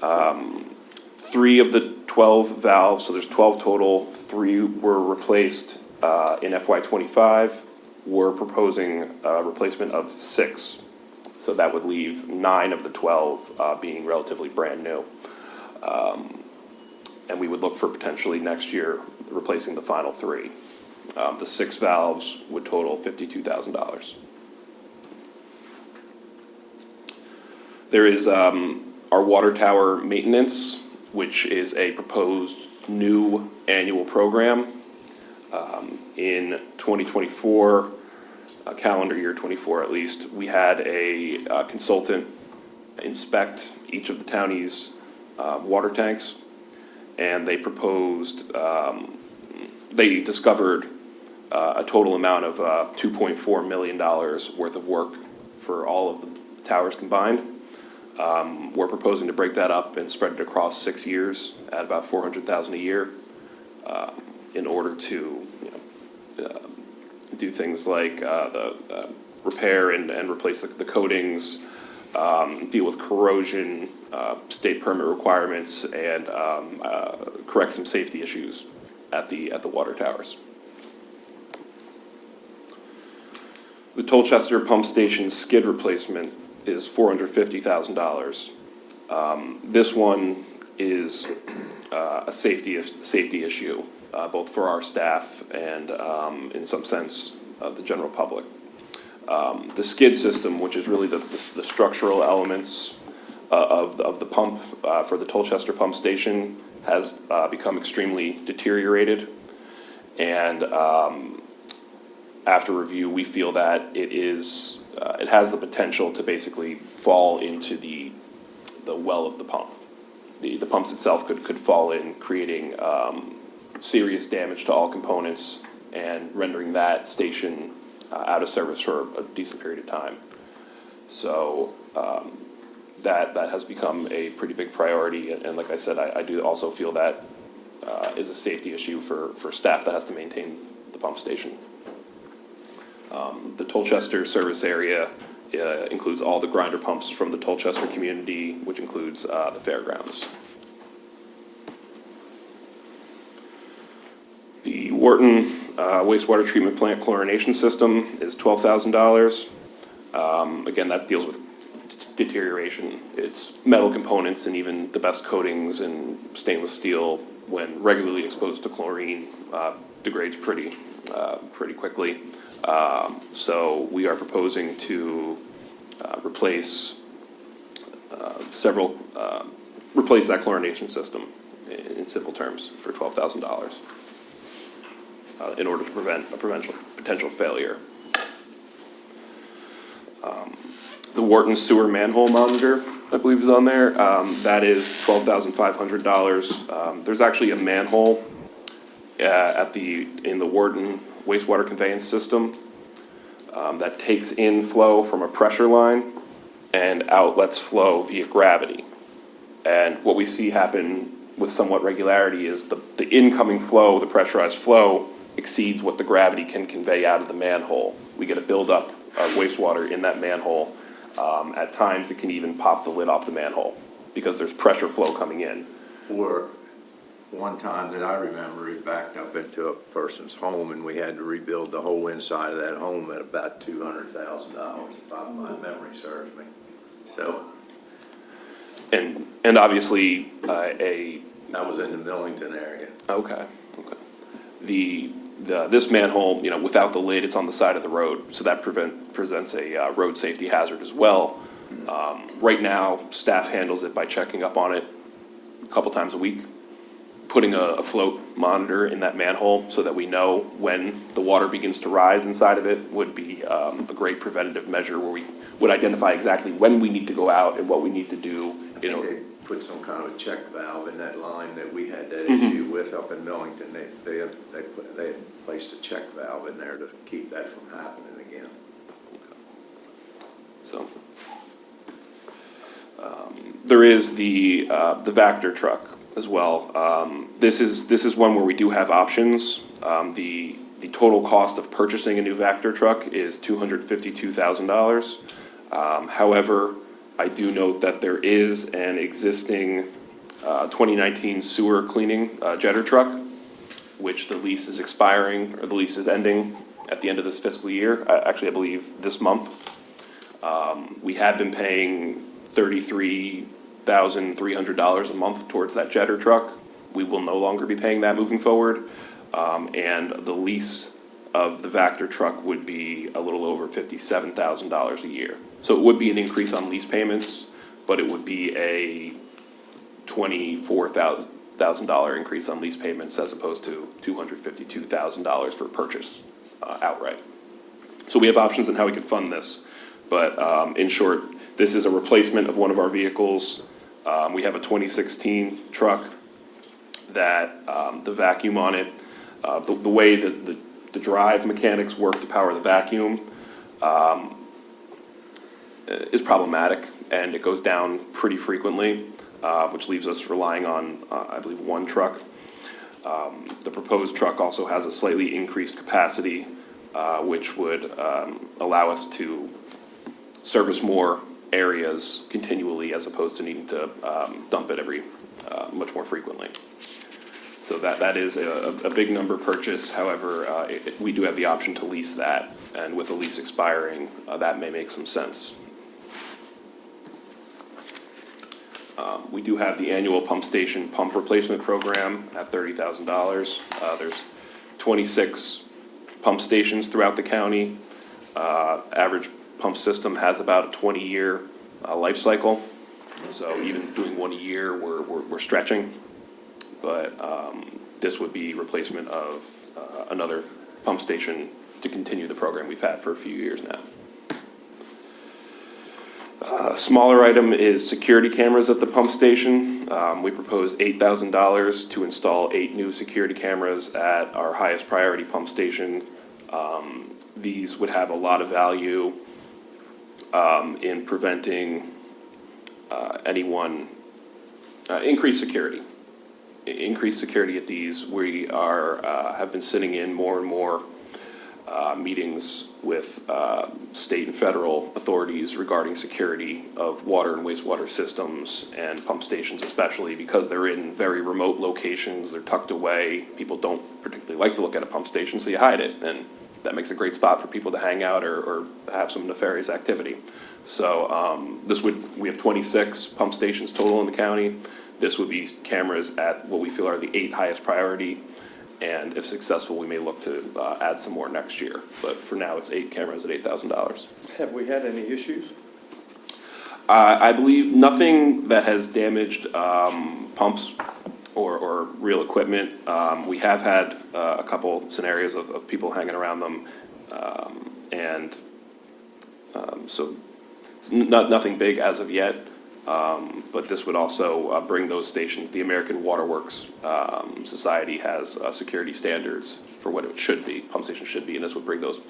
Speaker 15: 3 of the 12 valves, so there's 12 total, 3 were replaced in FY '25. We're proposing a replacement of 6. So that would leave 9 of the 12 being relatively brand new. And we would look for potentially next year replacing the final 3. The 6 valves would total $52,000. There is our water tower maintenance, which is a proposed new annual program. In 2024, calendar year 24 at least, we had a consultant inspect each of the county's water tanks, and they proposed, they discovered a total amount of $2.4 million worth of work for all of the towers combined. We're proposing to break that up and spread it across 6 years at about $400,000 a year in order to do things like the repair and replace the coatings, deal with corrosion, state permit requirements, and correct some safety issues at the water towers. The Tolchester pump station skid replacement is $450,000. This one is a safety issue, both for our staff and, in some sense, the general public. The skid system, which is really the structural elements of the pump for the Tolchester pump station, has become extremely deteriorated. And after review, we feel that it has the potential to basically fall into the well of the pump. The pumps itself could fall in, creating serious damage to all components and rendering that station out of service for a decent period of time. So that has become a pretty big priority, and like I said, I do also feel that is a safety issue for staff that has to maintain the pump station. The Tolchester service area includes all the grinder pumps from the Tolchester community, which includes the fairgrounds. The Wharton wastewater treatment plant chlorination system is $12,000. Again, that deals with deterioration. It's metal components and even the best coatings and stainless steel, when regularly exposed to chlorine, degrades pretty quickly. So we are proposing to replace replace that chlorination system in simple terms for $12,000 in order to prevent a potential failure. The Wharton sewer manhole monitor, I believe, is on there. That is $12,500. There's actually a manhole in the Wharton wastewater conveyance system that takes in flow from a pressure line and outlets flow via gravity. And what we see happen with somewhat regularity is the incoming flow, the pressurized flow, exceeds what the gravity can convey out of the manhole. We get a buildup of wastewater in that manhole. At times, it can even pop the lid off the manhole because there's pressure flow coming in.
Speaker 1: Or one time that I remember, it backed up into a person's home and we had to rebuild the whole inside of that home at about $200,000, if my memory serves me. So.
Speaker 15: And obviously,
Speaker 1: That was in the Millington area.
Speaker 15: Okay. This manhole, without the lid, it's on the side of the road, so that presents a road safety hazard as well. Right now, staff handles it by checking up on it a couple times a week, putting a float monitor in that manhole so that we know when the water begins to rise inside of it would be a great preventative measure where we would identify exactly when we need to go out and what we need to do.
Speaker 1: They put some kind of a check valve in that line that we had that issue with up in Millington. They had placed a check valve in there to keep that from happening again.
Speaker 15: So, there is the Vactor truck as well. This is one where we do have options. The total cost of purchasing a new Vactor truck is $252,000. However, I do note that there is an existing 2019 sewer cleaning jetter truck, which the lease is expiring, or the lease is ending at the end of this fiscal year, actually, I believe this month. We have been paying $33,300 a month towards that jetter truck. We will no longer be paying that moving forward. And the lease of the Vactor truck would be a little over $57,000 a year. So it would be an increase on lease payments, but it would be a $24,000 increase on lease payments as opposed to $252,000 for purchase outright. So we have options on how we could fund this, but in short, this is a replacement of one of our vehicles. We have a 2016 truck that the vacuum on it, the way that the drive mechanics work to power the vacuum is problematic, and it goes down pretty frequently, which leaves us relying on, I believe, one truck. The proposed truck also has a slightly increased capacity, which would allow us to service more areas continually as opposed to needing to dump it much more frequently. So that is a big number purchase. However, we do have the option to lease that, and with the lease expiring, that may make some sense. We do have the annual pump station pump replacement program at $30,000. There's 26 pump stations throughout the county. Average pump system has about a 20-year life cycle. So even doing one a year, we're stretching. But this would be replacement of another pump station to continue the program we've had for a few years now. Smaller item is security cameras at the pump station. We propose $8,000 to install 8 new security cameras at our highest priority pump station. These would have a lot of value in preventing increased security. Increased security at these. We have been sitting in more and more meetings with state and federal authorities regarding security of water and wastewater systems and pump stations, especially because they're in very remote locations, they're tucked away. People don't particularly like to look at a pump station, so you hide it, and that makes a great spot for people to hang out or have some nefarious activity. So we have 26 pump stations total in the county. This would be cameras at what we feel are the 8 highest priority. And if successful, we may look to add some more next year. But for now, it's 8 cameras at $8,000.
Speaker 10: Have we had any issues?
Speaker 15: I believe nothing that has damaged pumps or real equipment. We have had a couple scenarios of people hanging around them. So it's nothing big as of yet. But this would also bring those stations. The American Water Works Society has security standards for what it should be, pump stations should be, and this would bring those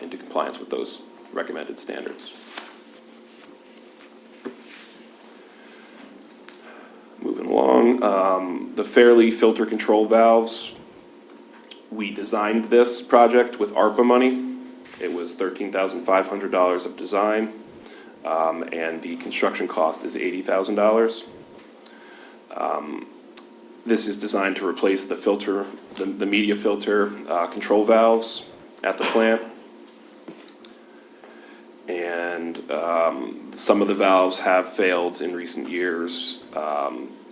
Speaker 15: into compliance with those recommended standards. Moving along, the Fairleigh filter control valves. We designed this project with ARPA money. It was $13,500 of design. And the construction cost is $80,000. This is designed to replace the filter, the media filter control valves at the plant. And some of the valves have failed in recent years.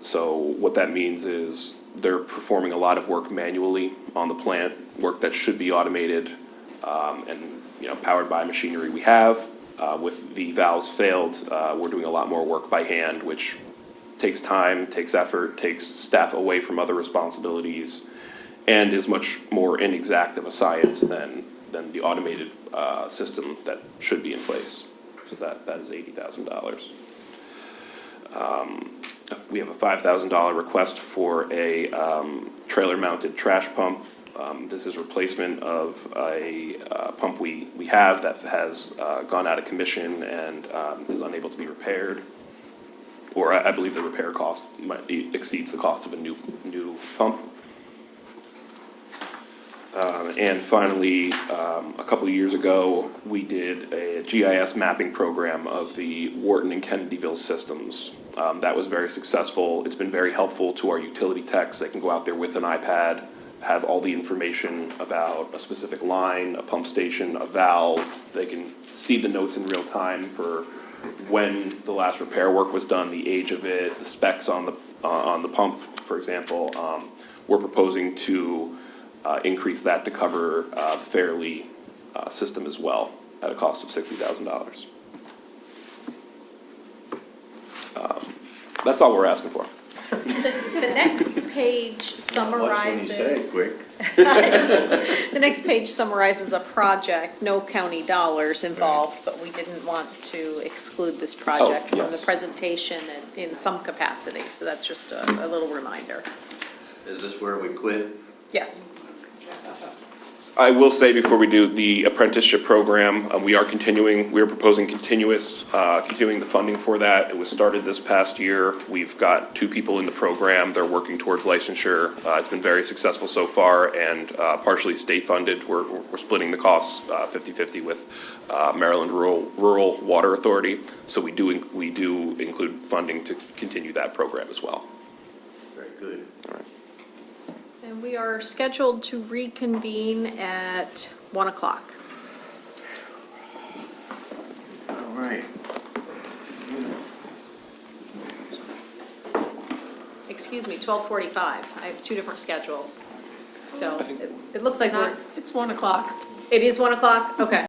Speaker 15: So what that means is they're performing a lot of work manually on the plant, work that should be automated and powered by machinery we have. With the valves failed, we're doing a lot more work by hand, which takes time, takes effort, takes staff away from other responsibilities, and is much more inexact of a science than the automated system that should be in place. So that is $80,000. We have a $5,000 request for a trailer-mounted trash pump. This is replacement of a pump we have that has gone out of commission and is unable to be repaired. Or I believe the repair cost exceeds the cost of a new pump. And finally, a couple of years ago, we did a GIS mapping program of the Wharton and Kennedyville systems. That was very successful. It's been very helpful to our utility techs. They can go out there with an iPad, have all the information about a specific line, a pump station, a valve. They can see the notes in real time for when the last repair work was done, the age of it, the specs on the pump, for example. We're proposing to increase that to cover the Fairleigh system as well at a cost of $60,000. That's all we're asking for.
Speaker 5: The next page summarizes.
Speaker 1: Quick.
Speaker 5: The next page summarizes a project, no county dollars involved, but we didn't want to exclude this project from the
Speaker 15: yes.
Speaker 5: presentation in some capacity, so that's just a little reminder.
Speaker 1: Is this where we quit?
Speaker 5: Yes.
Speaker 15: I will say before we do the apprenticeship program, we are proposing continuing the funding for that. It was started this past year. We've got 2 people in the program. They're working towards licensure. It's been very successful so far and partially state funded. We're splitting the costs 50-50 with Maryland Rural Water Authority. So we do include funding to continue that program as well.
Speaker 1: Very good.
Speaker 15: All right.
Speaker 5: And we are scheduled to reconvene at 1 o'clock.
Speaker 1: All right.
Speaker 5: Excuse me, 12:45. I have 2 different schedules. So it looks like
Speaker 2: It's 1 o'clock.
Speaker 5: it is 1 o'clock? Okay.